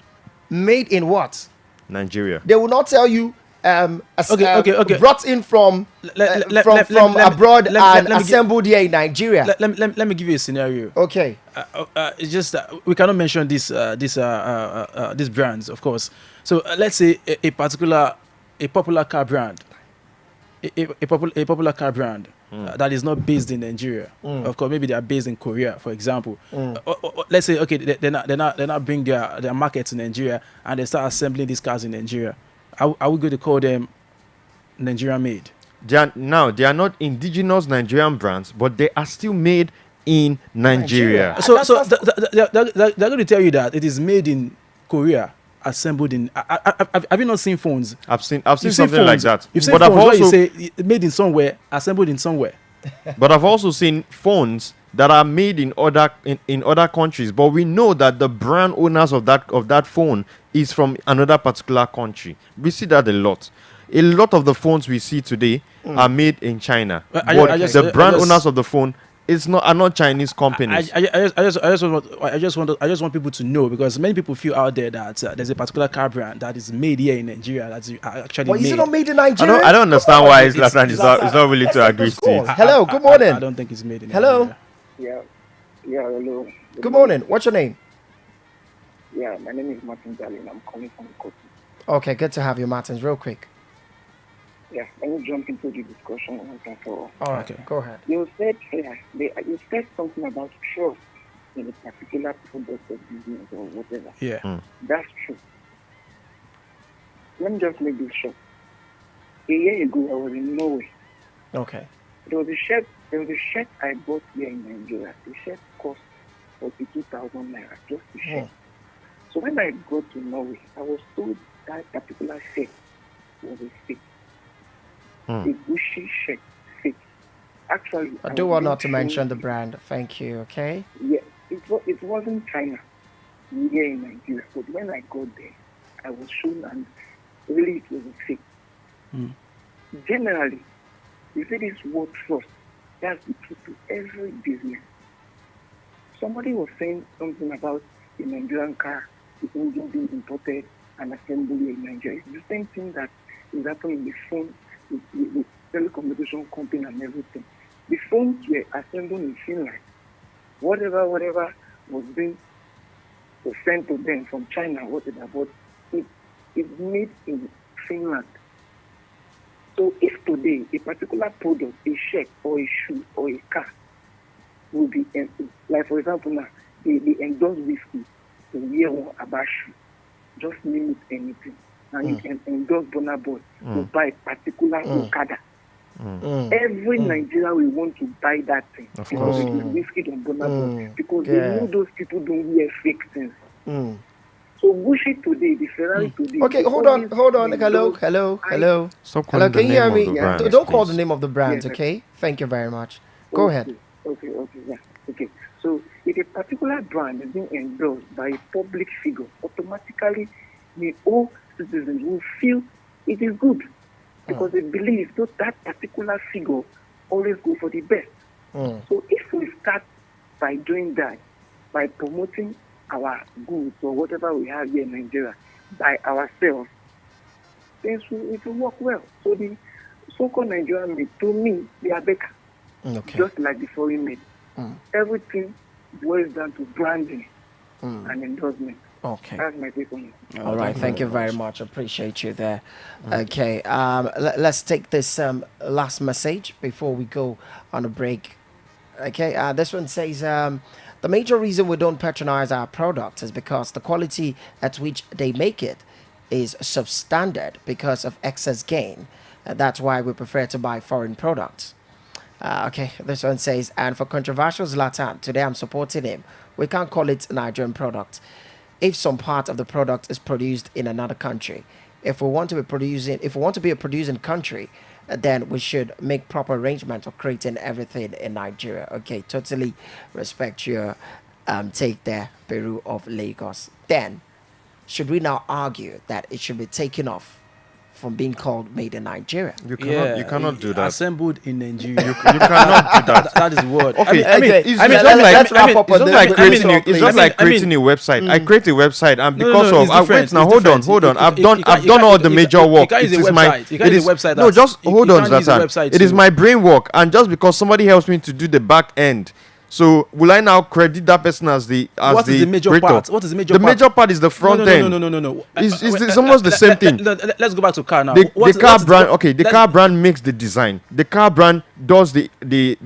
Made in what? Nigeria. They will not tell you brought in from abroad and assembled here in Nigeria. Let me give you a scenario. Okay. It's just that we cannot mention these brands, of course. So let's say a popular car brand, a popular car brand that is not based in Nigeria. Of course, maybe they are based in Korea, for example. Or let's say, okay, they're not bring their market to Nigeria and they start assembling these cars in Nigeria. Are we going to call them Nigerian made? They are not indigenous Nigerian brands, but they are still made in Nigeria. So they're going to tell you that it is made in Korea, assembled in. Have you not seen phones? I've seen something phones, like that. You've seen phones where you say made in somewhere, assembled in somewhere. But I've also seen phones that are made in other countries. But we know that the brand owners of that phone is from another particular country. We see that a lot. A lot of the phones we see today are made in China. But the brand owners of the phone are not Chinese companies. I just want people to know, because many people feel out there that there's a particular car brand that is made here in Nigeria that's actually Well, made. is it not made in Nigeria? I don't understand why Zlatan is not willing to agree to it. Hello, good morning. I don't think it's made in Hello. Nigeria. Hello. Good morning. What's your name? Yeah, my name is Martin Darling. I'm calling from Kotu. Okay, good to have you, Martins. Real quick. Yeah, let me jump into the discussion once and for all. All right, go ahead. You said something about trust in a particular product or business or whatever. Yeah. That's true. Let me just make this short. A year ago, I was in Norway. Okay. There was a shirt I bought here in Nigeria. The shirt cost 42,000 naira, just the shirt. So when I got to Norway, I was told that particular shirt was a fake. A Gucci shirt, fake. Actually, I do want not to mention the brand. Thank you, okay? Yeah, it wasn't China, here in Nigeria. But when I got there, I was shown, and really it was a fake. Generally, you see this word trust, that's the key to every business. Somebody was saying something about the Nigerian car, the engine being imported and assembled here in Nigeria. It's the same thing that is happening in the phone, the telecommunication company and everything. The phones were assembled in Finland. Whatever was being sent to them from China, whatever, but it's made in Finland. So if today a particular product, a shirt or a shoe or a car will be, like for example now, they endorse whiskey to wear one about shoe, just name it anything. And you can endorse Burna Boy to buy a particular Okada. Every Nigeria will want to buy that thing because it is whiskey on Burna Boy, because they know those people don't wear fake things. So Gucci today, the Ferrari today. Okay, hold on. Hello. Stop calling Can you hear me? Brands, don't call please. the name of the brands, okay? Thank you very much. Go ahead. Okay. So if a particular brand is being endorsed by a public figure, automatically the all citizens will feel it is good, because they believe that particular figure always go for the best. So if we start by doing that, by promoting our goods or whatever we have here in Nigeria by ourselves, then it will work well. So the so-called Nigerian made, to me, they are better. Just like the foreign made. Everything boils down to branding and endorsement. Okay. That's my take on it. All right, thank you very much. Appreciate you there. Okay, let's take this last message before we go on a break. Okay, this one says, the major reason we don't patronize our products is because the quality at which they make it is substandard because of excess gain. That's why we prefer to buy foreign products. Okay, this one says, and for controversial Zlatan, today I'm supporting him. We can't call it a Nigerian product if some part of the product is produced in another country. If we want to be a producing country, then we should make proper arrangement of creating everything in Nigeria. Okay, totally respect your take there, Peru of Lagos. Then, should we now argue that it should be taken off from being called made in Nigeria? You cannot do that. Assembled in Nigeria. You cannot do that. That is what. Okay, it's just like creating a website. I create a website, and because of wait now, hold on. I've done all the major work. It is my no, just hold on, Zlatan. It is my brain work, and just because somebody helps me to do the back end. So will I now credit that person as the what is the major creator? part? What is the major part? The major part is the front end. No. It's almost the same thing. Let's go back to car now. The car brand makes the design. The car brand does the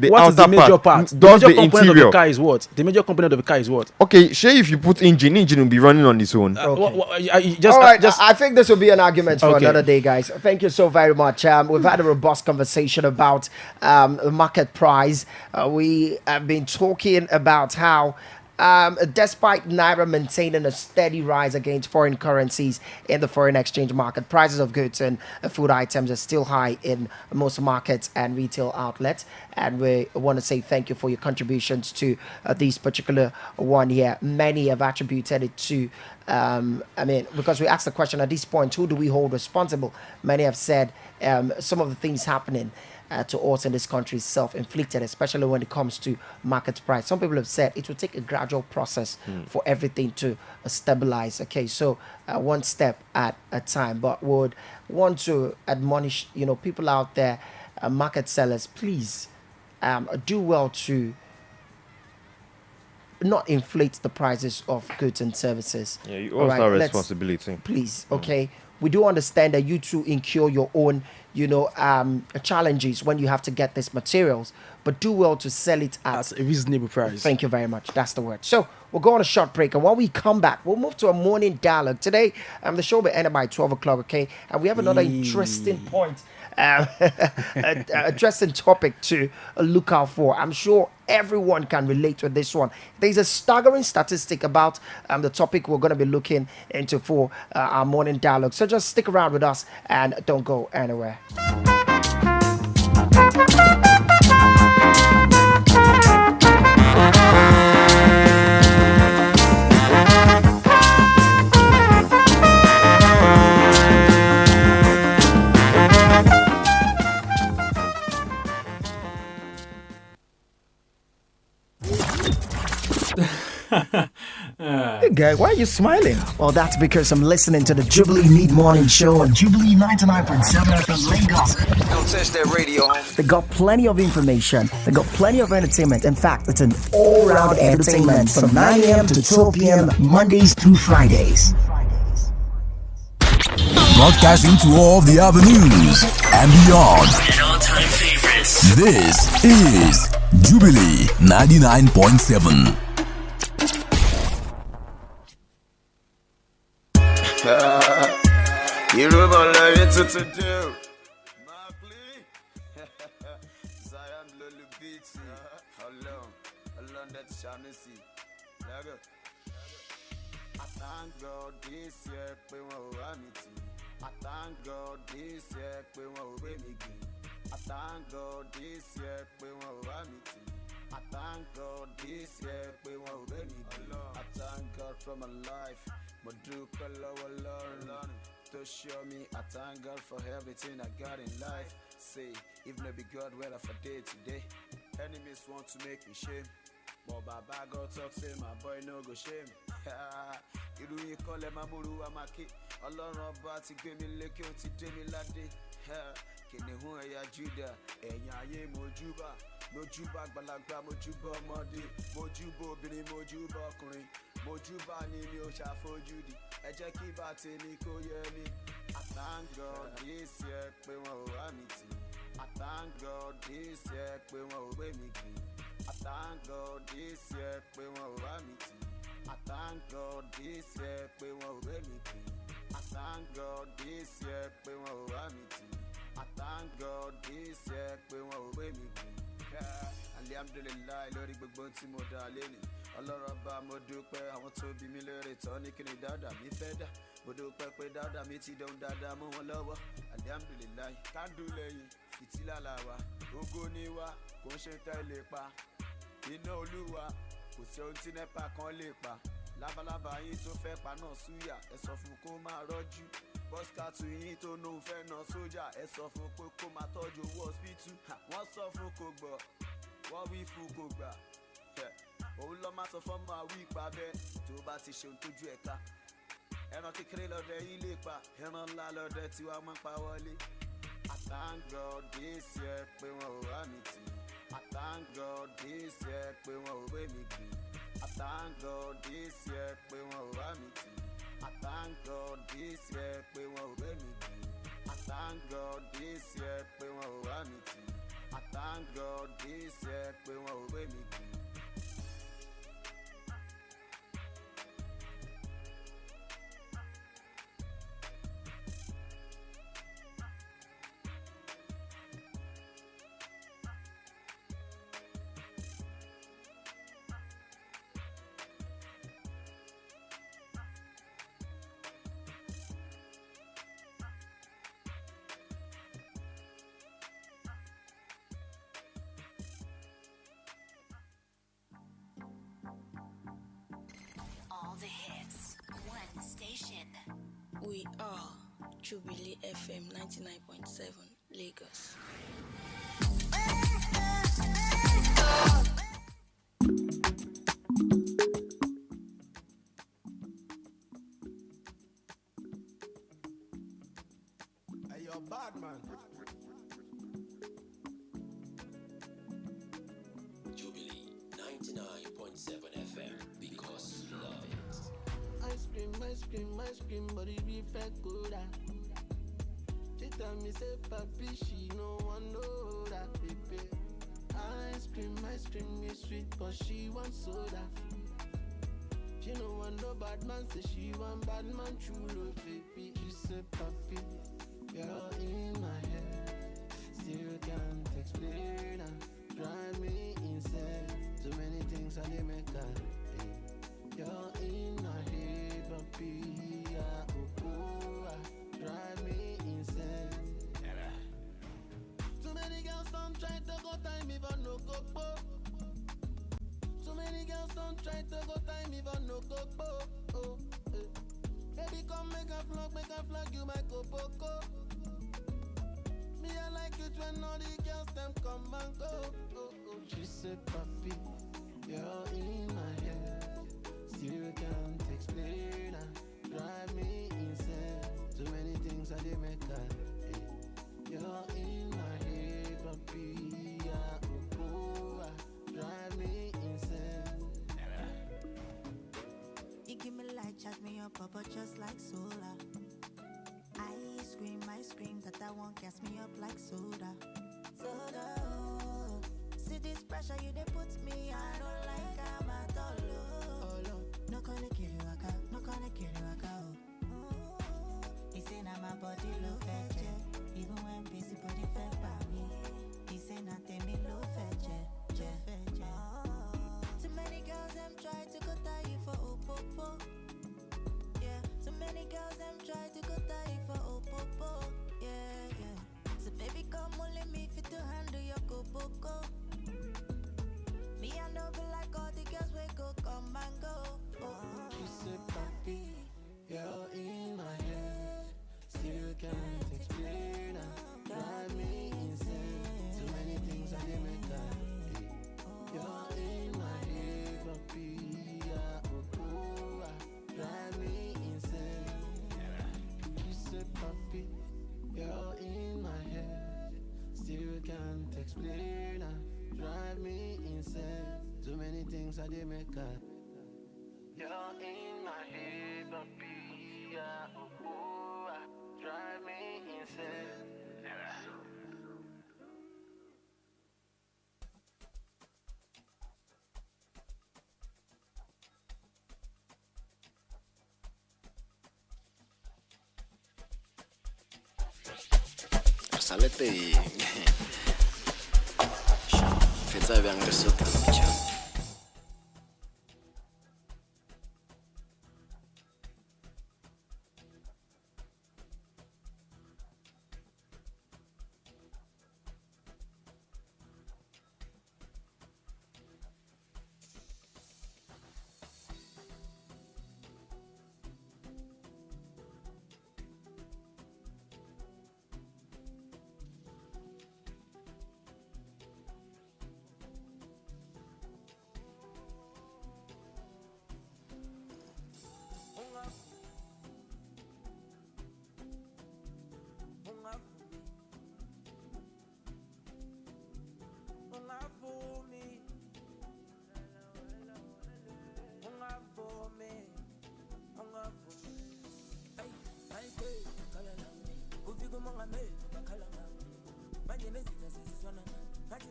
what outer is the major part? does the the major component interior. of the car is what? The major component of the car is what? Okay, say if you put engine will be running on its own. All right, I think this will be an argument for Okay. another day, guys. Thank you so very much. We've had a robust conversation about the market price. We have been talking about how despite Naira maintaining a steady rise against foreign currencies in the foreign exchange market, prices of goods and food items are still high in most markets and retail outlets. And we want to say thank you for your contributions to this particular one here. Many have attributed it to, because we asked the question at this point, who do we hold responsible? Many have said some of the things happening to us in this country is self-inflicted, especially when it comes to market price. Some people have said it will take a gradual process for everything to stabilize. Okay, so one step at a time. But would want to admonish, people out there, market sellers, please do well to not inflate the prices of goods and services. Yeah, you also have responsibility. Please, okay. We do understand that you too incur your own, challenges when you have to get these materials, but do well to sell it at a reasonable price. Thank you very much. That's the word. So we'll go on a short break, and when we come back, we'll move to a morning dialogue. Today, the show will end by 12 o'clock, okay? And we have another interesting point, interesting topic to look out for. I'm sure everyone can relate with this one. There's a staggering statistic about the topic we're going to be looking into for our morning dialogue. So just stick around with us and don't go anywhere. Hey guy, why are you smiling? Well, that's because I'm listening to the Jubilee Mid-Morning Show on Jubilee 99.7 FM Lagos. Don't touch that radio. They got plenty of information. They got plenty of entertainment. In fact, it's an all-round entertainment from 9 a.m. to 12 p.m. Mondays through Fridays. Broadcasting to all the avenues and beyond. And all-time favorites. This is Jubilee 99.7. You know about love to do. Zion Lulu Beats. Alone that Shamisi. I thank God this year, we won't run it. I thank God this year, we won't win again. I thank God this year, we won't run it. I thank God this year, we won't win again. I thank God for my life. My do learn to show me. I thank God for everything I got in life. Say, if not be God, where for day today. Enemies want to make me shame. But Baba God talk, say my boy no go shame. Irú yìí kọ́ lẹ máa múru wa máa ké. Ọlọ́run ọba ti gbé mi lékè, ó ti dé mi ládé. Kìnìún ẹ̀yà Júdà, ẹ̀yìn ayé mojúbà. Mojúbà àgbàlagbà, mojúbà ọmọdé. Mojúbà obìnrin, mojúbà ọkùnrin. Mojúbà ni mi ò ṣàfojúdi. Ẹ jẹ́ kí bá tèmi kó yẹ mí. I thank God this year pé wọn ò wá mi tì. I thank God this year pé wọn ò gbé mi gbìn. I thank God this year pé wọn ò wá mi tì. I thank God this year pé wọn ò gbé mi gbìn. I thank God this year pé wọn ò wá mi tì. I thank God this year pé wọn ò gbé mi gbìn. Alhamdulillah lórí gbogbo tí mo dá lẹ́nu. Ọlọ́run bá mo dúpẹ́ àwọn tó bí mi lóore tán ní kí ni dáadáa mi fẹ́ dà. Mo dúpẹ́ pé dáadáa mi ti dán dáadáa mọ́ wọn lọ́wọ́. Alhamdulillah kándú lẹ́yìn fìtílà làwà. Ògo ni wá kò ń ṣe tẹ́lẹ̀ pa. Iná Olúwa kò sí ohun tí nẹ́pà kan lè pa. Lábalábá yín tó fẹ́ pa náà súyà ẹ sọ fún kó máa rọ́jú. Bọ́sikàtù yín tó nóun fẹ́ náà sójà ẹ sọ fún pé kó máa tọ́jú owó hospital. Wọ́n sọ fún kò gbọ́, wọ́n wí fún kò gbà. Òun lọ máa sọ fọ́mọ àwí ìpa bẹ́ẹ̀ tó bá ti ṣe ohun tójú ẹ̀ka. Ẹran kékeré lọ́dẹ yín lè pa, ẹran ńlá lọ́dẹ tí wàá máa pa wọlé. I thank God this year pé wọn ò wá mi tì. I thank God this year pé wọn ò gbé mi gbìn. I thank God this year pé wọn ò wá mi tì. I thank God this year pé wọn ò gbé mi gbìn. I thank God this year pé wọn ò wá mi tì. I thank God this year, we won't wait me. All the hits, one station. We are Jubilee FM 99.7 Lagos. Hey, you're bad, man. Jubilee 99.7 FM because you love it. Ice cream, but it be fake good. She tell me say papi, she no one know that baby. Ice cream is sweet, but she want soda. She no want no bad man, say she want bad man chulo baby. She say papi, you're in my head, still can't explain her. Drive me insane, too many things I didn't make her. You're in my head, papi, yeah, drive me insane. Too many girls don't try to go time even no go. Too many girls don't try to go time even no go. Oh, baby, come make a flag, you my copoco. Me, I like it when all the girls them come and go. She said, papi, you're in my head. Still can't explain her. Drive me insane. Too many things I did make her. You're in my head, papi. Drive me insane. You give me light, charge me up, papa, just like solar. Ice cream, that I want gas me up like soda. Oh. See this pressure you they put me, I don't like I'm at all. No gonna kill you, oh. He say now my body low fetch, even when busy body fed by me. He say nothing me low fetch, Too many girls them try to go tie you for opopo. Yeah, too many girls them try to go tie you for opopo. Yeah. So baby come only me fit to handle your kopoko. Me I know be like all the girls we go come and go. She said, papi, you're in my head. Still can't explain her. Drive me insane. Too many things I didn't make her. You're in my head, papi. Drive me insane. She said, papi, you're in my head. Still can't explain her. Drive me insane. Too many things I didn't make her. You're in my head, papi. Drive me insane. Salete y fetsa bien risotto.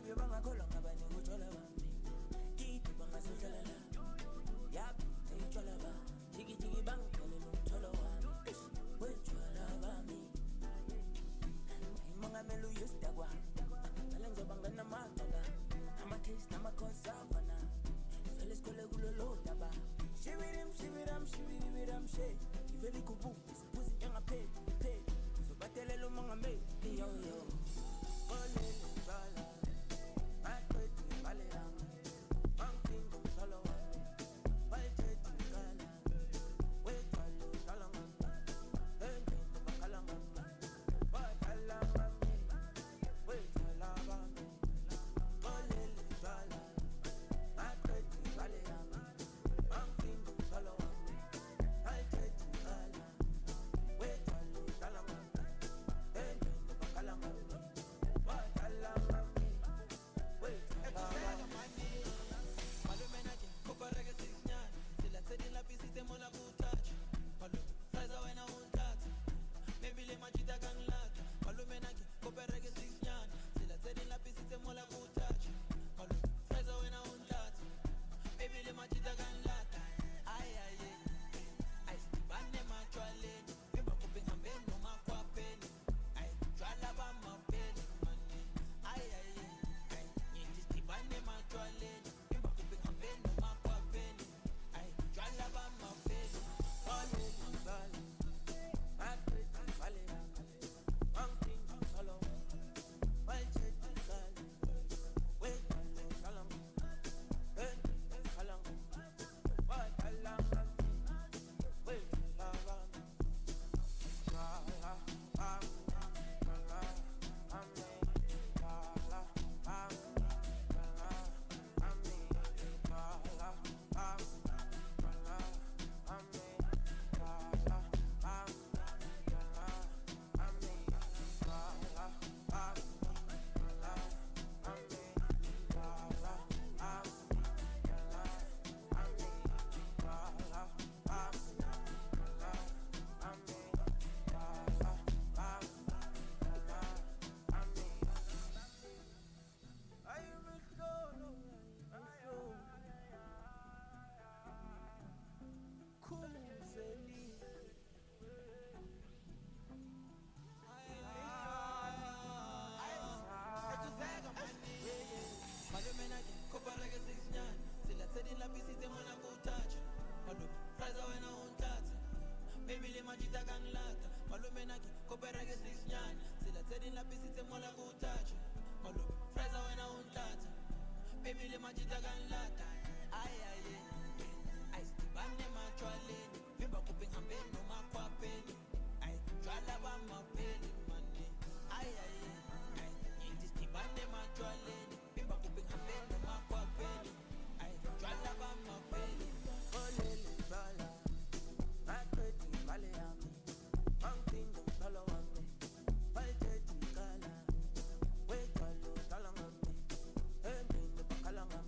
baby banga kolonga bani kuchola bami kitu banga sojala la yap hey chola ba jigi jigi bang kale no chola wami we chola bami manga melu yustagwa alenzo banga na matoga ama kiss na makosa bana sales kole gulolo daba shibirim she iveli kubu pusi yanga pe so batele lo manga me yo ole bala akweti bale am banking solo why tete kala we talo talanga ende bakalanga bakalanga we talaba ole bala akweti bale am banking solo why tete kala we talo talanga ende bakalanga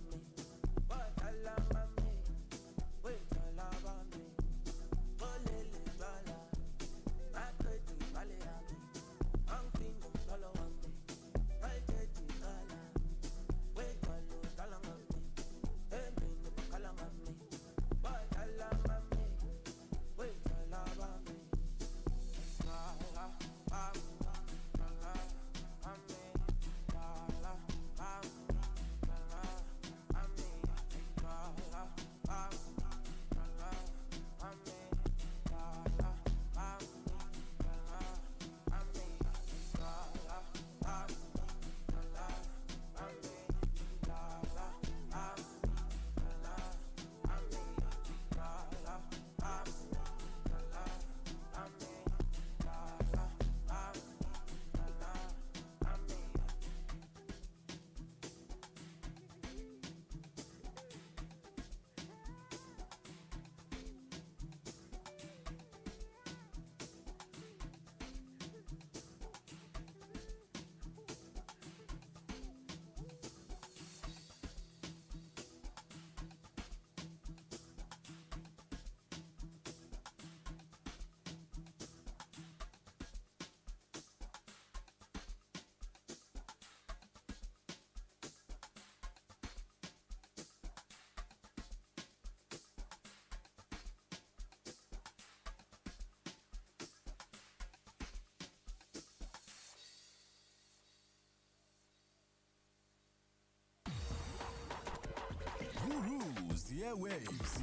Airwaves.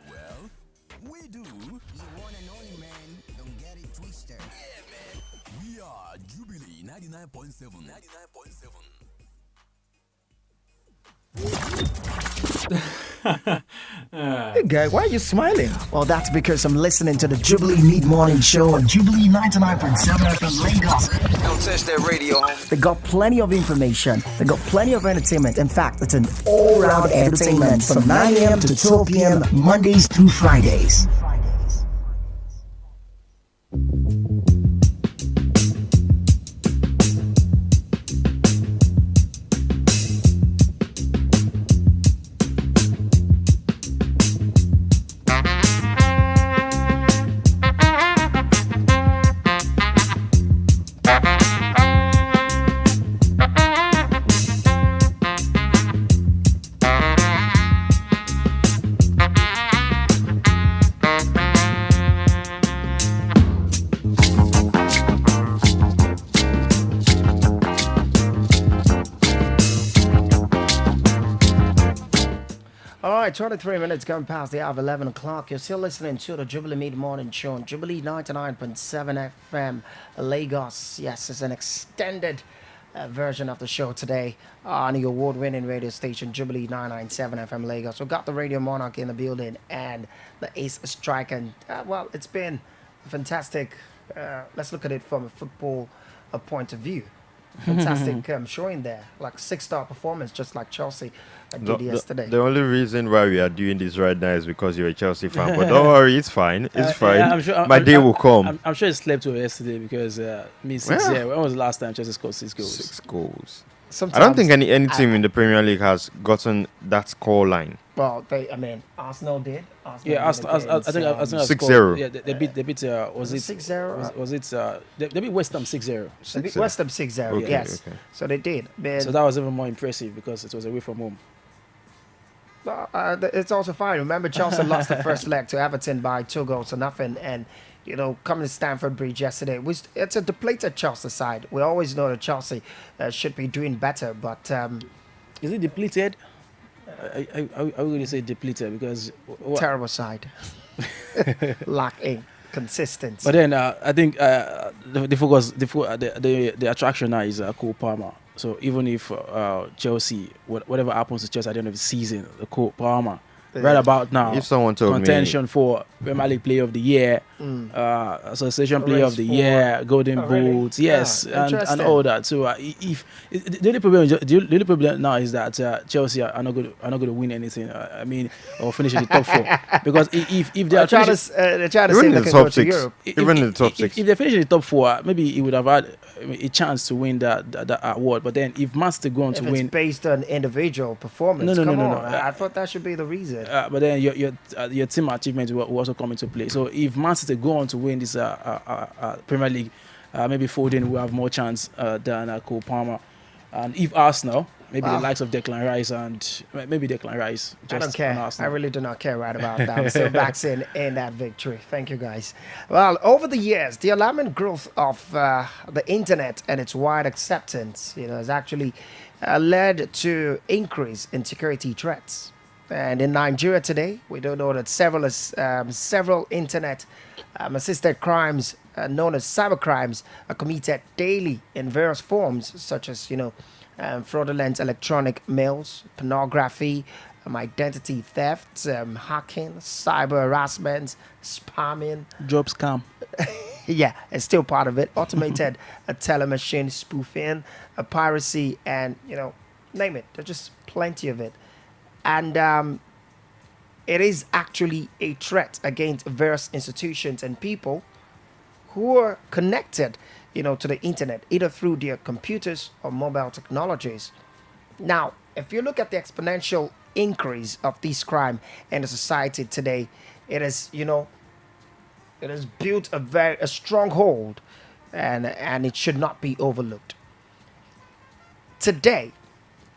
Well, we do. You one and only, man. Don't get it twisted. Yeah, man. We are Jubilee 99.7. 99.7. Hey guy, why are you smiling? Well, that's because I'm listening to the Jubilee Mid-Morning Show on Jubilee 99.7 FM Lagos. Don't touch that radio. They got plenty of information. They got plenty of entertainment. In fact, it's an all-round entertainment from 9 a.m. to 12 p.m. Mondays through Fridays. All right, 23 minutes going past the hour of 11 o'clock. You're still listening to the Jubilee Mid-Morning Show on Jubilee 99.7 FM Lagos. Yes, it's an extended version of the show today on the award-winning radio station Jubilee 997 FM Lagos. We've got the Radio Monarch in the building and the Ace Strike. And, well, it's been fantastic. Let's look at it from a football point of view. Fantastic showing there, like 6-star performance, just like Chelsea did yesterday. The only reason why we are doing this right now is because you're a Chelsea fan. But don't worry, it's fine. It's fine. Yeah, My day will come. I'm sure it slept over yesterday because me 6-0. When was the last time Chelsea scored 6 goals? 6 goals. Sometimes I don't think any team in the Premier League has gotten that score line. Well, Arsenal did. Yeah, I think 6-0. Yeah, they beat. Was it 6-0? Was it? They beat West Ham 6-0. They beat West Ham 6-0. Okay, yes. okay. So they did. So that was even more impressive because it was away from home. It's also fine. Remember, Chelsea lost the first leg to Everton by 2-0, and coming to Stamford Bridge yesterday, it's a depleted Chelsea side. We always know that Chelsea should be doing better, but is it depleted? I would really say depleted because terrible side, lacking consistency. But then I think the focus, the attraction now is Cole Palmer. So even if Chelsea, whatever happens to Chelsea at the end of the season, the Cole Palmer, right about now, if someone told contention for Premier League Player of the Year, Association Player of the Year, Golden Boots, yes, and all that. So if the only problem now is that Chelsea are not going to win anything. Or finish in the top 4 because if they are trying to say they can go to Europe, even in the top 6, if they finish in the top 4, maybe he would have had a chance to win that award. But then if Man City go on to win, it's based on individual performance. No. I thought that should be the reason. But then your team achievement will also come into play. So if Man City go on to win this Premier League, maybe Foden will have more chance than Cole Palmer. And if Arsenal, maybe the likes of Declan Rice and maybe Declan Rice. I don't care. I really do not care right about that. I'm still back in that victory. Thank you, guys. Well, over the years, the alarming growth of the internet and its wide acceptance, has actually led to increase in security threats. And in Nigeria today, we don't know that several internet assisted crimes known as cybercrimes are committed daily in various forms, such as fraudulent electronic mails, pornography, identity theft, hacking, cyber harassment, spamming, job scam. Yeah, it's still part of it. Automated telemachine spoofing, piracy, and name it. There's just plenty of it. And it is actually a threat against various institutions and people who are connected, to the internet, either through their computers or mobile technologies. Now, if you look at the exponential increase of this crime in the society today, it is, it has built a stronghold, and it should not be overlooked. Today,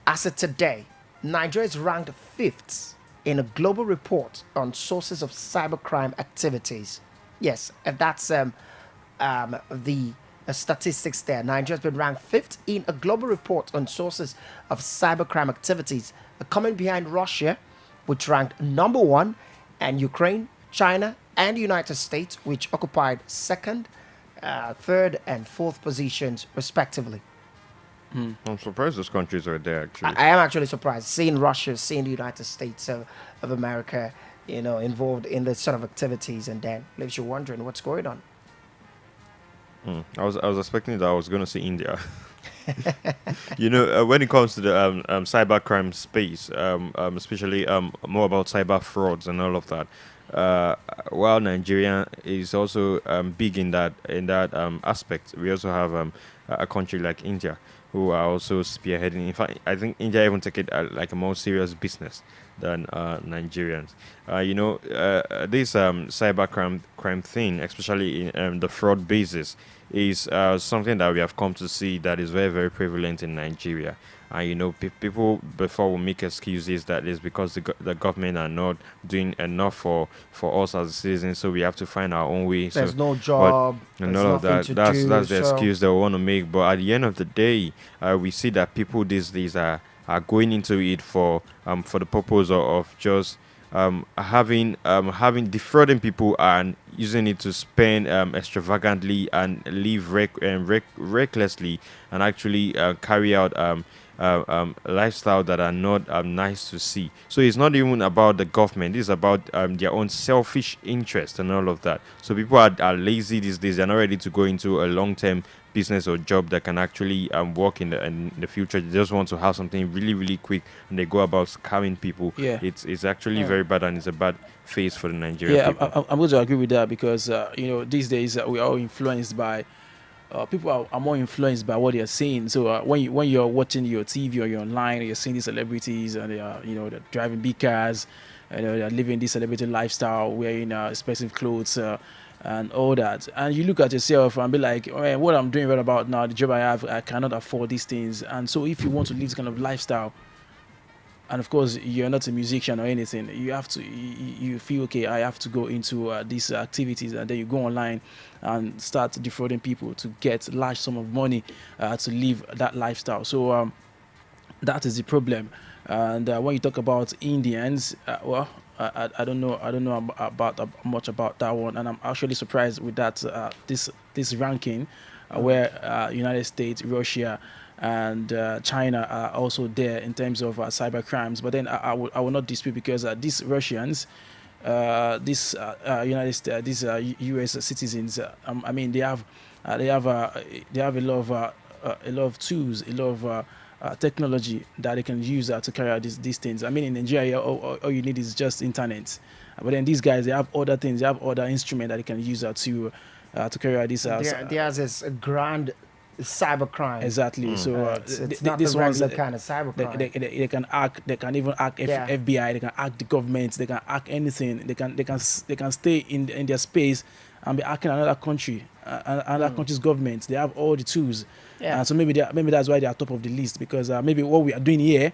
as of today, Nigeria is ranked 5th in a global report on sources of cybercrime activities. Yes, and that's the statistics there. Nigeria has been ranked 5th in a global report on sources of cybercrime activities, coming behind Russia which ranked number 1, and Ukraine, China, and the United States, which occupied second, third, and fourth positions, respectively. I'm surprised those countries are there, actually. I am actually surprised seeing Russia, seeing the United States of America, involved in this sort of activities, and then leaves you wondering what's going on. I was expecting that I was going to say India. When it comes to the cybercrime space, especially more about cyber frauds and all of that, while Nigeria is also big in that aspect, we also have a country like India who are also spearheading. In fact, I think India even take it like a more serious business than Nigerians. This cybercrime thing, especially in the fraud basis, is something that we have come to see that is very, very prevalent in Nigeria. And people before will make excuses that it's because the government are not doing enough for us as citizens, so we have to find our own way. There's no job, and all of that. That's the excuse they want to make. But at the end of the day, we see that people these days are going into it for the purpose of just having defrauding people and using it to spend extravagantly and live recklessly, and actually carry out lifestyle that are not nice to see. So it's not even about the government. It's about their own selfish interest and all of that. So people are lazy these days. They're not ready to go into a long-term business or job that can actually work in the future. They just want to have something really, really quick, and they go about scamming people. Yeah. It's actually very bad, and it's a bad phase for the Nigerian people. I'm going to agree with that because these days we are all influenced by people are more influenced by what they are seeing. So when you're watching your TV or you're online, you're seeing these celebrities and they are they're driving big cars, they're living this celebrity lifestyle, wearing expensive clothes and all that, and you look at yourself and be like, man, what I'm doing right about now, the job I have, I cannot afford these things. And so if you want to live this kind of lifestyle, and of course you're not a musician or anything, you have to you feel, okay, I have to go into these activities, and then you go online and start defrauding people to get large sum of money to live that lifestyle. So that is the problem. And when you talk about Indians, I don't know about much about that one, and I'm actually surprised with that this ranking where United States, Russia, and China are also there in terms of cyber crimes. But then I will not dispute, because these Russians, these United States, these U.S. citizens, I mean, they have a lot of tools, a lot of technology that they can use to carry out these things. I mean, in Nigeria, all you need is just internet. But then these guys, they have other things, they have other instruments that they can use to carry out this. There's this grand cybercrime. Exactly. So it's not the regular kind of cybercrime. They can act. They can even act FBI. They can act the government. They can act anything. They can stay in their space and be acting another country, another country's government. They have all the tools. So maybe that's why they are top of the list, because maybe what we are doing here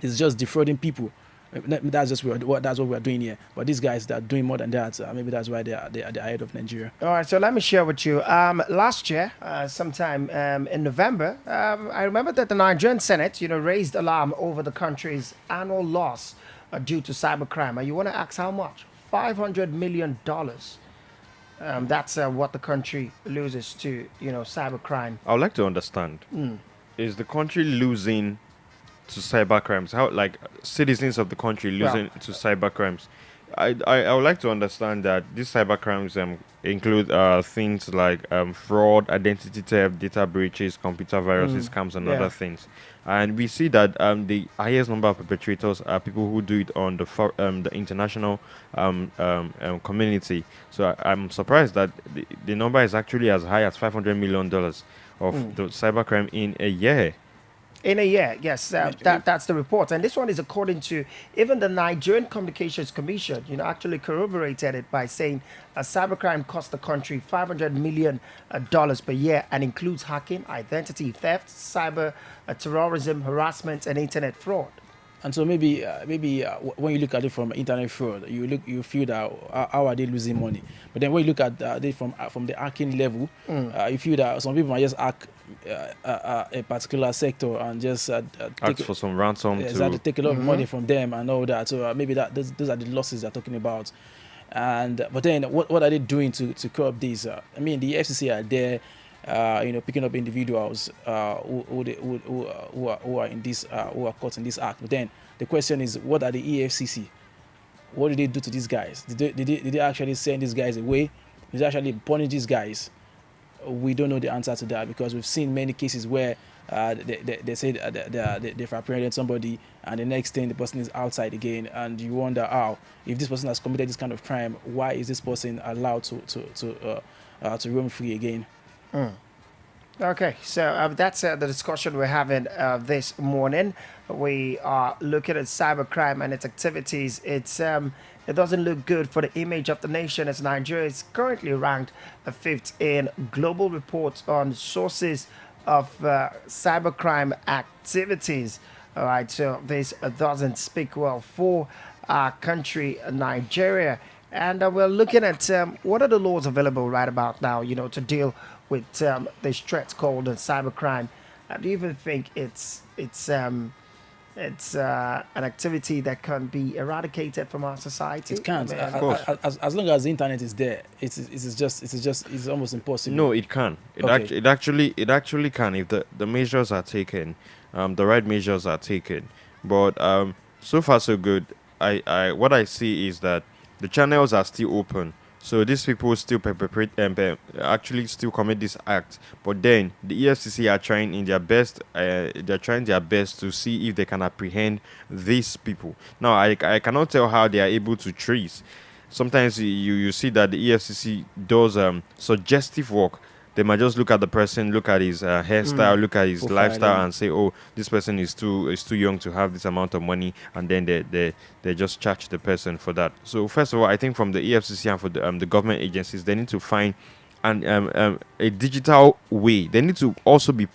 is just defrauding people. That's what we are doing here. But these guys that are doing more than that, maybe that's why they are ahead of Nigeria. All right, so let me share with you. Last year, sometime in November, I remember that the Nigerian Senate, raised alarm over the country's annual loss due to cybercrime. And you want to ask how much? $500 million. That's what the country loses to, cybercrime. I would like to understand: is the country losing to cyber crimes? How, like, citizens of the country losing to cyber crimes? I would like to understand that these cyber crimes include things like fraud, identity theft, data breaches, computer viruses, scams, and other things. And we see that the highest number of perpetrators are people who do it on the international community. So I'm surprised that the number is actually as high as $500 million of the cybercrime in a year. In a year, yes, that's the report. And this one is according to even the Nigerian Communications Commission, actually corroborated it by saying cybercrime cost the country $500 million per year, and includes hacking, identity theft, cyber terrorism, harassment, and internet fraud. And so when you look at it from internet fraud, you feel that how are they losing money? But then when you look at it from the hacking level, you feel that some people might just hack a particular sector and just Ask for some ransom exactly, to take a lot of money from them and all that. So maybe those are the losses they're talking about. But then what are they doing to curb this? I mean, the FCC are there. Picking up individuals who are in this who are caught in this act. But then the question is, what are the EFCC? What did they do to these guys? Did they actually send these guys away? Did they actually punish these guys? We don't know the answer to that, because we've seen many cases where they say they've apprehended somebody, and the next thing the person is outside again, and you wonder how, if this person has committed this kind of crime, why is this person allowed to roam free again? Okay, so that's the discussion we're having this morning. We are looking at cybercrime and its activities. It doesn't look good for the image of the nation, as Nigeria is currently ranked fifth in global reports on sources of cybercrime activities. All right, so this doesn't speak well for our country, Nigeria. And we're looking at what are the laws available right about now, to deal with this threat called cybercrime. Do you even think it's an activity that can be eradicated from our society? It can't. As long as the internet is there, it's almost impossible. No, it can. It actually can if the measures are taken, the right measures are taken. But so far so good. What I see is that the channels are still open. So these people still perpetrate actually still commit this act, but then the EFCC are trying in their best. They're trying their best to see if they can apprehend these people. Now, I cannot tell how they are able to trace. Sometimes you see that the EFCC does suggestive work. They might just look at the person, look at his hairstyle, look at his lifestyle, and say, "Oh, this person is too young to have this amount of money," and then they just charge the person for that. So first of all, I think from the EFCC and for the government agencies, they need to find a digital way. They need to also be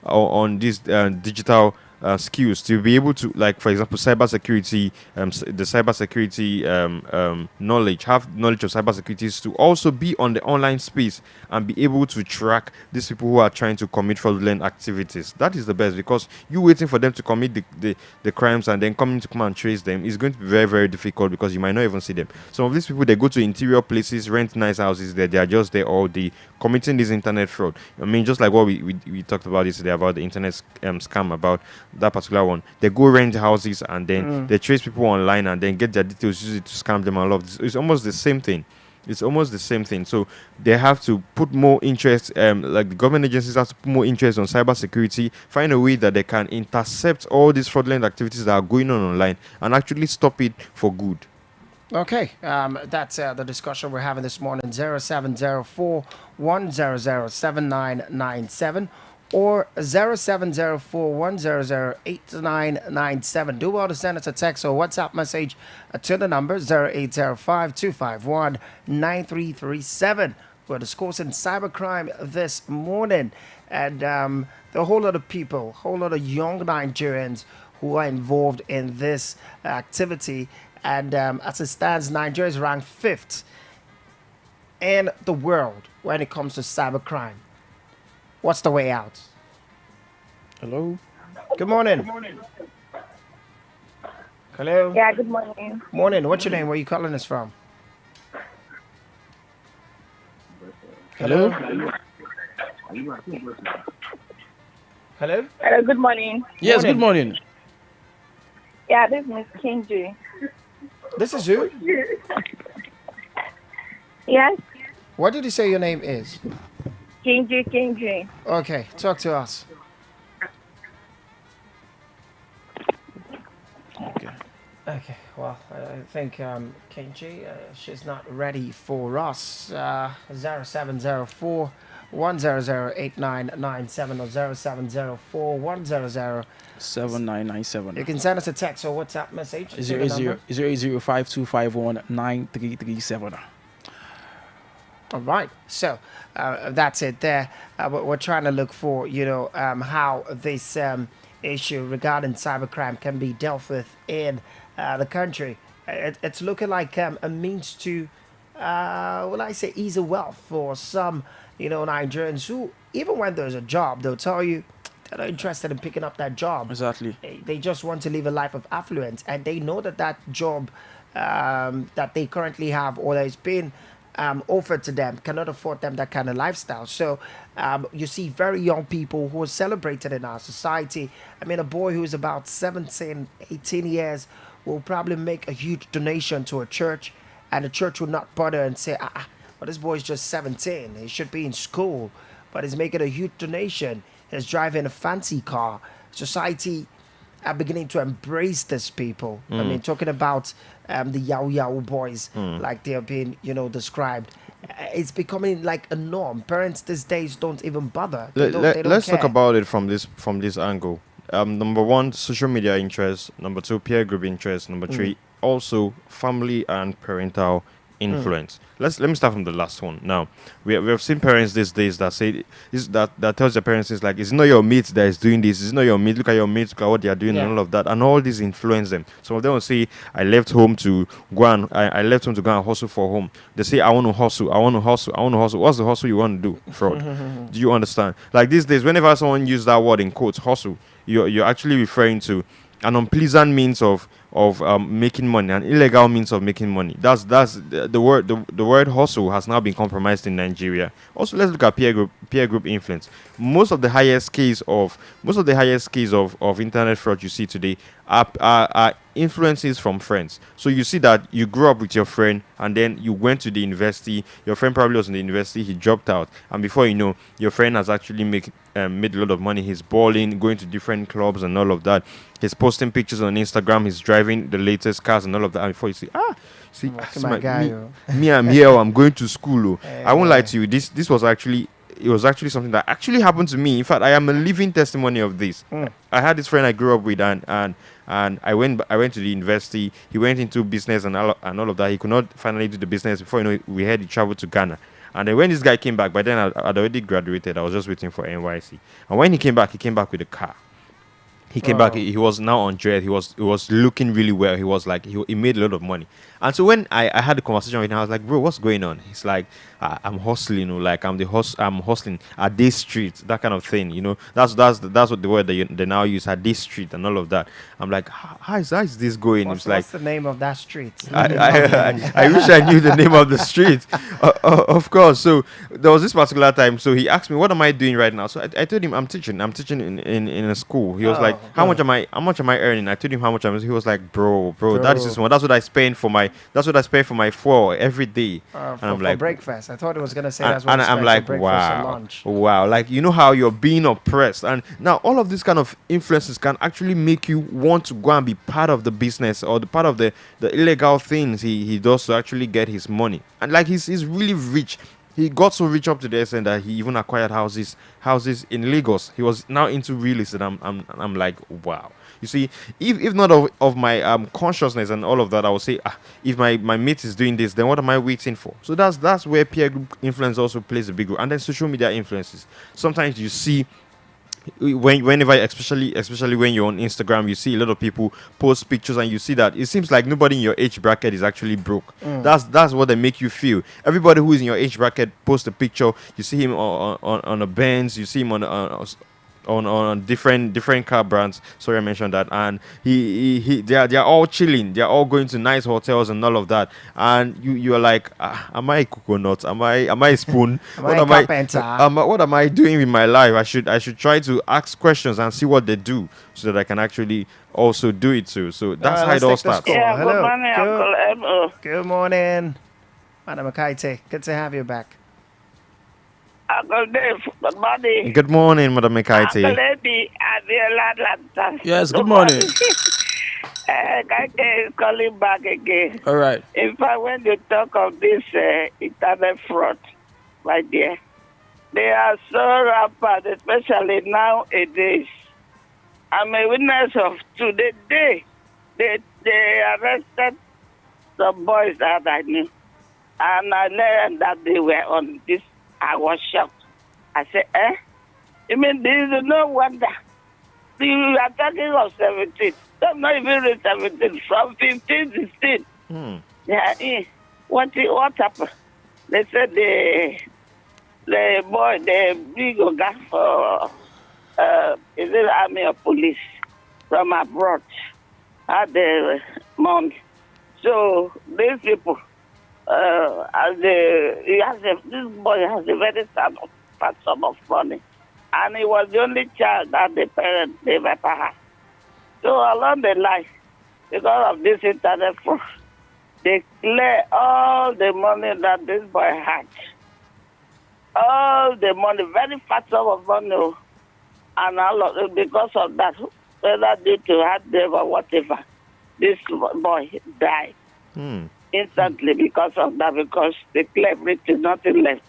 on these digital skills to be able to, like, for example, cybersecurity, the cybersecurity knowledge of cybersecurity, is to also be on the online space and be able to track these people who are trying to commit fraudulent activities. That is the best, because you waiting for them to commit the crimes and then come and trace them is going to be very, very difficult, because you might not even see them. Some of these people, they go to interior places, rent nice houses there, they are just there all day committing this internet fraud. I mean, just like what we talked about yesterday about the internet scam, about that particular one. They go rent houses and then they trace people online and then get their details, use it to scam them and all of this. It's almost the same thing. So they have to put more interest, like the government agencies have to put more interest on cybersecurity, find a way that they can intercept all these fraudulent activities that are going on online and actually stop it for good. Okay, that's the discussion we're having this morning. 0704 100 7997 or 0704 100 8997. Do well to send us a text or WhatsApp message to the number 0805 251 9337. We're discussing cybercrime this morning, and the whole lot of people, whole lot of young Nigerians who are involved in this activity. And as it stands, Nigeria is ranked 5th in the world when it comes to cybercrime. What's the way out? Hello? Good morning. Hello? Yeah, good morning. Morning. What's your name? Where are you calling us from? Hello? Hello? Hello, good morning. Yes, good morning. Yeah, this is Miss Kinji. This is you? Yes, What did you say your name is? Kinji. Okay, talk to us. Okay, well, I think Kenji, she's not ready for us. 0704 100 8997 or 0704 100 7997. You can send us a text or WhatsApp message. 08052519337. All right, so that's it there. We're trying to look for, how this issue regarding cybercrime can be dealt with in the country. It's looking like a means to, will I say, ease the wealth for some, Nigerians who, even when there's a job, they'll tell you they're not interested in picking up that job. Exactly. They just want to live a life of affluence, and they know that that job that they currently have or that is being offered to them cannot afford them that kind of lifestyle. So you see very young people who are celebrated in our society. I mean, a boy who's about 17, 18 years will probably make a huge donation to a church, and the church will not bother and say, well, this boy's just 17. He should be in school. But he's making a huge donation. He's driving a fancy car. Society are beginning to embrace these people. I mean, talking about the Yahoo boys, like they're being, described. It's becoming like a norm. Parents these days don't even bother. They don't Let's care. talk about it from this angle. Number one, social media interest. Number two, peer group interest. Number three, also family and parental influence. Let me start from the last one. Now, we have seen parents these days that say that tells their parents it's like, it's not your mate that is doing this, it's not your mate, look at your mates, look at what they are doing, and all of that, and all this influence them. Some of them will say, I left home to go and hustle for home. They say, I want to hustle. What's the hustle you want to do? Fraud. Do you understand? Like these days, whenever someone uses that word in quotes, hustle, you're actually referring to an unpleasant means of making money, an illegal means of making money. That's the word. The word hustle has now been compromised in Nigeria. Also, let's look at peer group influence. Most of the highest case of internet fraud you see today are influences from friends. So you see that you grew up with your friend, and then you went to the university. Your friend probably was in the university. He dropped out, and before you know, your friend has actually made a lot of money. He's balling, going to different clubs and all of that. He's posting pictures on Instagram. He's driving the latest cars and all of that. And before you see, I'm here. I'm going to school. I won't lie to you. This was actually something that actually happened to me. In fact, I am a living testimony of this. I had this friend I grew up with, and I went to the university. He went into business and all of that. He could not finally do the business. Before you know it, we had to travel to Ghana. And then when this guy came back, by then I'd already graduated. I was just waiting for NYC. And when he came back with a car. He came back. He was now on dread. He was looking really well. He was like he made a lot of money. And so when I had a conversation with him, I was like, bro, what's going on? He's like, I'm hustling. Like I'm hustling at this street, that kind of thing. That's what the word they now use, at this street and all of that. I'm like, how is this going? What's the name of that street? I wish I knew the name of the street. Of course. So there was this particular time. So he asked me, what am I doing right now? So I told him I'm teaching in a school. He was like, how much am I earning? I told him how much I'm. He was like, bro, that is just one. That's what I spend for my four every day. And I'm like, for breakfast. I thought it was gonna say that's what and you I'm spend like, for breakfast and lunch. wow. Like, you know how you're being oppressed, and now all of these kind of influences can actually make you want to go and be part of the business or the part of the illegal things he does to actually get his money. And like he's really rich. He got so rich up to the extent that he even acquired houses in Lagos. He was now into real estate. I'm like, wow. You see, if not of my consciousness and all of that, I would say, if my mate is doing this, then what am I waiting for? So that's where peer group influence also plays a big role. And then social media influences. Sometimes you see, whenever especially when you're on Instagram, you see a lot of people post pictures, and you see that it seems like nobody in your age bracket is actually broke. That's what they make you feel. Everybody who is in your age bracket posts a picture. You see him on a Benz, you see him on different car brands. Sorry, I mentioned that. And they're all chilling. They're all going to nice hotels and all of that. And you are like, am I a coconut? Am I a spoon? What am I doing with my life? I should try to ask questions and see what they do, so that I can actually also do it too. So that's how it all starts. Yeah, Hello. good morning, Uncle Emo. Good morning, Madam Akaite. Good to have you back. Uncle Dave, good morning. Good morning, Madam Ekaite. Uncle Eddie, Atlanta. Yes, good morning. Kake is calling back again. All right. In fact, when you talk of this internet fraud, my dear, they are so rampant, especially nowadays. I'm a witness of today. They arrested some boys that I knew, and I learned that they were on this. I was shocked. I said, You mean this is no wonder You are talking of 17. Don't not even reach 17. From 15, 16. Yeah, what happened? They said the boy, the big guy for is it army or police from abroad had the money. So these people, this boy has a very fat sum of money, and he was the only child that the parents ever had. So along the line, because of this internet fraud, they clear all the money that this boy had. All the money, very fat sum of money, and all of it, because of that, whether due to heartbreak or whatever, this boy died instantly because of that, because they cleared everything, nothing left.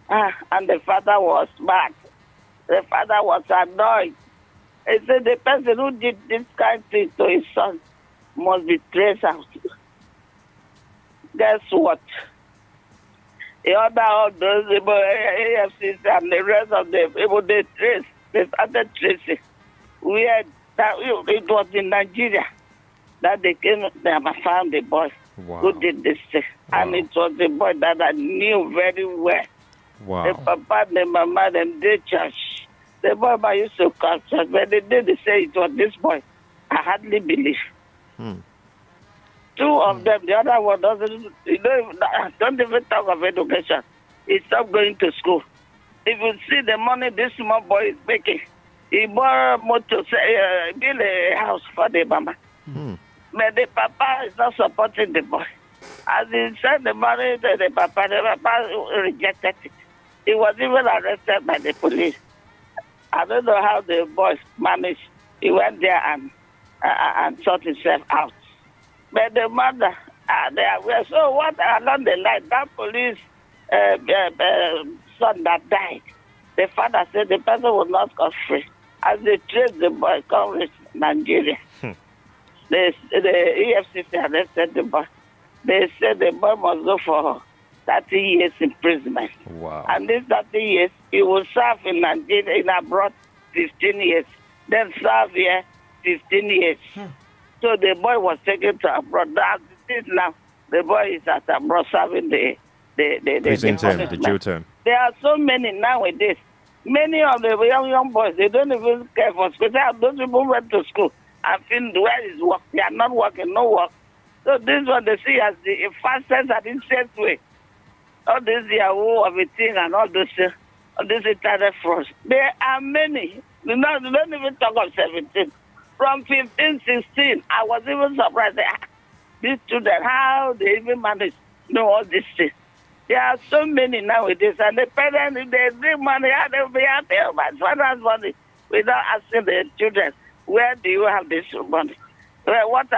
And the father was mad. The father was annoyed. He said the person who did this kind of thing to his son must be traced out. Guess what? He ordered all those people, AFCs and the rest of them, people they started tracing. It was in Nigeria that they came and found the boy who did this thing. Wow. And it was the boy that I knew very well. Wow. The papa, the mama, them did church. The boy used to come church, but the day they say it was this boy, I hardly believe. Two of them, the other one don't even talk of education. He stopped going to school. If you see the money this small boy is making, he bought a motor, build a house for the mama. But the papa is not supporting the boy. As he sent the money to the papa rejected it. He was even arrested by the police. I don't know how the boy managed. He went there and sought himself out. But the mother, they are aware. So what along the line, that police son that died, the father said the person was not got free. As they traced the boy, come to Nigeria. The EFCC arrested the boy. They said the boy must go for 30 years imprisonment. Wow. And this 30 years, he will serve in Nigeria, in abroad, 15 years. Then serve here, 15 years. So the boy was taken to abroad. As it is now, the boy is at abroad serving the prison term, the jail term. There are so many nowadays. Many of the young boys, they don't even care for school. Those people went to school and feel where is work. They are not working, no work. So this one they see as the fastest and easiest way. All this Yahoo of a thing and all this internet fraud. There are many. They don't even talk of 17. From 15, 16, I was even surprised. These children, how they even manage to know all these things. There are so many nowadays, and the parents, if they bring money, they'll be out there, my father's money, without asking the children, where do you have this money? What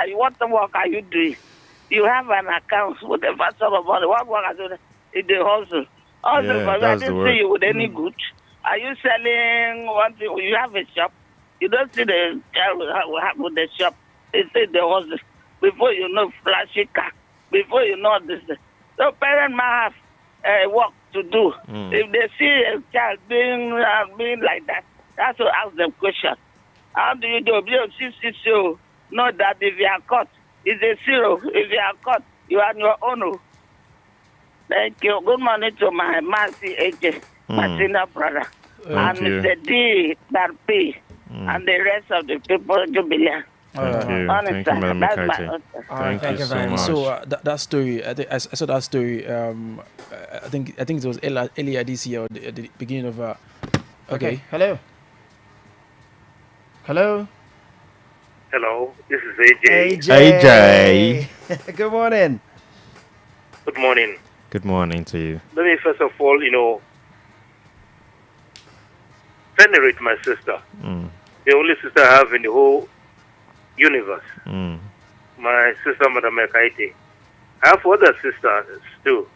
work are you doing? You have an account with the first of money. What work are you doing? In the hustle. Also, I didn't see you with any good. Are you selling one thing? You have a shop. You don't see the child with the shop. It's in the hustle. Before you know, flashy car. Before you know this. So parents might have work to do. If they see a child being like that, that's to ask them questions. How do you do? You know that if you are caught, it's a zero. If you are caught, you are on your own. Thank you. Good morning to my Mercy AJ, my senior brother. Thank you. Mr. D, Darby, and the rest of the people, Jubilee. Thank you, Madam Mikaite. Thank you so much. So that story, I saw that story. I think it was earlier this year, or the beginning of. Okay. Hello. Hello. Hello. This is AJ. AJ. Good morning. Good morning. Good morning to you. Let me first of all, venerate my sister. The only sister I have in the whole universe. My sister, Madam Mekaite. I have other sisters too,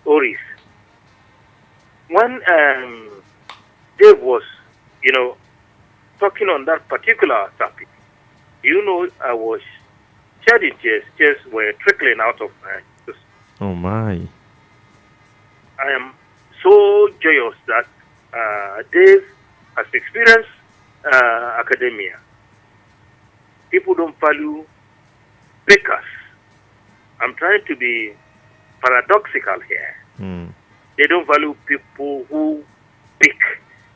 Oris. When Dave was, talking on that particular topic, I was shedding tears. Tears were trickling out of my sister. Oh my. I am so joyous that Dave has experienced academia. People don't value bakers. I'm trying to be paradoxical here. They don't value people who pick,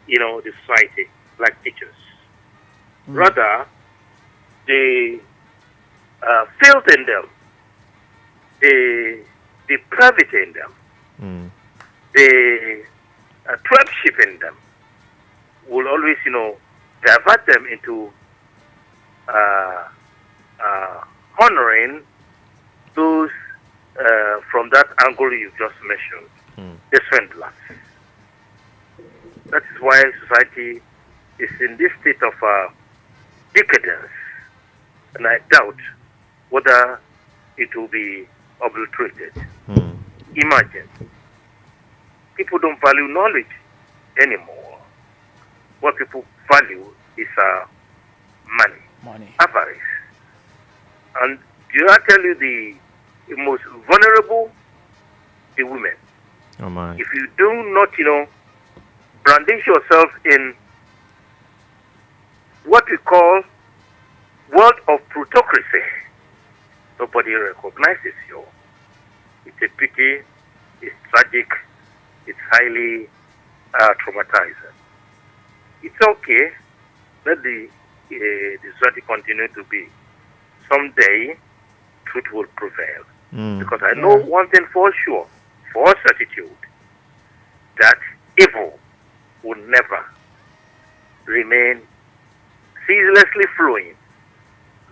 the society, like teachers. Rather, they filth in them. They depravity in them. They trapship in them. Will always, divert them into honoring those from that angle you just mentioned, the swindlers. That is why society is in this state of decadence, and I doubt whether it will be obliterated. Imagine, people don't value knowledge anymore. What people value is money, avarice. And do I tell you the most vulnerable, the women. Oh my. If you do not, brandish yourself in what we call world of plutocracy, nobody recognizes you. It's a pity, it's tragic, it's highly traumatizing. It's okay, let the society continue to be. Someday, truth will prevail. Because I know one thing for sure, for certitude, that evil will never remain ceaselessly flowing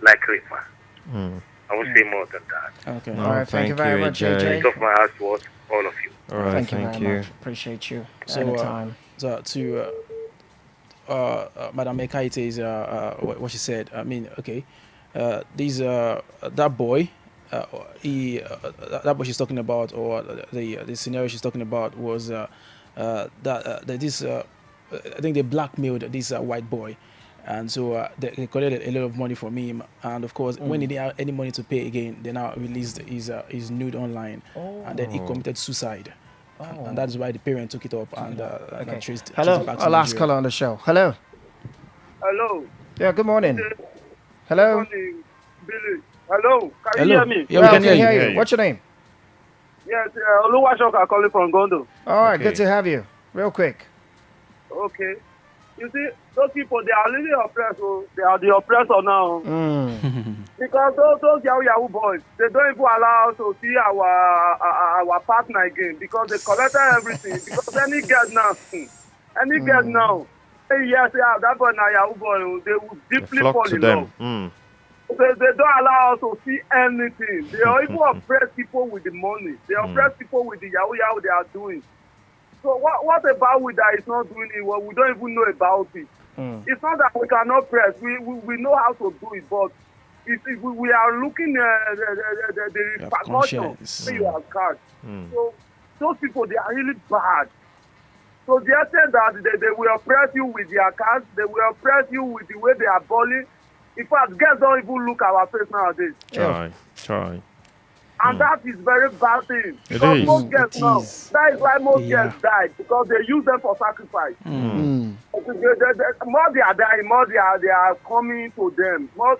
like river. I won't say more than that. Okay. No, All right. Thank you very much, AJ. It's of my heart towards all of you. All right. Thank you very much. Appreciate you. Anytime. To Madam Ekaite's what she said. I mean, okay, that boy, that boy she's talking about, or the scenario she's talking about was I think they blackmailed this white boy, and so they collected a lot of money from him, and of course when he didn't have any money to pay again, they now released his nude online, and then he committed suicide. And that's why the parent took it up and traced Hello, it back to our last Nigeria. caller on the show. Hello. Hello. Yeah, good morning. Hello. Good morning, Billy. Hello. Can Hello. you hear me? Yeah, we can hear you. What's your name? Yes, Oluwashoka calling from Gondo. All right, good to have you. Real quick. Okay. You see, those people, they are really oppressed. Oh. They are the oppressor now. Because those Yahoo boys, they don't even allow us to see our partner again because they collected everything. Because any girl now, yes, yeah, that boy now Yahoo boy, they will deeply Flock fall to in them. love. They don't allow us to see anything. They are even oppress people with the money. They oppress people with the Yahoo they are doing. So what about we that is not doing it? Well, we don't even know about it. It's not that we cannot press. We know how to do it, but if we are looking at the repercussions you have got. So those people, they are really bad. So they are saying that they will oppress you with their cards. They will oppress you with the way they are bullying. In fact, girls don't even look our face nowadays. Try. And that is very bad thing. It Because is. most girls now, that is why most Yeah. girls died, because they use them for sacrifice. More they are dying, more they are coming to them. More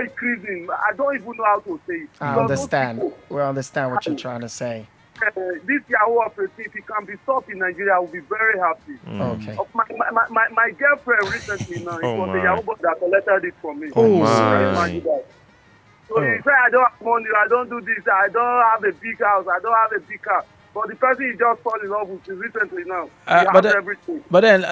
increasing. I don't even know how to say it. I Because understand. those We understand what you're trying to say. people, this Yahoo operative, if it can be stopped in Nigeria, I will be very happy. Okay. My girlfriend recently now, it Oh was the my. Yahoo boy that collected it from me. Oh So my. imagine that. So he said, I don't have money, I don't do this, I don't have a big house, I don't have a big car. But the person he just fall in love with recently now, he has everything. But then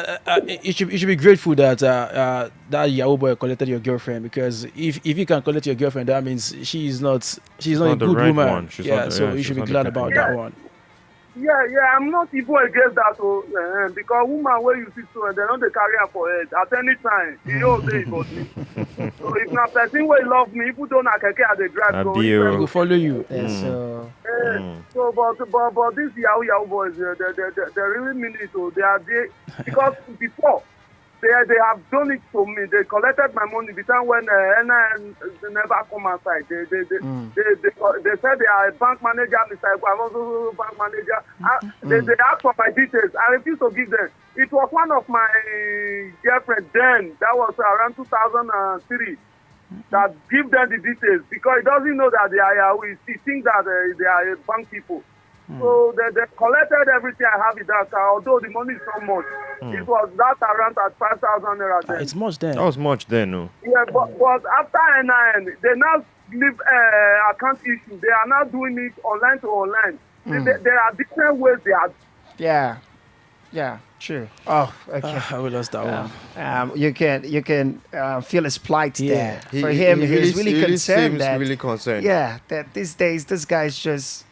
you should be grateful that that Yahoo boy collected your girlfriend, because if you can collect your girlfriend, that means she's not a not the good right woman. one. She's not- So yeah, you she's should be not the glad good about one. that one. Yeah, I'm not even against that, because woman where you see so, they don't they carry her for head at any time. You know they body. So if not person will love me, people don't have keke they drive. So Abi if o. He will follow you. So, but these Yahoo boys, they really mean it. So they are there because before they have done it to me. They collected my money the time when NIN never come outside. They said they are a bank manager, Mr. I'm also a bank manager. They asked for my details. I refused to give them. It was one of my girlfriends then. That was around 2003. That give them the details because he doesn't know that they are Yahoo. He thinks that they are bank people. So they collected everything I have in that car, although the money is not much. It was that around at 5,000 naira then. It's much then. That was much then, no? Yeah, but after NIN, they now leave account issue. They are now doing it online to online. There are different ways they are. Yeah, true. Oh, okay. We lost that one. You can feel his plight there. He- For him, he he's really- really he concerned. seems That, really concerned. Yeah, that these days this guy's just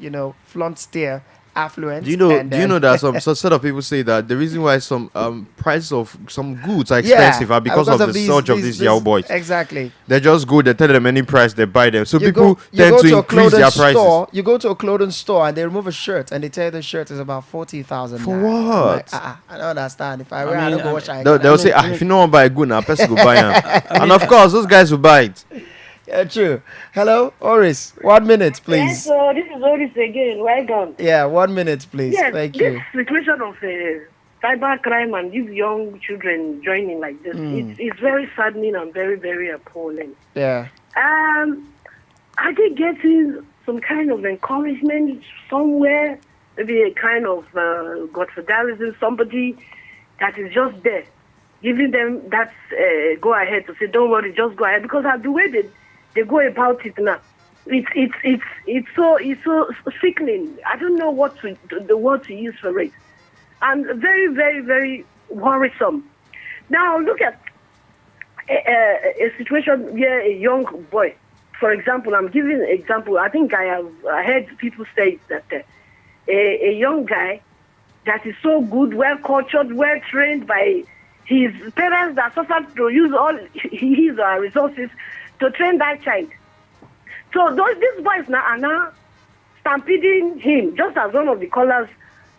flaunts their affluence. Do you know? and Do you then- know that some set of people say that the reason why some prices of some goods are expensive are because of the surge of these Yahoo boys. Exactly. They just go, they tell them any price, they buy them. So You people go tend to a increase clothing their prices. store. You go to a clothing store and they remove a shirt and they tell you the shirt is about 40,000. For what? Like, I don't understand. If I wear, I don't go wash. They'll say, if you don't want to buy a good now, person go buy them. And of course, those guys will buy it. Yeah, true. Hello, Oris. 1 minute, please. Yes, so this is Oris again. Welcome. Yeah, 1 minute, please. Yes, Thank you. this situation of cyber crime and these young children joining like this, it's very saddening and very, very appalling. Yeah. Are they getting some kind of encouragement somewhere? Maybe a kind of godfatherism, somebody that is just there, giving them that go ahead to say, don't worry, just go ahead. Because of the way they go about it now, it's so sickening. I don't know the word to use for it, and very, very, very worrisome. Now look at a situation where a young boy, for example, I'm giving an example. I think I heard people say that a young guy that is so good, well cultured, well trained by his parents that suffered to use all his resources to train that child. So these boys now are now stampeding him, just as one of the callers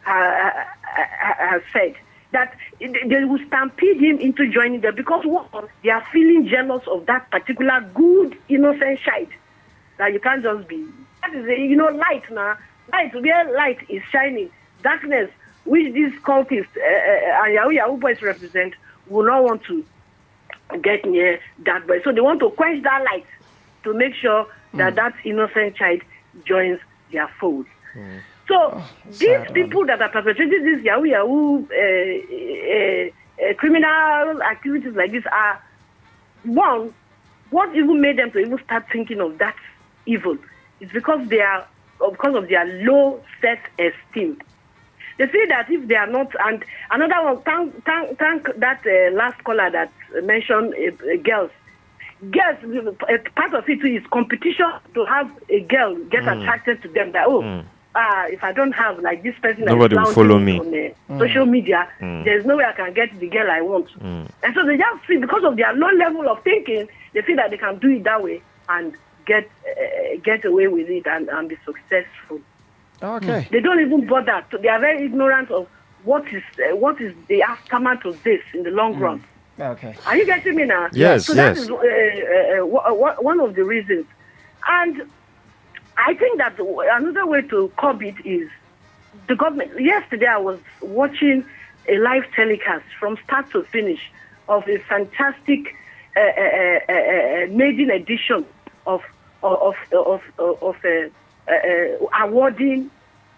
has said, that they will stampede him into joining them because they are feeling jealous of that particular good, innocent child. That you can't just be. That is, light now. Light, where light is shining. Darkness, which these cultists and Yahoo boys represent, will not want to get near that boy. So they want to quench that light to make sure that that innocent child joins their fold. So these people that are perpetrating these Yahoo criminal activities like this are, one, what even made them to even start thinking of that evil is because of their low self-esteem. They say that if they are not, and another one, thank that last caller that mentioned girls. Girls, part of it is competition to have a girl get attracted to them. That if I don't have like this person, nobody will follow me on social media. There's no way I can get the girl I want. And so they just feel, because of their low level of thinking, they feel that they can do it that way and get away with it and be successful. Okay. They don't even bother. They are very ignorant of what is the aftermath of this in the long run. Okay. Are you getting me now? Yes, so yes. that is one of the reasons. And I think that another way to curb it is the government. Yesterday I was watching a live telecast from start to finish of a fantastic maiden edition of awarding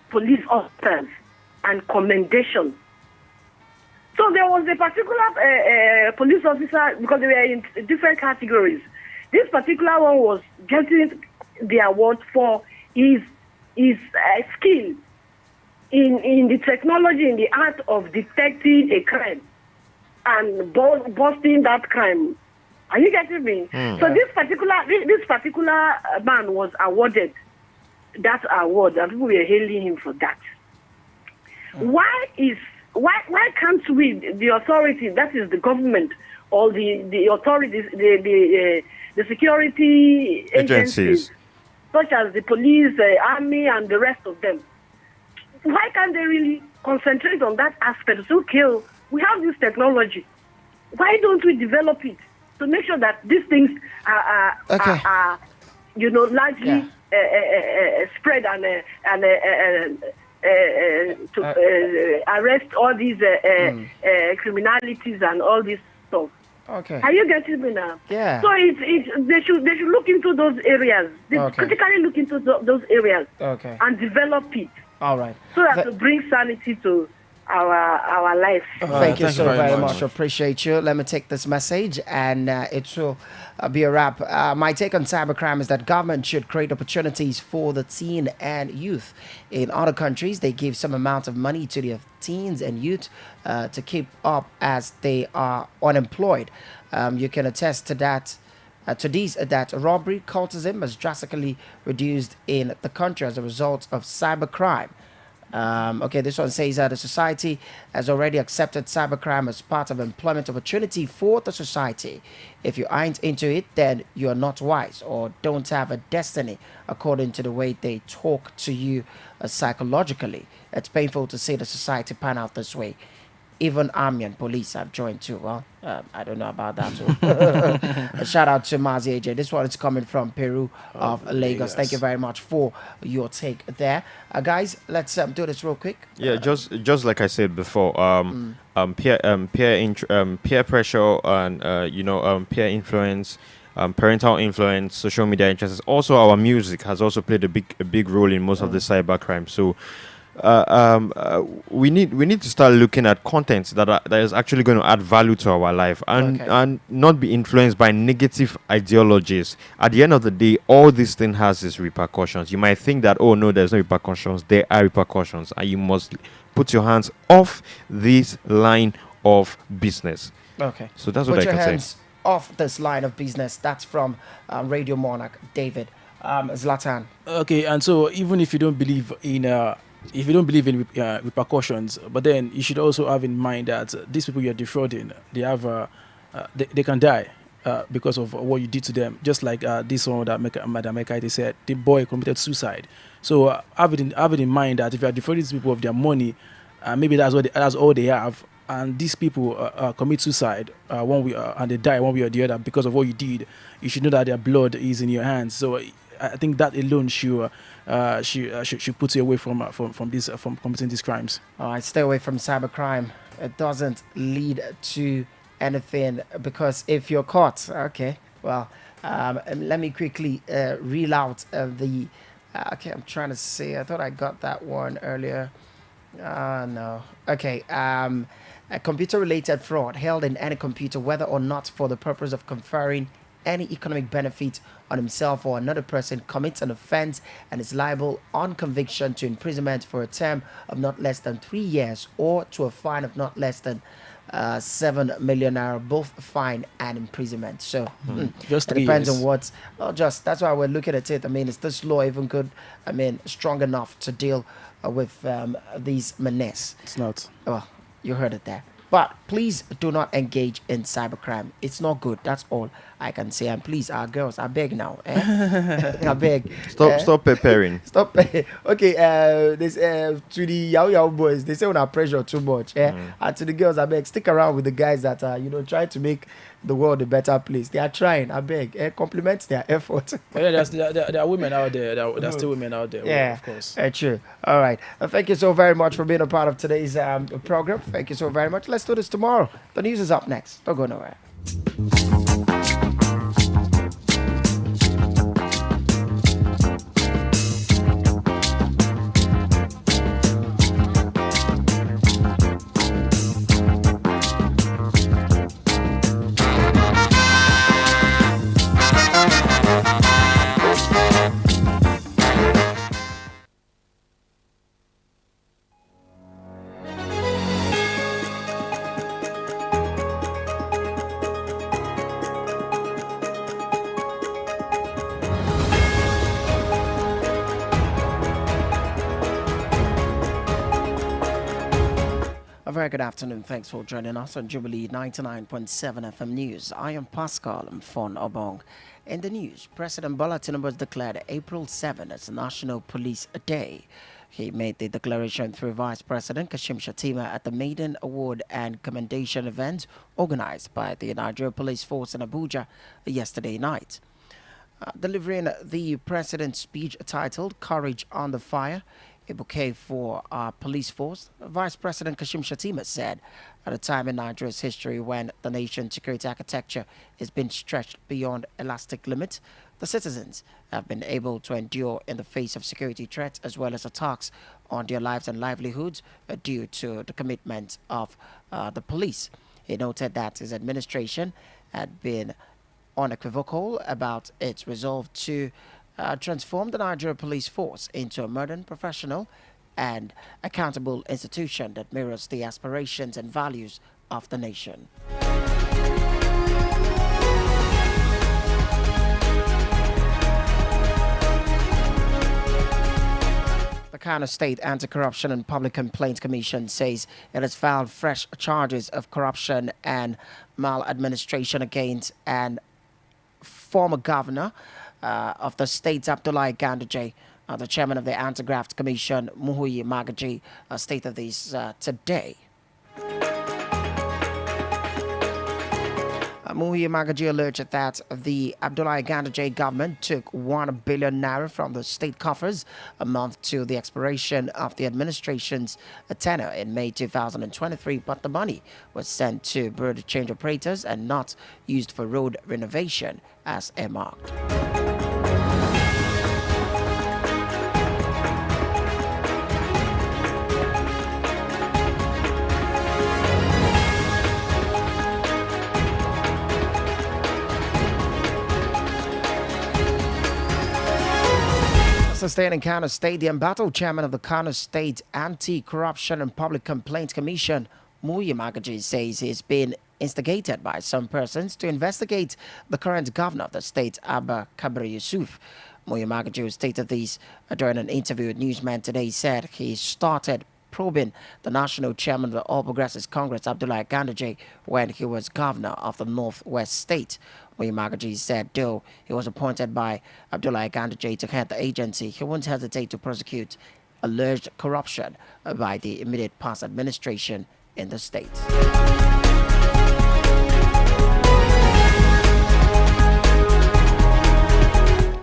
police officers and commendation. So there was a particular police officer, because they were in different categories. This particular one was getting the award for his skill in the technology, in the art of detecting a crime and busting that crime. Are you getting me? So this particular man was awarded that award, and people were hailing him for that. Why can't we, the authority, that is the government or the authorities, the security agencies, such as the police, the army, and the rest of them, why can't they really concentrate on that aspect? So, we have this technology. Why don't we develop it to make sure that these things are largely spread and to arrest all these criminalities and all this stuff. Okay. Are you getting me now? Yeah. So they should look into those areas. They critically look into those areas. Okay. And develop it. All right. So that to bring sanity to our life. Thank you so very much. Appreciate you. Let me take this message, and it will be a wrap. My take on cybercrime is that government should create opportunities for the teen and youth. In other countries, they give some amount of money to their teens and youth to keep up as they are unemployed. You can attest to that. That robbery cultism has drastically reduced in the country as a result of cybercrime. This one says that the society has already accepted cybercrime as part of employment opportunity for the society. If you aren't into it, then you are not wise or don't have a destiny, according to the way they talk to you psychologically. It's painful to see the society pan out this way. Even army and police have joined too. Well, I don't know about that too. A shout out to Mazi AJ. This one is coming from Peru of Lagos. Thank you very much for your take there. Guys, let's do this real quick. Yeah, just like I said before, peer pressure and peer influence, parental influence, social media interests. Also, our music has also played a big role in most of the cybercrime. So we need to start looking at content that is actually going to add value to our life and not be influenced by negative ideologies. At the end of the day, all this thing has its repercussions. You might think that, oh no, there's no repercussions. There are repercussions, and you must put your hands off this line of business. Okay. So that's what I can say. Put your hands off this line of business. That's from Radio Monarch David. Zlatan. Okay, and so even if you don't believe in repercussions, but then you should also have in mind that these people you're defrauding, they have they can die because of what you did to them. Just like this one that Madam Ekaite said, the boy committed suicide. So have it in mind that if you are defrauding these people of their money, maybe that's all they have, and these people commit suicide and they die one way or the other because of what you did, you should know that their blood is in your hands. So I think that alone should put you away from committing these crimes. All right, stay away from cybercrime. It doesn't lead to anything, because if you're caught, let me quickly reel out the. I'm trying to see. I thought I got that one earlier. No. Okay. A computer-related fraud held in any computer, whether or not for the purpose of conferring any economic benefit on himself or another person, commits an offense and is liable on conviction to imprisonment for a term of not less than 3 years or to a fine of not less than 7 million naira, both fine and imprisonment. So just it depends on what. That's why we're looking at it. I mean, is this law even good? I mean, strong enough to deal with these menace? It's not. Well, you heard it there. But please do not engage in cybercrime. It's not good. That's all I can say. And please, our girls, I beg now. I beg. Stop preparing. Stop. Okay. This to the Yahoo boys, they say when I pressure too much. And to the girls, I beg, stick around with the guys that are try to make the world a better place. They are trying. I beg. Compliment their effort. Yeah, there are women out there. There are still women out there. Yeah, of course. True. All right. Thank you so very much for being a part of today's program. Thank you so very much. Let's do this tomorrow. The news is up next. Don't go nowhere. Very good afternoon. Thanks for joining us on Jubilee 99.7 FM News. I am Paschal Mfon Obong, In the news, President Bola Tinubu declared April 7 as National Police Day. He made the declaration through Vice President Kashim Shettima at the Maiden Award and Commendation event organized by the Nigeria Police Force in Abuja yesterday night. Delivering the president's speech titled Courage Under Fire, a bouquet for our police force, Vice President Kashim Shettima said, at a time in Nigeria's history when the nation's security architecture is being stretched beyond elastic limits, the citizens have been able to endure in the face of security threats as well as attacks on their lives and livelihoods due to the commitment of the police. He noted that his administration had been unequivocal about its resolve to transform the Nigeria police force into a modern, professional, and accountable institution that mirrors the aspirations and values of the nation. The Kano State Anti-Corruption and Public Complaints Commission says it has filed fresh charges of corruption and maladministration against an former governor of the state, Abdullahi Ganduje. The chairman of the Anti-Graft Commission, Muhuyi Magaji, stated this today. Muhuyi Magaji alleged that the Abdullahi Ganduje government took 1 billion naira from the state coffers a month to the expiration of the administration's tenure in May 2023, but the money was sent to bureau de change operators and not used for road renovation as earmarked. Sustaining Kano State, the embattled chairman of the Kano State Anti-Corruption and Public Complaints Commission, Muyi Magaji, says he's been instigated by some persons to investigate the current governor of the state, Abba Kabir Yusuf. Muyi Magaji stated this during an interview with Newsman today. He said he started probing the national chairman of the All Progressives Congress, Abdullahi Ganduje, when he was governor of the Northwest State. Muyi Magaji said though he was appointed by Abdullahi Ganduje to head the agency, he won't hesitate to prosecute alleged corruption by the immediate past administration in the state.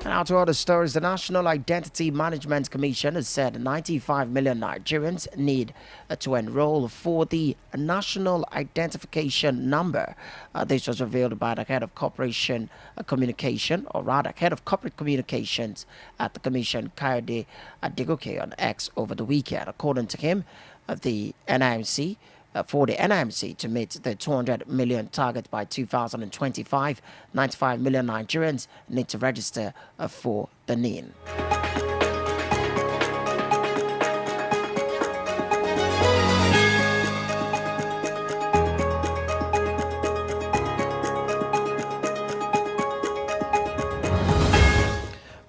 Now to other stories, the National Identity Management Commission has said 95 million Nigerians need to enroll for the National Identification Number. This was revealed by the head of Corporation Communication, or rather head of Corporate Communications at the Commission, Kayode Adegoke, on X over the weekend. According to him, the NIMC for the NIMC to meet the 200 million target by 2025, 95 million Nigerians need to register for the NIN.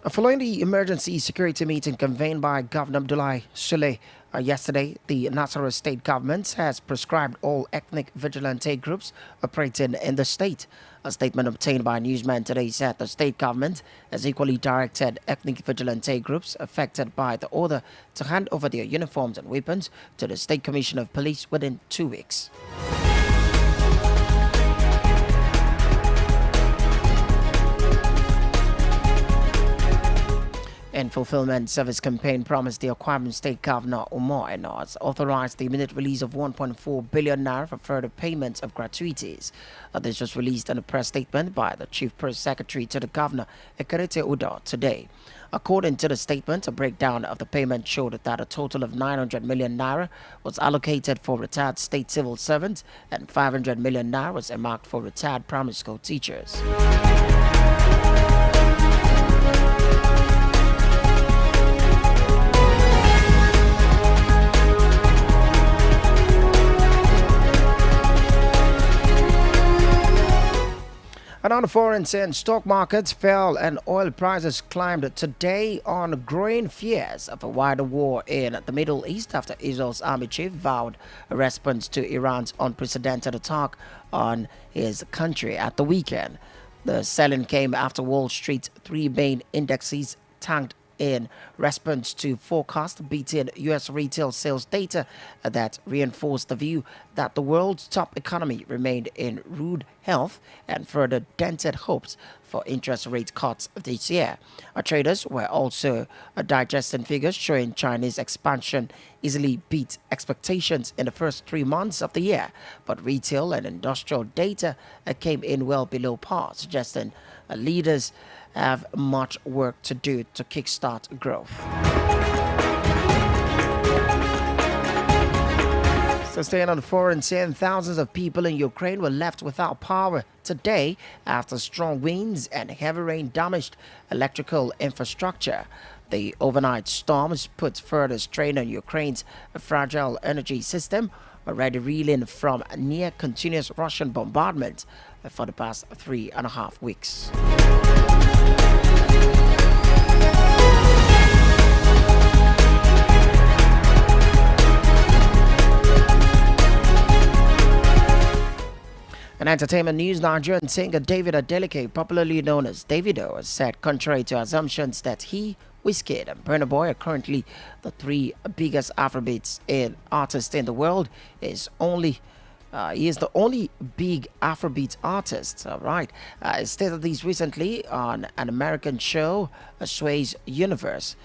Following the emergency security meeting convened by Governor Abdullahi Sule yesterday, the Nasarawa state government has prescribed all ethnic vigilante groups operating in the state. A statement obtained by Newsman today said the state government has equally directed ethnic vigilante groups affected by the order to hand over their uniforms and weapons to the State Commissioner of Police within 2 weeks. In fulfillment, Service Campaign promised the Akwa Ibom State Governor Umar Enos authorized the immediate release of 1.4 billion naira for further payments of gratuities. This was released in a press statement by the Chief Press Secretary to the Governor, Ekerete Udo, today. According to the statement, a breakdown of the payment showed that a total of 900 million naira was allocated for retired state civil servants and 500 million naira was earmarked for retired primary school teachers. And on the foreign scene, stock markets fell and oil prices climbed today on growing fears of a wider war in the Middle East after Israel's army chief vowed a response to Iran's unprecedented attack on his country at the weekend. The selling came after Wall Street's three main indexes tanked in response to forecast beating U.S. retail sales data that reinforced the view that the world's top economy remained in rude health and further dented hopes for interest rate cuts this year. Our traders were also digesting figures showing Chinese expansion easily beat expectations in the first 3 months of the year, but retail and industrial data came in well below par, suggesting leaders have much work to do to kickstart growth. So staying on foreign scene, thousands of people in Ukraine were left without power today after strong winds and heavy rain damaged electrical infrastructure. The overnight storms put further strain on Ukraine's fragile energy system, already reeling from near continuous Russian bombardment for the past 3.5 weeks. In entertainment news, Nigerian singer David Adeleke, popularly known as Davido, has said, contrary to assumptions, that he, Wizkid, and Burna Boy are currently the three biggest Afrobeats artists in the world. He is the only big Afrobeat artist. All right. He stated this recently on an American show, Sway's Universe.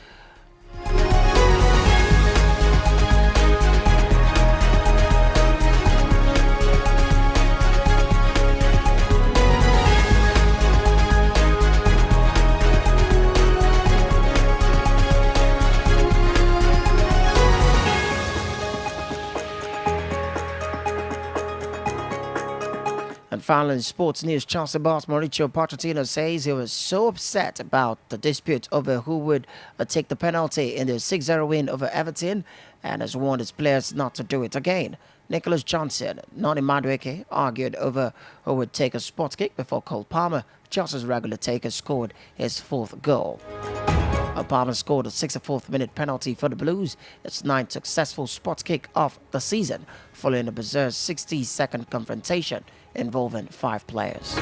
And finally, in sports news, Chelsea boss Mauricio Pochettino says he was so upset about the dispute over who would take the penalty in the 6-0 win over Everton and has warned his players not to do it again. Nicholas Johnson, Noni Madueke, argued over who would take a spot kick before Cole Palmer, Chelsea's regular taker, scored his fourth goal. Palmer scored a 64th minute penalty for the Blues, its 9th successful spot kick of the season, following a bizarre 60-second confrontation involving 5 players.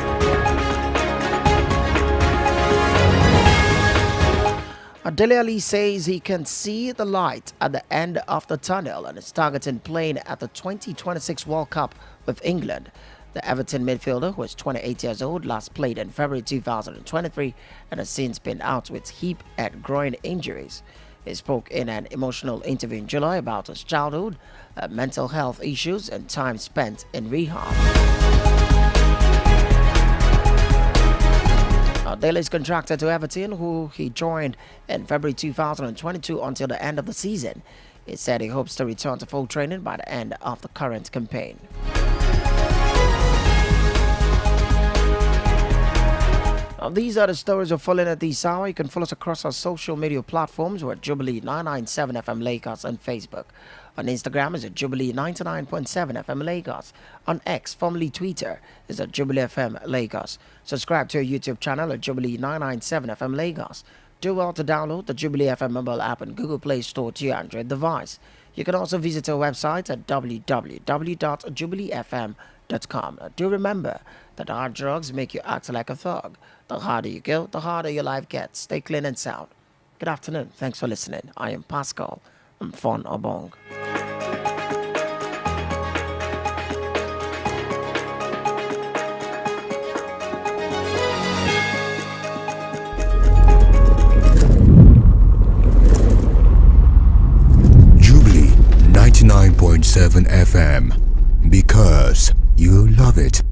Dele Alli says he can see the light at the end of the tunnel and is targeting playing at the 2026 World Cup with England. The Everton midfielder, who is 28 years old, last played in February 2023 and has since been out with hip and groin injuries. He spoke in an emotional interview in July about his childhood, mental health issues, and time spent in rehab. Dele is contracted to Everton, who he joined in February 2022 until the end of the season. He said he hopes to return to full training by the end of the current campaign. These are the stories we're following at this hour. You can follow us across our social media platforms. We're at Jubilee 997 FM Lagos on Facebook. On Instagram is at Jubilee 99.7 FM Lagos. On X, formerly Twitter, is at Jubilee FM Lagos. Subscribe to our YouTube channel at Jubilee 997 FM Lagos. Do well to download the Jubilee FM mobile app on Google Play Store to your Android device. You can also visit our website at www.jubileefm.com. Do remember that hard drugs make you act like a thug. The harder you go, the harder your life gets. Stay clean and sound. Good afternoon. Thanks for listening. I am Paschal. I'm Fon Obong. Jubilee 99.7 FM. Because you love it.